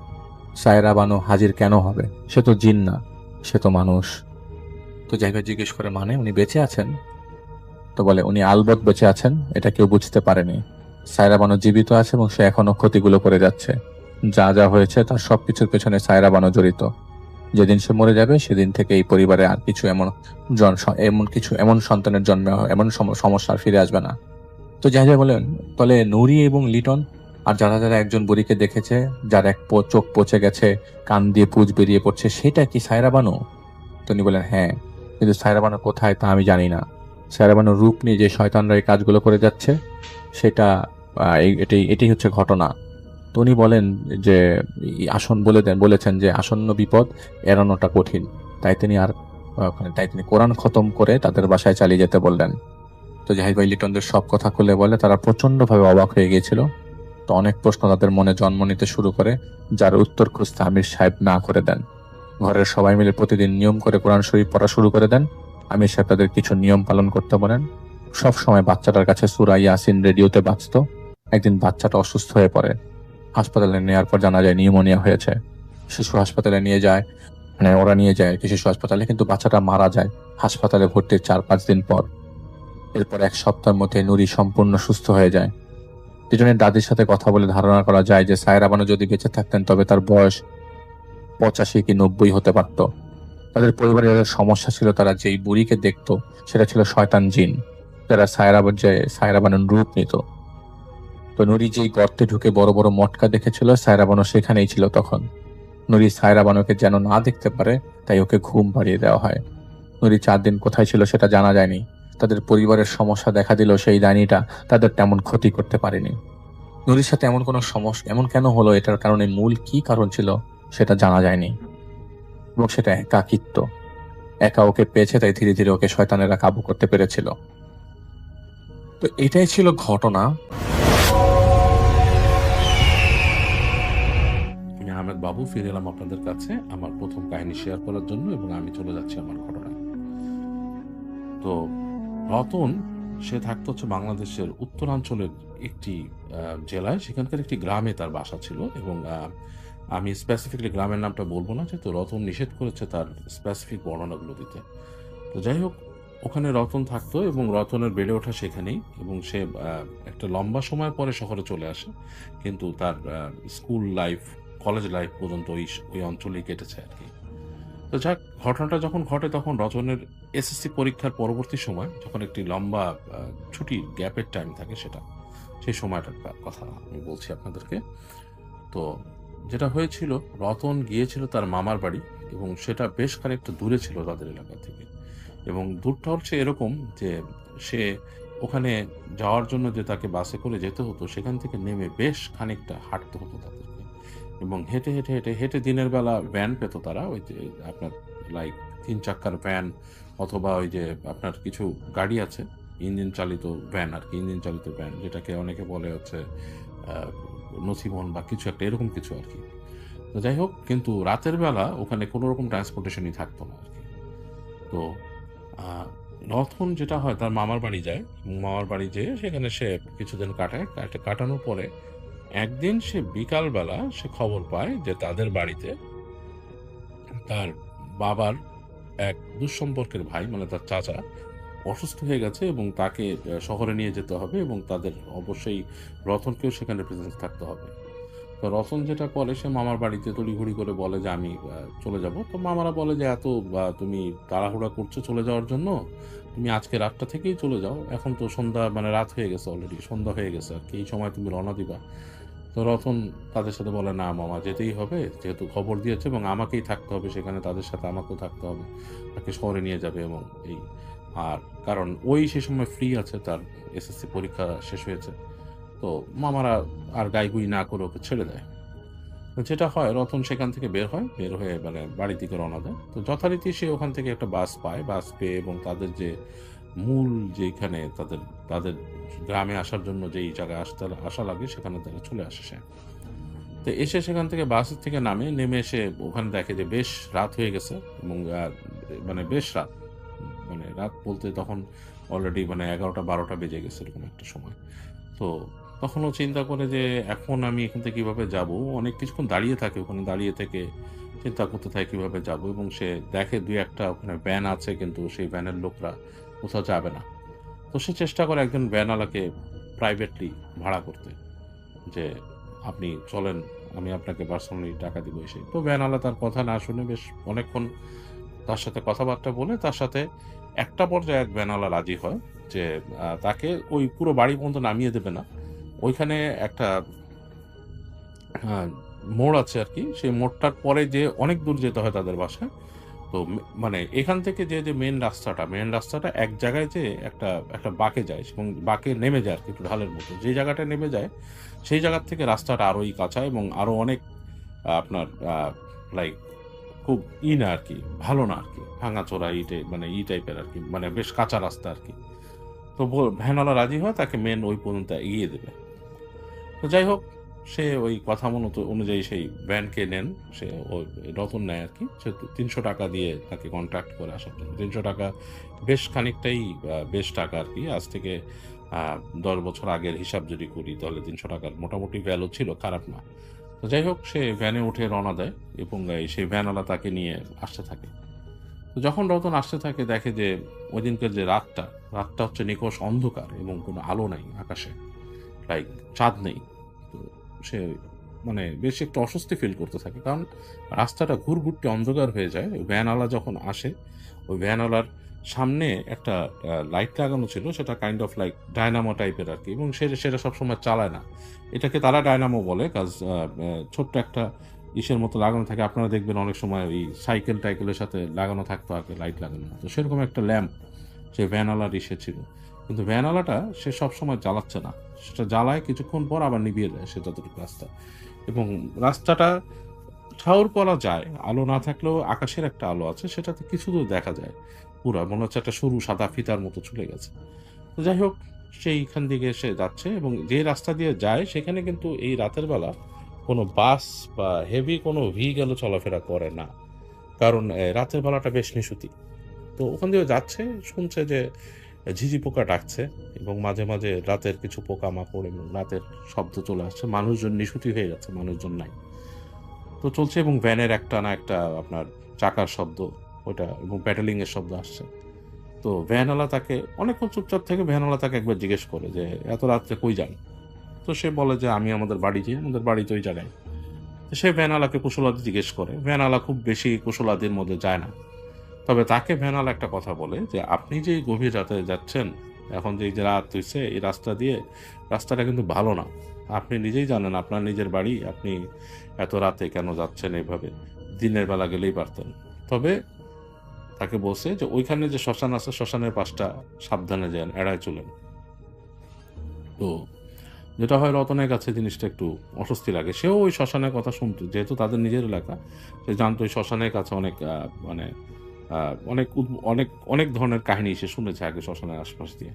সায়রা বানু হাজির কেন হবে? সে তো জিন না, সে তো মানুষ। তো জাহিদ ভাই জিজ্ঞেস করে, মানে উনি বেঁচে আছেন? তো বলে, উনি আলবৎ বেঁচে আছেন, এটা কেউ বুঝতে পারেনি। সায়রা বানু জীবিত আছে এবং সে এখনো ক্ষতিগুলো করে যাচ্ছে। যা যা হয়েছে তার সবকিছুর পেছনে সায়রা বানু জড়িত। যেদিন সে মরে যাবে সেদিন থেকে এই পরিবারে আর কিছু এমন সন্তানের জন্মে এমন সমস্যা আর ফিরে আসবে না। তো জাহিদ ভাই বলেন, তাহলে নুরি এবং লিটন আর যারা যারা একজন বুড়িকে দেখেছে, যার এক চোখ পচে গেছে, কান দিয়ে পুঁজ বেরিয়ে পড়ছে, সেটা কি সায়রা বানু? তো উনি বলেন, হ্যাঁ, কিন্তু সায়রা বানু কোথায় তা আমি জানি না। সায়রা বানুর রূপ নিয়ে যে শয়তানরা এই কাজগুলো করে যাচ্ছে, সেটা এটাই হচ্ছে ঘটনা। তো উনি বলেন যে বলেছেন যে আসন্ন বিপদ এড়ানোটা কঠিন, তাই তিনি কোরআন খতম করে তাদের বাসায় চালিয়ে যেতে বললেন। তো জাহিদ ভাই লিটনদের সব কথা খুলে বলে, তারা প্রচন্ডভাবে অবাক হয়ে গিয়েছিল। তো অনেক প্রশ্ন তাদের মনে জন্ম নিতে শুরু করে, যার উত্তর খুঁজতে আমির সাহেব না করে দেন। ঘরের সবাই মিলে প্রতিদিন নিয়ম করে কোরআন শরীফ পড়া শুরু করে দেন। আমির সাহেব তাদের কিছু নিয়ম পালন করতে বলেন। সব সময় বাচ্চাটার কাছে সূরা ইয়াসিন রেডিওতে বাজতো। একদিন বাচ্চাটা অসুস্থ হয়ে পড়ে। হাসপাতালে নেওয়ার পর জানা যায় নিউমোনিয়া হয়েছে। শিশু হাসপাতালে ওরা নিয়ে যায় শিশু হাসপাতালে, কিন্তু বাচ্চাটা মারা যায় হাসপাতালে ভর্তির 4-5 দিন পর। এরপর 1 সপ্তাহের মধ্যে নুরি সম্পূর্ণ সুস্থ হয়ে যায়। দুজনের দাদির সাথে কথা বলে ধারণা করা যায় যে সায়রা বানু যদি বেঁচে থাকতেন তবে তার বয়স 85 কি 90 হতে পারত। তাদের পরিবারে যাদের সমস্যা ছিল, তারা যেই বুড়িকে দেখতো সেটা ছিল শয়তান জিন, যারা সায়রা বানুর রূপ নিত। তো নুরি যেই গর্তে ঢুকে বড় বড় মটকা দেখেছিল, সায়রা বানু সেখানেই ছিল তখন। নুরি সায়রা বানুকে যেন না দেখতে পারে, তাই ওকে ঘুম পাড়িয়ে দেওয়া হয়। নুরি 4 দিন কোথায় ছিল সেটা জানা যায়নি। তাদের পরিবারের সমস্যা দেখা দিল, সেই ডাইনিটা তাদের তেমন ক্ষতি করতে পারেনি। নুরির সাথে এমন কোনো সমস্যা এমন কেন হলো, এটার কারণে মূল কি কারণ ছিল সেটা জানা যায়নি। এবং সেটা একাকিত্ব। একা ওকে পেয়েছে, তাই ধীরে ধীরে ওকে শয়তানেরা কাবু করতে পেরেছিল। তো এটাই ছিল ঘটনা। আমি আহমেদ বাবু ফিরে এলাম আপনাদের কাছে আমার প্রথম কাহিনী শেয়ার করার জন্য, এবং আমি চলে যাচ্ছি আমার ঘটনায়। তো রতন সে থাকতো হচ্ছে বাংলাদেশের উত্তরাঞ্চলের একটি জেলায়, সেখানকার একটি গ্রামে তার বাসা ছিল। এবং আমি স্পেসিফিকলি গ্রামের নামটা বলবো না, যেহেতু রতন নিষেধ করেছে তার স্পেসিফিক বর্ণনাগুলো দিতে। তো যাই হোক, ওখানে রতন থাকতো এবং রতনের বেড়ে ওঠা সেখানেই, এবং সে একটা লম্বা সময় পরে শহরে চলে আসে, কিন্তু তার স্কুল লাইফ, কলেজ লাইফ পর্যন্ত ওই অঞ্চলেই কেটেছে আর কি। তো যাক, ঘটনাটা যখন ঘটে তখন রতনের এসএসসি পরীক্ষার পরবর্তী সময়, যখন একটি লম্বা ছুটি গ্যাপের টাইম থাকে, সেই সময়টার কথা আমি বলছি আপনাদেরকে। তো যেটা হয়েছিল, রতন গিয়েছিল তার মামার বাড়ি, এবং সেটা বেশ খানিকটা দূরে ছিল তাদের এলাকা থেকে। এবং দূরটা হচ্ছে এরকম যে সে ওখানে যাওয়ার জন্য যে তাকে বাসে করে যেতে হতো, সেখান থেকে নেমে বেশ খানিকটা হাঁটতে হতো তাদেরকে। এবং হেঁটে হেঁটে হেঁটে হেঁটে দিনের বেলা ভ্যান পেত তারা, ওই যে আপনার লাইক ৩ চাক্কার ভ্যান, অথবা ওই যে আপনার কিছু গাড়ি আছে ইঞ্জিন চালিত ভ্যান আর কি, ইঞ্জিন চালিত ভ্যান যেটাকে অনেকে বলে হচ্ছে নথিবহন বা কিছু একটা এরকম কিছু আর কি। তো যাই হোক, কিন্তু রাতের বেলা ওখানে কোনো রকম ট্রান্সপোর্টেশনই থাকতো না আর কি। তো রতন যেটা হয় তার মামার বাড়ি যায়, এবং মামার বাড়ি যেয়ে সেখানে সে কিছুদিন কাটানোর পরে একদিন সে বিকালবেলা সে খবর পায় যে তাদের বাড়িতে তার বাবার এক দুঃসম্পর্কের ভাই, মানে তার চাচা, অসুস্থ হয়ে গেছে এবং তাকে শহরে নিয়ে যেতে হবে, এবং তাদের অবশ্যই রতনকেও সেখানে প্রেজেন্স থাকতে হবে। তো রতন যেটা করে, সে মামার বাড়িতে তড়িঘড়ি করে বলে যে আমি চলে যাব। তো মামারা বলে যে এত তুমি তাড়াহুড়া করছো চলে যাওয়ার জন্য, তুমি আজকে রাতটা থেকেই চলে যাও, এখন তো সন্ধ্যা মানে রাত হয়ে গেছে, অলরেডি সন্ধ্যা হয়ে গেছে আর কি, এই সময় তুমি রওনা দিবা। তো রতন তাদের সাথে বলে না মামা, যেতেই হবে, যেহেতু খবর দিয়েছে এবং আমাকেই থাকতে হবে সেখানে, তাদের সাথে আমাকেও থাকতে হবে, তাকে শহরে নিয়ে যাবে এবং এই আর কারণ ওই সে সময় ফ্রি আছে, তার এসএসসি পরীক্ষা শেষ হয়েছে। তো মামারা আর গাইগুই না করে ওকে ছেড়ে দেয়। তো যেটা হয়, রতন সেখান থেকে বের হয়, বের হয়ে মানে বাড়ির দিকে রওনা দেয়। তো যথারীতি সে ওখান থেকে একটা বাস পায়, বাস পেয়ে এবং তাদের যে মূল যেখানে তাদের তাদের গ্রামে আসার জন্য যেই জায়গায় আসা লাগে সেখানে তারা চলে আসে সে। তো এসে সেখান থেকে বাস থেকে নেমে এসে ওখানে দেখে যে বেশ রাত হয়ে গেছে, এবং মানে বেশ রাত, মানে রাত বলতে তখন অলরেডি মানে 11টা-12টা বেজে গেছে এরকম একটা সময়। তো তখন ও চিন্তা করে যে এখন আমি এখান থেকে কিভাবে যাব, অনেক কিছুক্ষণ দাঁড়িয়ে থাকে ওখানে, দাঁড়িয়ে থেকে চিন্তা করতে থাকে কিভাবে যাব, এবং সে দেখে 2-1টা ওখানে ভ্যান আছে, কিন্তু সেই ভ্যানের লোকরা কোথাও যাবে না। তো সে চেষ্টা করে একজন ভ্যানওয়ালাকে প্রাইভেটলি ভাড়া করতে, যে আপনি চলেন, আমি আপনাকে পার্সোনালি টাকা দিব এসে। তো ভ্যানওয়ালা তার কথা না শুনে বেশ অনেকক্ষণ তার সাথে কথাবার্তা বলে, তার সাথে একটা পর্যায়ে এক ভ্যানওয়ালা রাজি হয় যে তাকে ওই পুরো বাড়ি পর্যন্ত নামিয়ে দেবে না, ওইখানে একটা মোড় আছে আর কি, সেই মোড়টার পরে যে অনেক দূর যেতে হয় তাদের বাসায়। তো মানে এখান থেকে যে মেন রাস্তাটা এক জায়গায় যে একটা একটা বাঁকে যায়, এবং বাঁকে নেমে যায় আর কি, একটু ঢালের মতো যে জায়গাটায় নেমে যায়, সেই জায়গার থেকে রাস্তাটা আরোই কাঁচা এবং আরো অনেক আপনার লাইক খুব না আর কি, ভালো না আর কি, ভাঙাচোরা মানে টাইপের আর কি, মানে বেশ কাঁচা রাস্তা আর কি। তো ভ্যানওয়ালা রাজি হয়, তাকে মেন ওই পর্যন্ত এগিয়ে দেবে। তো যাই হোক, সে ওই কথা অনুযায়ী সেই ভ্যানকে নেন, সে ওই রতন নেয় আর কি, সে ৩০০ টাকা দিয়ে তাকে কন্ট্রাক্ট করে আসার জন্য। ৩০০ টাকা বেশ খানিকটাই বেশ টাকা আর কি, আজ থেকে 10 বছর আগের হিসাব যদি করি তাহলে ৩০০ টাকার মোটামুটি ভ্যালু ছিল, খারাপ না। তো যাই হোক, সে ভ্যানে উঠে রওনা দেয় এবং সেই ভ্যানওয়ালা তাকে নিয়ে আসতে থাকে। তো যখন রতন আসতে থাকে, দেখে যে ওই দিনকার যে রাতটা হচ্ছে নিকষ অন্ধকার এবং কোনো আলো নাই আকাশে, লাইক চাঁদ নেই। তো সে মানে বেশ একটু অস্বস্তি ফিল করতে থাকে, কারণ রাস্তাটা ঘুরঘুরতে অন্ধকার হয়ে যায়। ওই ভ্যানওয়ালা যখন আসে, ওই ভ্যানওয়ালার সামনে একটা লাইট লাগানো ছিল, সেটা কাইন্ড অফ লাইক ডায়নামো টাইপের আর কি, এবং সেটা সবসময় চালায় না। এটাকে তারা ডায়নামো বলে, কাজ ছোট্ট একটা ইসের মতো লাগানো থাকে, আপনারা দেখবেন অনেক সময় ওই সাইকেলের সাথে লাগানো থাকতো আগে, লাইট লাগানো। তো সেরকম একটা ল্যাম্প সে ভ্যানওয়ালার ইসে ছিল, কিন্তু ভ্যানওয়ালাটা সে সবসময় জ্বালাচ্ছে না, সেটা জ্বালায় কিছুক্ষণ পর আবার নিভিয়ে দেয় সে যতটুকু রাস্তা। এবং রাস্তাটা ঠাউর করা যায়, আলো না থাকলেও আকাশের একটা আলো আছে, সেটাতে কিছু দূর দেখা যায়, পুরা মনে হচ্ছে একটা সরু সাদা ফিতার মতো চলে গেছে। তো যাই হোক, সেইখান দিকে সে যাচ্ছে, এবং যে রাস্তা দিয়ে যায় সেখানে কিন্তু এই রাতের বেলা কোনো বাস বা হেভি কোনো ভেহিকেলও চলাফেরা করে না, কারণ রাতের বেলাটা বেশ নিশুতি। তো ওখান দিয়ে যাচ্ছে, শুনছে যে ঝিঝি পোকা ডাকছে, এবং মাঝে মাঝে রাতের কিছু পোকামাকড় এবং রাতের শব্দ চলে আসছে, মানুষজন নিশুতি হয়ে যাচ্ছে, মানুষজন নাই। তো চলছে, এবং ভ্যানের একটা না একটা আপনার চাকার শব্দ ওইটা, এবং প্যাডেলিং এর শব্দ আসছে। তো ভ্যানওয়ালা তাকে অনেকক্ষণ চুপচাপ থেকে ভ্যানওয়ালা তাকে একবার জিজ্ঞেস করে যে এত রাত্রে কই যান। তো সে বলে যে আমি আমাদের বাড়ি যাই, আমাদের বাড়ি তো ওই জায়গায়। তো সে ভ্যানওয়ালাকে কুশলাদি জিজ্ঞেস করে, ভ্যানওয়ালা খুব বেশি কুশলাদির মধ্যে যায় না, তবে তাকে ভ্যানওয়ালা একটা কথা বলে যে আপনি যে গভীর রাতে যাচ্ছেন, এখন যে রাত হয়েছে, এই রাস্তাটা কিন্তু ভালো না, আপনি নিজেই জানেন আপনার নিজের বাড়ি, আপনি এত রাতে কেন যাচ্ছেন এইভাবে, দিনের বেলা গেলেই পারতেন। তবে তাকে বলছে যে ওইখানে যে শ্মশান আছে, শ্মশানের পাশটা সাবধানে যান, এড়ায় চলেন। তো যেটা হয় রতনের কাছে জিনিসটা একটু অস্বস্তি লাগে। সেও ওই শ্মশানের কথা শুনতো। যেহেতু তাদের নিজের এলাকা, সে জানতো ওই শ্মশানের কাছে অনেক মানে অনেক ধরনের কাহিনী সে শুনেছে আগে শ্মশানের আশপাশ দিয়ে।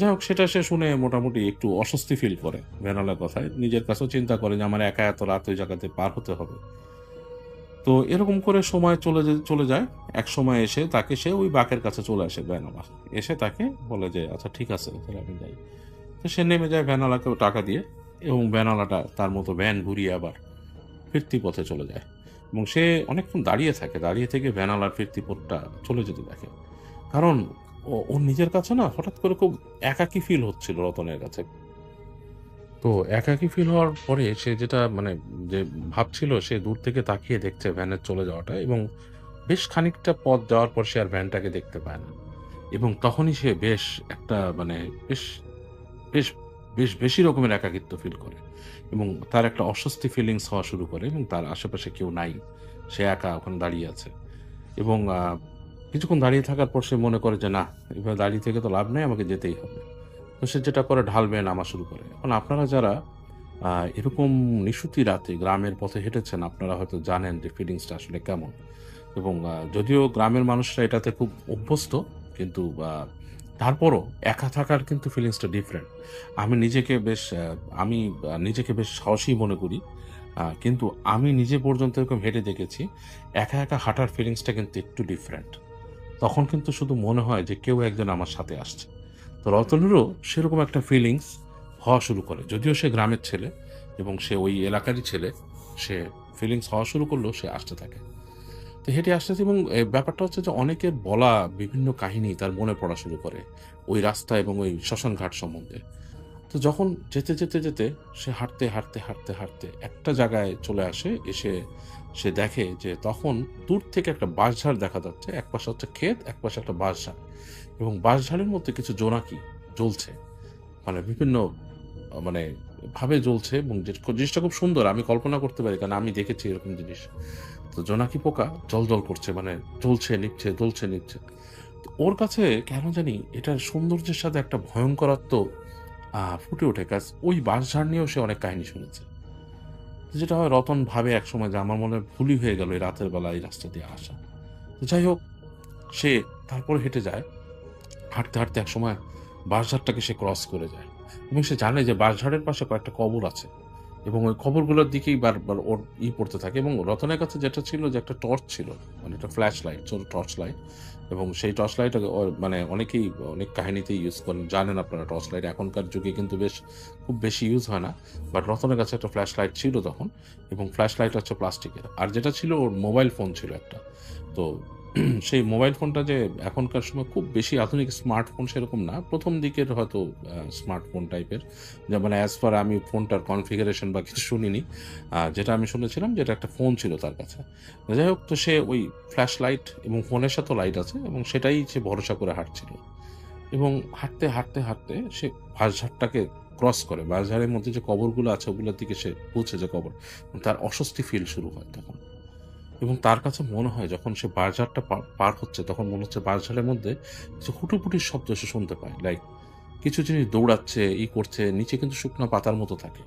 যাই হোক, সেটা সে শুনে মোটামুটি একটু অস্বস্তি ফিল করে ভ্যানলার কথায়। নিজের কাছেও চিন্তা করে যে আমার একা এত রাত ওই জায়গাতে পার হতে হবে। তো এরকম করে সময় চলে যায়। একসময় এসে তাকে সে ওই বাঁকের কাছে চলে আসে ভ্যানওয়ালা। এসে তাকে বলে যে, "আচ্ছা ঠিক আছে, তাহলে আমি যাই।" তো সে নেমে যায় ভ্যানওয়ালাকেও টাকা দিয়ে, এবং ভ্যানওয়ালাটা তার মতো ভ্যান ঘুরিয়ে আবার ফিরতি পথে চলে যায়। এবং সে অনেকক্ষণ দাঁড়িয়ে থাকে। দাঁড়িয়ে থেকে ভ্যানওয়ালার ফিরতি পথটা চলে যেতে দেখে। কারণ ওর নিজের কাছে না হঠাৎ করে খুব একাকী ফিল হচ্ছিল রতনের কাছে। তো একাকী ফিল হওয়ার পরে সে যেটা মানে যে ভাবছিল, সে দূর থেকে তাকিয়ে দেখছে ভ্যানের চলে যাওয়াটা, এবং বেশ খানিকটা পথ যাওয়ার পর সে আর ভ্যানটাকে দেখতে পায় না। এবং তখনই সে বেশ একটা মানে বেশ বেশ বেশ বেশি রকমের একাকিত্ব ফিল করে, এবং তার একটা অস্বস্তি ফিলিংস হওয়া শুরু করে, এবং তার আশেপাশে কেউ নাই। সে একা ওখানে দাঁড়িয়ে আছে, এবং কিছুক্ষণ দাঁড়িয়ে থাকার পর সে মনে করে যে না, এভাবে দাঁড়িয়ে থেকে তো লাভ নেই, আমাকে যেতেই হবে। তো সে যেটা করে ঢাল বেয়ে নামা শুরু করে। এখন আপনারা যারা এরকম নিশুতি রাতে গ্রামের পথে হেঁটেছেন, আপনারা হয়তো জানেন যে ফিলিংসটা আসলে কেমন। এবং যদিও গ্রামের মানুষরা এটাতে খুব অভ্যস্ত, কিন্তু তারপরও একা থাকার কিন্তু ফিলিংসটা ডিফারেন্ট। আমি নিজেকে বেশ নিজেকে বেশ সাহসী মনে করি। কিন্তু আমি নিজে পর্যন্ত এরকম হেঁটে দেখেছি। একা, একা হাঁটার ফিলিংসটা কিন্তু একটু ডিফারেন্ট। তখন কিন্তু শুধু মনে হয় যে কেউ একজন আমার সাথে আসছে। তো রতনেরও সেরকম একটা ফিলিংস হওয়া শুরু করে। যদিও সে গ্রামের ছেলে এবং সে ওই এলাকারই ছেলে, সে ফিলিংস হওয়া শুরু করলেও সে আসতে থাকে। তো হেঁটে আসতেছে, এবং ব্যাপারটা হচ্ছে যে অনেকের বলা বিভিন্ন কাহিনী তার মনে পড়া শুরু করে ওই রাস্তা এবং ওই শ্মশানঘাট সম্বন্ধে। তো যখন যেতে সে হাঁটতে একটা জায়গায় চলে আসে। এসে সে দেখে যে তখন দূর থেকে একটা বাঁশঝাড় দেখা যাচ্ছে। একপাশে হচ্ছে ক্ষেত, একপাশে একটা বাঁশঝাড়, এবং বাঁশঝাড়ের মধ্যে কিছু জোনাকি জ্বলছে। মানে বিভিন্ন মানে ভাবে জ্বলছে, এবং জিনিসটা খুব সুন্দর। আমি কল্পনা করতে পারি, কারণ আমি দেখেছি এরকম জিনিস। তো জোনাকি পোকা জ্বলজ্বল করছে, মানে জ্বলছে নিভছে। তো ওর কাছে কেন জানি এটার সৌন্দর্যের সাথে একটা ভয়ঙ্করত্ব ফুটে ওঠে, কাজ ওই বাঁশঝাড় নিয়েও সে অনেক কাহিনী শুনেছে। তো যেটা হয়, রতন ভাবে একসময় যে আমার মনে হয় ভুলই হয়ে গেল এই রাতের বেলা এই রাস্তা দিয়ে আসা। তো যাই হোক, সে তারপরে হেঁটে যায়। হাঁটতে একসময় বাঁশঝাড়টাকে সে ক্রস করে যায়, এবং সে জানে যে বাঁশঝাড়ের পাশে কয়েকটা কবর আছে, এবং ওই কবরগুলোর দিকেই বারবার ওর পড়তে থাকে। এবং রতনের কাছে যেটা ছিল, যে একটা টর্চ ছিল, মানে একটা ফ্ল্যাশ লাইট, ছোট টর্চ লাইট। এবং সেই টর্চ লাইট মানে অনেকেই অনেক কাহিনীতেই ইউজ করেন, জানেন আপনারা টর্চ লাইট এখনকার যুগে কিন্তু খুব বেশি ইউজ হয় না। বাট রতনের কাছে একটা ফ্ল্যাশ লাইট ছিল তখন, এবং ফ্ল্যাশ লাইট হচ্ছে প্লাস্টিকের। আর যেটা ছিল, ওর মোবাইল ফোন ছিল একটা। তো সেই মোবাইল ফোনটা যে এখনকার সময় খুব বেশি আধুনিক স্মার্টফোন সেরকম না, প্রথম দিকের হয়তো স্মার্টফোন টাইপের, যেমন অ্যাজ ফার আমি ফোনটার কনফিগারেশন বা কিছু শুনিনি। যেটা আমি শুনেছিলাম, যেটা একটা ফোন ছিল তার কাছে। যাই হোক, তো সে ওই ফ্ল্যাশ লাইট এবং ফোনের সাথেও লাইট আছে, এবং সেটাই সে ভরসা করে হাঁটছিল। এবং হাঁটতে সে বাঁশঝাড়টাকে ক্রস করে। বাঁশঝাড়ের মধ্যে যে কবরগুলো আছে ওগুলোর দিকে সে পৌঁছে, যে কবর, তার অস্বস্তি ফিল শুরু হয় তখন। এবং তার কাছে মনে হয়, যখন সে বাঁশঝাড়টা পার হচ্ছে, তখন মনে হচ্ছে বাঁশঝাড়ের মধ্যে কিছু হুটোপুটির শব্দ সে শুনতে পায়। লাইক কিছু জিনিস দৌড়াচ্ছে, করছে, নিচে কিন্তু শুকনো পাতার মতো থাকে।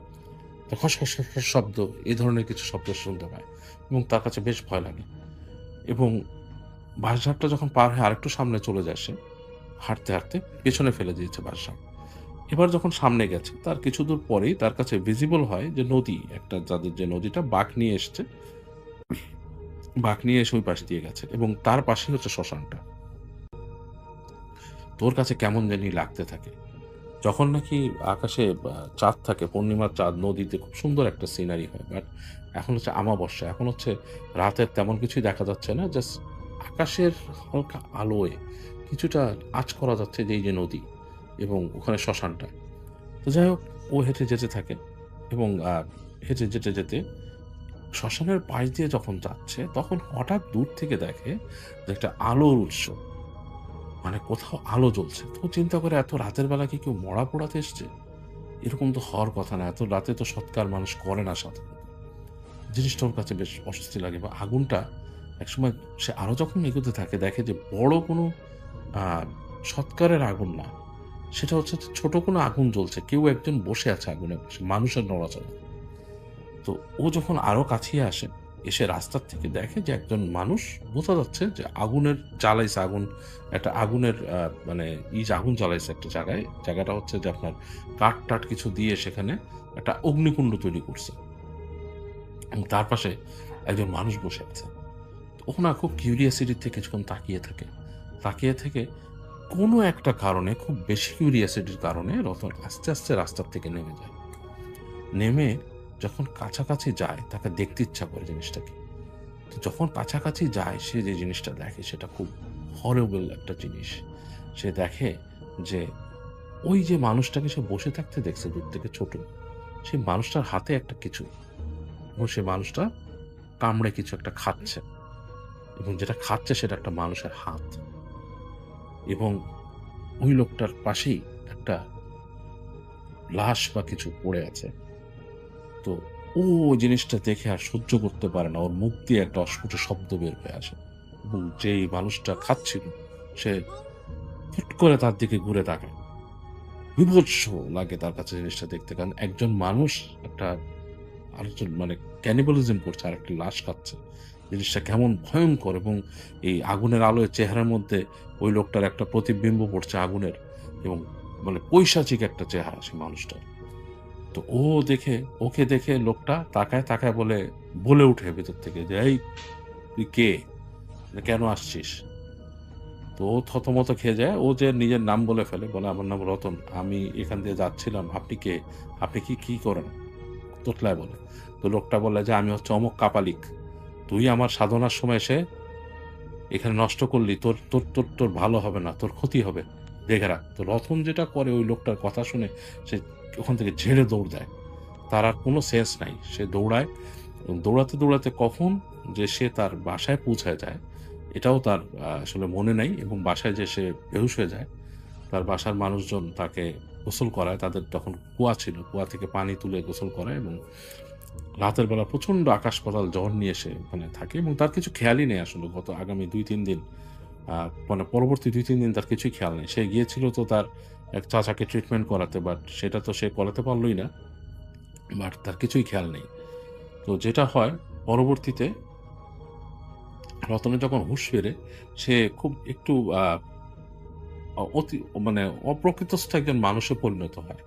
তো খস শব্দ, এই ধরনের কিছু শব্দ সে শুনতে পায়, এবং তার কাছে বেশ ভয় লাগে। এবং বাঁশঝাড়টা যখন পার হয়ে আরেকটু সামনে চলে যায়, সে হাঁটতে পেছনে ফেলে দিয়েছে বাঁশঝাড়। এবার যখন সামনে গেছে, তার কিছু দূর পরেই তার কাছে ভিজিবল হয় যে নদী একটা, যাদের যে নদীটা বাঁক নিয়ে এসে ওই পাশ দিয়ে গেছে, এবং তার পাশেই হচ্ছে শ্মশানটা। তোর কাছে কেমন জানি লাগতে থাকে। যখন নাকি আকাশে চাঁদ থাকে, পূর্ণিমার চাঁদ, নদীতে খুব সুন্দর একটা সিনারি হয়। বাট এখন হচ্ছে আমাবস্যা, এখন হচ্ছে রাতের তেমন কিছুই দেখা যাচ্ছে না, জাস্ট আকাশের হালকা আলোয় কিছুটা আঁচ করা যাচ্ছে যে এই যে নদী এবং ওখানে শ্মশানটা। তো যাই হোক, ও হেঁটে যেতে থাকে, এবং হেঁটে যেতে শ্মশানের পাশ দিয়ে যখন যাচ্ছে, তখন হঠাৎ দূর থেকে দেখে যে একটা আলোর উৎস, মানে কোথাও আলো জ্বলছে। তো চিন্তা করে, এত রাতের বেলা কি কেউ মরা পোড়াতে এসছে? এরকম তো হওয়ার কথা না, এত রাতে তো সৎকার মানুষ করে না সাধারণত। জিনিসটা ওর কাছে বেশ অস্বস্তি লাগে। বা আগুনটা একসময় সে আরো যখন এগোতে থাকে, দেখে যে বড় কোনো সৎকারের আগুন না, সেটা হচ্ছে যে ছোট কোনো আগুন জ্বলছে, কেউ একজন বসে আছে আগুনের পাশে, মানুষের নড়াচড়া। তো ও যখন আরো কাছে আসে, এসে রাস্তার থেকে দেখে যে একজন মানুষ, বোঝা যাচ্ছে যে আগুনের জ্বালাইছে, আগুন একটা আগুনের মানে আগুন জ্বালাইছে একটা জায়গায়। জায়গাটা হচ্ছে যে আপনার কাঠ টাট কিছু দিয়ে সেখানে একটা অগ্নিকুণ্ড তৈরি করছে এবং তার পাশে একজন মানুষ বসে আছে। তো ও না খুব কিউরিয়াসিটির থেকে কিছুক্ষণ তাকিয়ে থেকে কোনো একটা কারণে, খুব বেশি কিউরিয়াসিটির কারণে রতন আস্তে আস্তে রাস্তার থেকে নেমে যায়। নেমে যখন কাছাকাছি যায়, তাকে দেখতে ইচ্ছা করে জিনিসটা কি। তো যখন কাছাকাছি যায়, সে যে জিনিসটা দেখে সেটা খুব হরেবল একটা জিনিস। সে দেখে যে ওই যে মানুষটাকে সে বসে থাকতে দেখছে দূর থেকে ছোট, সেই মানুষটার হাতে একটা কিছু, এবং সে মানুষটা কামড়ে কিছু একটা খাচ্ছে, এবং যেটা খাচ্ছে সেটা একটা মানুষের হাত, এবং ওই লোকটার পাশেই একটা লাশ বা কিছু পড়ে আছে। তো ও ওই জিনিসটা দেখে আর সহ্য করতে পারে না, ওর মুখ দিয়ে একটা অস্ফুট শব্দ বের হয়ে আসে, এবং যেই মানুষটা খাচ্ছিল সে ফুট করে তার দিকে ঘুরে তাকায়। বিভৎস লাগে তার কাছে জিনিসটা দেখতে, কারণ একজন মানুষ একটা আরেকজন মানে ক্যানিবালিজম করছে আর একটা লাশ খাচ্ছে, জিনিসটা কেমন ভয়ঙ্কর। এবং এই আগুনের আলোয় চেহারার মধ্যে ওই লোকটার একটা প্রতিবিম্ব পড়ছে আগুনের, এবং মানে পৈশাচিক একটা চেহারা সেই মানুষটার। তো ওকে দেখে লোকটা তাকায় বলে উঠে ভেতর থেকে যে, এই তুই কে, কেন আসছিস? তো ও থতমত খেয়ে যায়। ও যে নিজের নাম বলে ফেলে, বলে আমার নাম রতন, আমি এখান দিয়ে যাচ্ছিলাম, আপনি কে, আপনি কি করেন, তোতলায় বলে। তো লোকটা বলে যে আমি হচ্ছে অমুক কাপালিক, তুই আমার সাধনার সময় এসে এখানে নষ্ট করলি, তোর তোর তোর তোর ভালো হবে না, তোর ক্ষতি হবে, দেখে রাখ। তো রতন যেটা করে, ওই লোকটার কথা শুনে সে ওখান থেকে ঝেড়ে দৌড় দেয়। তার আর কোনো সেন্স নাই, সে দৌড়ায়, এবং দৌড়াতে কখন যে সে তার বাসায় পৌঁছায় যায় এটাও তার আসলে মনে নাই, এবং বাসায় যে সে বেহুশ হয়ে যায়। তার বাসার মানুষজন তাকে গোসল করায়, তাদের তখন কুয়া ছিল, কুয়া থেকে পানি তুলে গোসল করায়, এবং রাতের বেলা প্রচণ্ড আকাশ পাতাল জ্বর নিয়ে সে ওখানে থাকে, এবং তার কিছু খেয়ালই নেই আসলে গত আগামী 2-3 দিন, মানে পরবর্তী 2-3 দিন তার কিছুই খেয়াল নেই। সে গিয়েছিল তো তার এক চাচাকে ট্রিটমেন্ট করাতে, বাট সেটা তো সে করাতে পারলই না, বাট তার কিছুই খেয়াল নেই। তো যেটা হয় পরবর্তীতে, রতনের যখন হুঁশ ফেরে, সে খুব একটু অতি মানে অপ্রকৃতস্থ একজন মানুষে পরিণত হয়।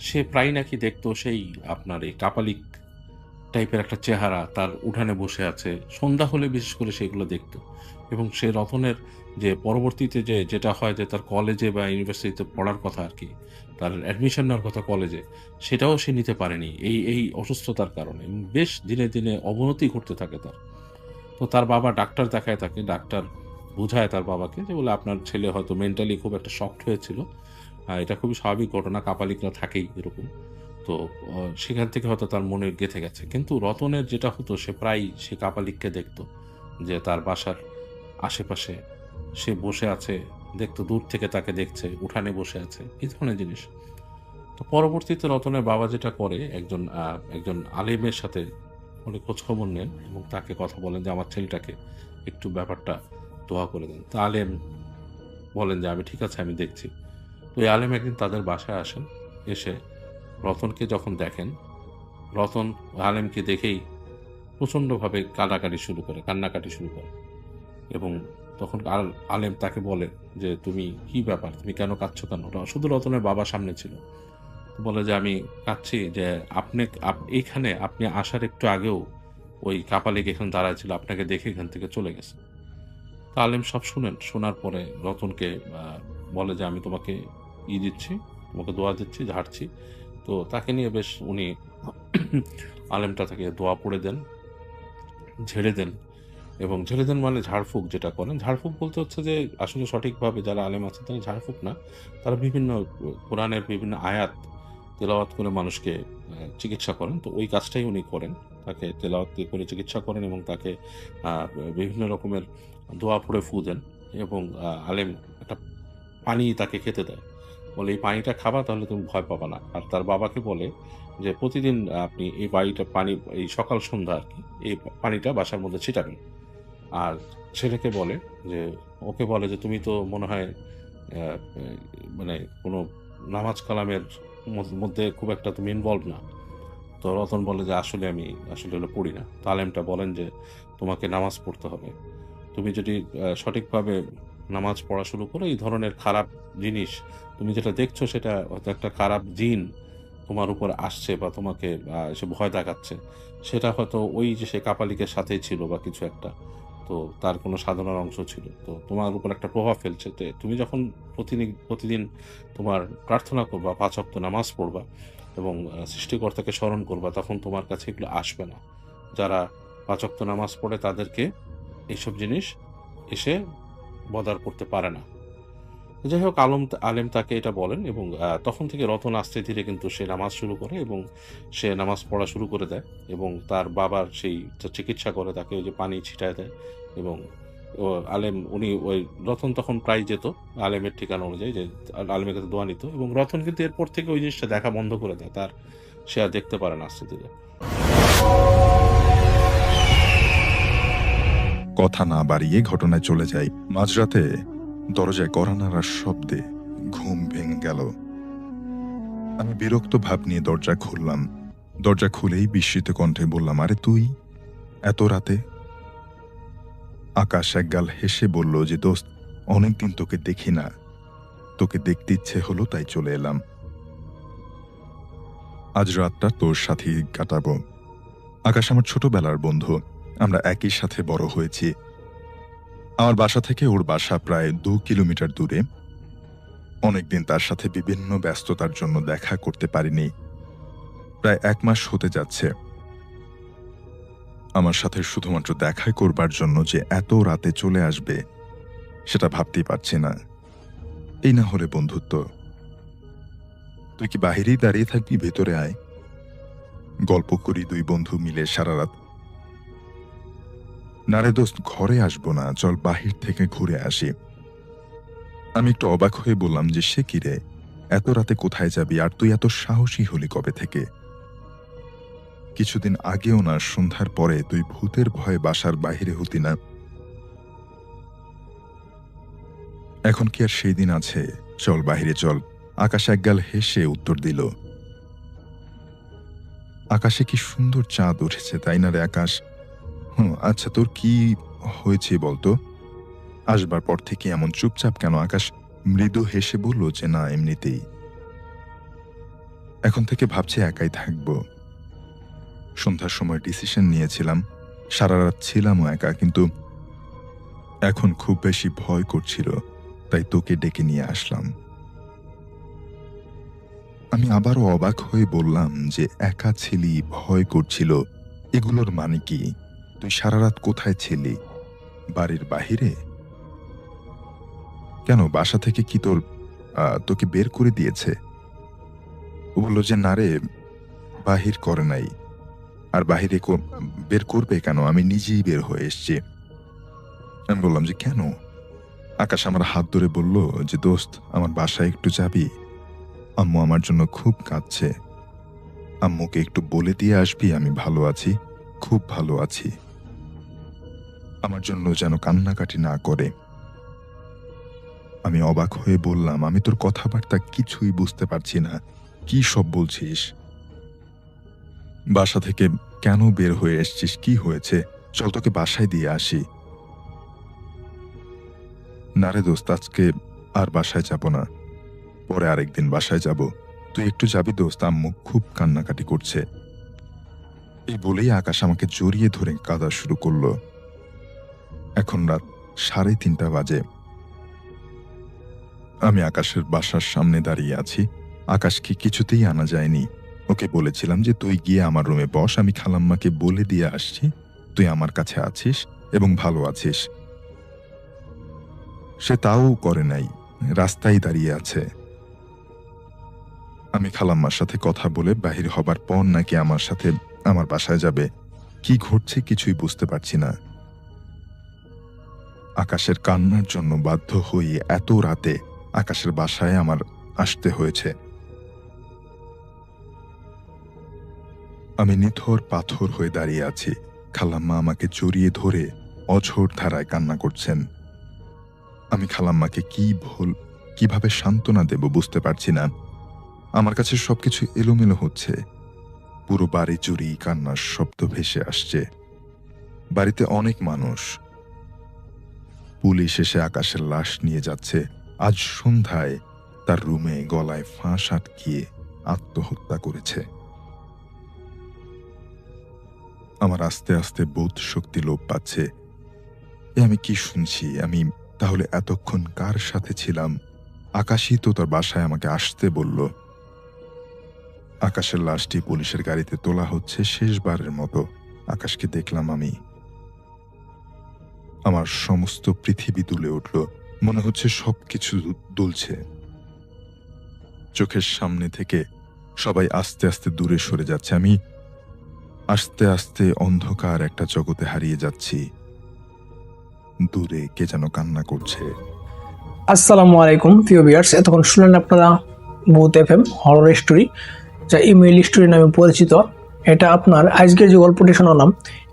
সে প্রায় নাকি দেখতো সেই আপনার এই কাপালিক টাইপের একটা চেহারা, তার উঠানে বসে আছে, সন্ধ্যা হলে বিশেষ করে সেগুলো দেখতো। এবং সে রতনের যে পরবর্তীতে যেটা হয় যে তার কলেজে বা ইউনিভার্সিটিতে পড়ার কথা আর কি, তার অ্যাডমিশন নেওয়ার কথা কলেজে, সেটাও সে নিতে পারেনি এই অসুস্থতার কারণে, এবং বেশ দিনে দিনে অবনতি ঘটতে থাকে তার। তো তার বাবা ডাক্তার দেখায় তাকে, ডাক্তার বুঝায় তার বাবাকে যে বলে আপনার ছেলে হয়তো মেন্টালি খুব একটা শকড হয়েছিল, এটা খুবই স্বাভাবিক ঘটনা, কাপালিকরা থাকেই এরকম। তো সেখান থেকে হয়তো তার মনে গেঁথে গেছে। কিন্তু রতনের যেটা হতো, সে প্রায় সে কাপালিককে দেখতো, যে তার বাসার আশেপাশে সে বসে আছে, দেখতো দূর থেকে তাকে দেখছে, উঠানে বসে আছে, এই ধরনের জিনিস। তো পরবর্তীতে রতনের বাবা যেটা করে, একজন আলেমের সাথে উনি খোঁজখবর নেন, এবং তাকে কথা বলেন যে আমার ছেলেটাকে একটু ব্যাপারটা দোয়া করে দেন। তো আলেম বলেন যে আমি ঠিক আছে, আমি দেখছি। তো এই আলেম একদিন তাদের বাসায় আসেন, এসে রতনকে যখন দেখেন, রতন আলেমকে দেখেই প্রচণ্ডভাবে কান্নাকাটি শুরু করে, এবং তখন আলেম তাকে বলে যে তুমি কি ব্যাপার, তুমি কেন কাঁদছো কেন? শুধু রতনের বাবা সামনে ছিল। বলে যে আমি কাঁদছি যে এইখানে আপনি আসার একটু আগেও ওই কাপালিক এখানে দাঁড়ায় ছিল, আপনাকে দেখে এখান থেকে চলে গেছে। তো আলেম সব শুনেন, শোনার পরে রতনকে বলে যে আমি তোমাকে দিচ্ছি, তোমাকে দোয়া দিচ্ছি, ঝাড়ছি। তো তাকে নিয়ে বেশ উনি আলেমটা তাকে দোয়া পড়ে দেন, ঝেড়ে দেন। এবং ঝেড়ে দেন মানে ঝাড়ফুঁক যেটা করেন, ঝাড়ফুঁক বলতে হচ্ছে যে আসলে সঠিকভাবে যারা আলেম আছে তারা ঝাড়ফুঁক না, তারা বিভিন্ন কোরআনের বিভিন্ন আয়াত তেলাওয়াত করে মানুষকে চিকিৎসা করেন। তো ওই কাজটাই উনি করেন, তাকে তেলাওয়াত করে চিকিৎসা করেন, এবং তাকে বিভিন্ন রকমের দোয়া পড়ে ফু দেন, এবং আলেম একটা পানি তাকে খেতে দেয়, বলে এই পানিটা খাবা তাহলে তুমি ভয় পাবা না। আর তার বাবাকে বলে যে প্রতিদিন আপনি এই পানি এই সকাল সন্ধ্যা আর কি এই পানিটা বাসার মধ্যে ছিটাবেন। আর ছেলেকে বলে যে, ওকে বলে যে তুমি তো মনে হয় আহ, মানে কোনো নামাজ কালামের মধ্যে খুব একটা তুমি ইনভলভ না। তো রতন বলে যে আসলে আমি আসলে হলো পড়ি না। তো আলেমটা বলেন যে তোমাকে নামাজ পড়তে হবে। তুমি যদি সঠিকভাবে নামাজ পড়া শুরু করো, এই ধরনের খারাপ জিনিস তুমি যেটা দেখছো সেটা হয়তো একটা খারাপ জিন তোমার উপর আসছে বা তোমাকে এসে ভয় দেখাচ্ছে, সেটা হয়তো ওই যে সে কাপালিকের সাথেই ছিল বা কিছু একটা, তো তার কোনো সাধনার অংশ ছিল, তো তোমার উপর একটা প্রভাব ফেলছে। তো তুমি যখন প্রতিদিন তোমার প্রার্থনা করবা, 5 ওয়াক্ত নামাজ পড়বা এবং সৃষ্টিকর্তাকে স্মরণ করবা, তখন তোমার কাছে এগুলো আসবে না। যারা 5 ওয়াক্ত নামাজ পড়ে তাদেরকে এইসব জিনিস এসে বদার করতে পারে না। যাই হোক, আলেম তাকে এটা বলেন এবং তখন থেকে রতন আস্তে ধীরে কিন্তু সে নামাজ শুরু করে এবং সে নামাজ পড়া শুরু করে দেয় এবং তার বাবার সেই চিকিৎসা করে, তাকে ওই যে পানি ছিটায় দেয় এবং উনি ওই রতন তখন প্রায় যেত আলেমের ঠিকানা অনুযায়ী, যে আলেমের কাছে দোয়া নিত, এবং রতন কিন্তু এরপর থেকে ওই জিনিসটা দেখা বন্ধ করে দেয়, সে আর দেখতে পারে না আস্তে ধীরে। কথা না বাড়িয়ে ঘটনায় চলে যাই। মাঝরাতে দরজায় কড়া নাড়ার শব্দে ঘুম ভেঙে গেল। আমি বিরক্ত ভাব নিয়ে দরজা খুললাম। দরজা খুলেই বিস্মিত কণ্ঠে বললাম, আরে তুই এত রাতে? আকাশ একগাল হেসে বলল যে, দোস্ত, অনেকদিন তোকে দেখি না, তোকে দেখতে ইচ্ছে হলো তাই চলে এলাম। আজ রাতটা তোর সাথেই কাটাবো। আকাশ আমার ছোটবেলার বন্ধু, আমরা একই সাথে বড় হয়েছি। আমার বাসা থেকে ওর বাসা প্রায় 2 কিলোমিটার দূরে। অনেকদিন তার সাথে বিভিন্ন ব্যস্ততার জন্য দেখা করতে পারিনি। প্রায় 1 মাস হতে যাচ্ছে। আমার সাথে শুধুমাত্র দেখা করবার জন্য যে এত রাতে চলে আসবে সেটা ভাবতেই পারছি না। এই না হলে বন্ধুত্ব। তুই কি বাহিরেই দাঁড়িয়ে থাকবি? ভেতরে আয়, গল্প করি 2 বন্ধু মিলে সারা রাত। না রে দোস্ত, ঘরে আসবো না, চল বাহির থেকে ঘুরে আসি। আমি একটু অবাক হয়ে বললাম যে, সে কি রে, এত রাতে কোথায় যাবি? আর তুই এত সাহসী হলি কবে থেকে? কিছুদিন আগেও না সন্ধ্যার পরে তুই ভূতের ভয়ে বাসার বাহিরে হতি না। এখন কি আর সেই দিন আছে? চল বাহিরে চল। আকাশ একগাল হেসে উত্তর দিল। আকাশে কি সুন্দর চাঁদ উঠেছে, তাই না রে আকাশ? আচ্ছা, তোর কি হয়েছে বলতো? আসবার পর থেকে এমন চুপচাপ কেন? আকাশ মৃদু হেসে বলল যে, না, এমনিতেই। এখন থেকে ভাবছি একাই থাকবো। সন্ধ্যার সময় ডিসিশন নিয়েছিলাম, সারা রাত ছিলামও একা, কিন্তু এখন খুব বেশি ভয় করছিল, তাই তোকে ডেকে নিয়ে আসলাম। আমি আবারও অবাক হয়ে বললাম যে, একা ছিলি, ভয় করছিল, এগুলোর মানে কি? তুই সারা রাত কোথায় ছিলি? বাড়ির বাহিরে? কেন, বাসা থেকে কি তোকে বের করে দিয়েছে? ও বলল যে, না রে, বাহির করে নাই। আর বাহিরে বের করবে কেন? আমি নিজেই বের হয়ে এসছি। আমি বললাম যে, কেন? আকাশ আমার হাত ধরে বলল যে, দোস্ত, আমার বাসায় একটু যাবি? আম্মু আমার জন্য খুব কাঁদছে। আম্মুকে একটু বলে দিয়ে আসবি আমি ভালো আছি, খুব ভালো আছি। আমার জন্য যেন কান্নাকাটি না করে। আমি অবাক হয়ে বললাম, আমি তোর কথাবার্তা কিছুই বুঝতে পারছি না, কি সব বলছিস? বাসা থেকে কেন বের হয়ে এসছিস? কি হয়েছে? চল তোকে বাসায় দিয়ে আসি। না রে দোস্ত, আজকে আর বাসায় যাব না, পরে আরেকদিন বাসায় যাব। তুই একটু যাবি দোস্ত, আম্মু খুব কান্নাকাটি করছে। এই বলেই আকাশ আমাকে জড়িয়ে ধরে কাঁদা শুরু করলো। এখন রাত 3:30 বাজে। আমি আকাশের বাসার সামনে দাঁড়িয়ে আছি। আকাশকে কিছুতেই আনা যায়নি। ওকে বলেছিলাম যে, তুই গিয়ে আমার রুমে বস, আমি খালাম্মাকে বলে দিয়ে আসছি তুই আমার কাছে আছিস এবং ভালো আছিস। সে তাও করে নাই, রাস্তায় দাঁড়িয়ে আছে। আমি খালাম্মার সাথে কথা বলে বাহির হবার পর নাকি আমার সাথে আমার বাসায় যাবে। কি ঘটছে কিছুই বুঝতে পারছি না। আকাশের কান্নার জন্য বাধ্য হয়ে এত রাতে আকাশের বাসায় আমার আসতে হয়েছে। আমি নিথর পাথর হয়ে দাঁড়িয়ে আছি। খালাম্মা আমাকে জড়িয়ে ধরে অঝোর ধারায় কান্না করছেন। আমি খালাম্মাকে কিভাবে সান্ত্বনা দেব বুঝতে পারছি না। আমার কাছে সবকিছু এলোমেলো হচ্ছে। পুরো বাড়ি জুড়ে কান্নার শব্দ ভেসে আসছে। বাড়িতে অনেক মানুষ। পুলিশ এসে আকাশের লাশ নিয়ে যাচ্ছে। আজ সন্ধ্যায় তার রুমে গলায় ফাঁস আটকিয়ে আত্মহত্যা করেছে। আমার আস্তে আস্তে বোধ শক্তি লোপ পাচ্ছে। আমি কি শুনছি? আমি তাহলে এতক্ষণ কার সাথে ছিলাম? আকাশই তো তার বাসায় আমাকে আসতে বলল। আকাশের লাশটি পুলিশের গাড়িতে তোলা হচ্ছে। শেষবারের মতো আকাশকে দেখলাম আমি। আমার সমস্ত পৃথিবী দুলে উঠল। মনে হচ্ছে সবকিছু দুলছে। চোখের সামনে থেকে সবাই আস্তে আস্তে দূরে সরে যাচ্ছে। আমি আস্তে আস্তে অন্ধকার একটা জগতে হারিয়ে যাচ্ছি। দূরে কে যেন কান্না করছে। আসসালামু আলাইকুম প্রিয় ভিউয়ার্স, এতক্ষণ শুনলেন আপনারা ভূত এফএম হরর স্টোরি, যা ইমেইল স্টোরি নামে পরিচিত। এটা আপনার আজকের যে গল্পটি শোনালাম,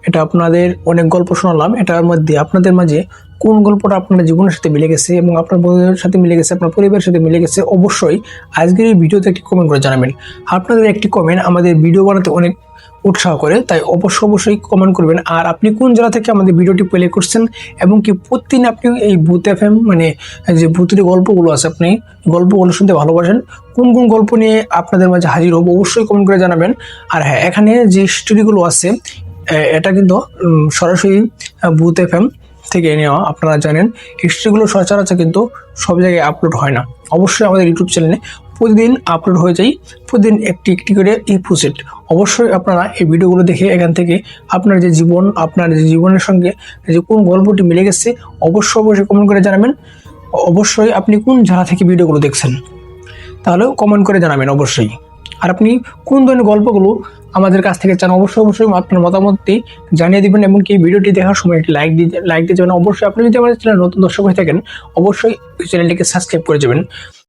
এটা আপনাদের অনেক গল্প শোনালাম। এটার মধ্যে আপনাদের মাঝে কোন গল্পটা আপনার জীবনের সাথে মিলে গেছে এবং আপনার বন্ধুদের সাথে মিলে গেছে, আপনার পরিবারের সাথে মিলে গেছে, অবশ্যই আজকের এই ভিডিওতে একটি কমেন্ট করে জানাবেন। আপনাদের একটি কমেন্ট আমাদের ভিডিও বানাতে অনেক উৎসাহ করে, তাই অবশ্যই কমেন্ট করবেন। আর আপনি কোন জেলা থেকে আমাদের ভিডিওটি প্লে করছেন এবং কি প্রতিদিন আপনি এই ভূত এফএম মানে যে ভূতের গল্পগুলো আছে, আপনি গল্পগুলো শুনতে ভালোবাসেন, কোন কোন গল্প নিয়ে আপনাদের মাঝে হাজির হবো অবশ্যই কমেন্ট করে জানাবেন। আর হ্যাঁ, এখানে যে স্টোরিগুলো আছে এটা কিন্তু সরাসরি ভূত এফএম থেকে নেওয়া। আপনারা জানেন হিস্ট্রিগুলো সচরাচর কিন্তু সব জায়গায় আপলোড হয় না। অবশ্যই আমাদের ইউটিউব চ্যানেলে প্রতিদিন আপলোড হয়ে যায়, প্রতিদিন একটি একটি করে এপিসোড। অবশ্যই আপনারা এই ভিডিওগুলো দেখে এখান থেকে আপনার যে জীবন, আপনার যে জীবনের সঙ্গে যে কোন গল্পটি মিলে গেছে অবশ্যই কমেন্ট করে জানাবেন। অবশ্যই আপনি কোন জায়গা থেকে ভিডিওগুলো দেখছেন তাহলেও কমেন্ট করে জানাবেন অবশ্যই। আর আপনি কোন ধরনের গল্পগুলো আমাদের কাছ থেকে চান অবশ্যই আপনার মতামতটি জানিয়ে দিবেন এবং কি ভিডিওটি দেখার সময় একটি লাইক দিয়ে যাবেন। অবশ্যই আপনি যদি আমাদের চ্যানেল নতুন দর্শক হয়ে থাকেন অবশ্যই চ্যানেলটিকে সাবস্ক্রাইব করে যাবেন।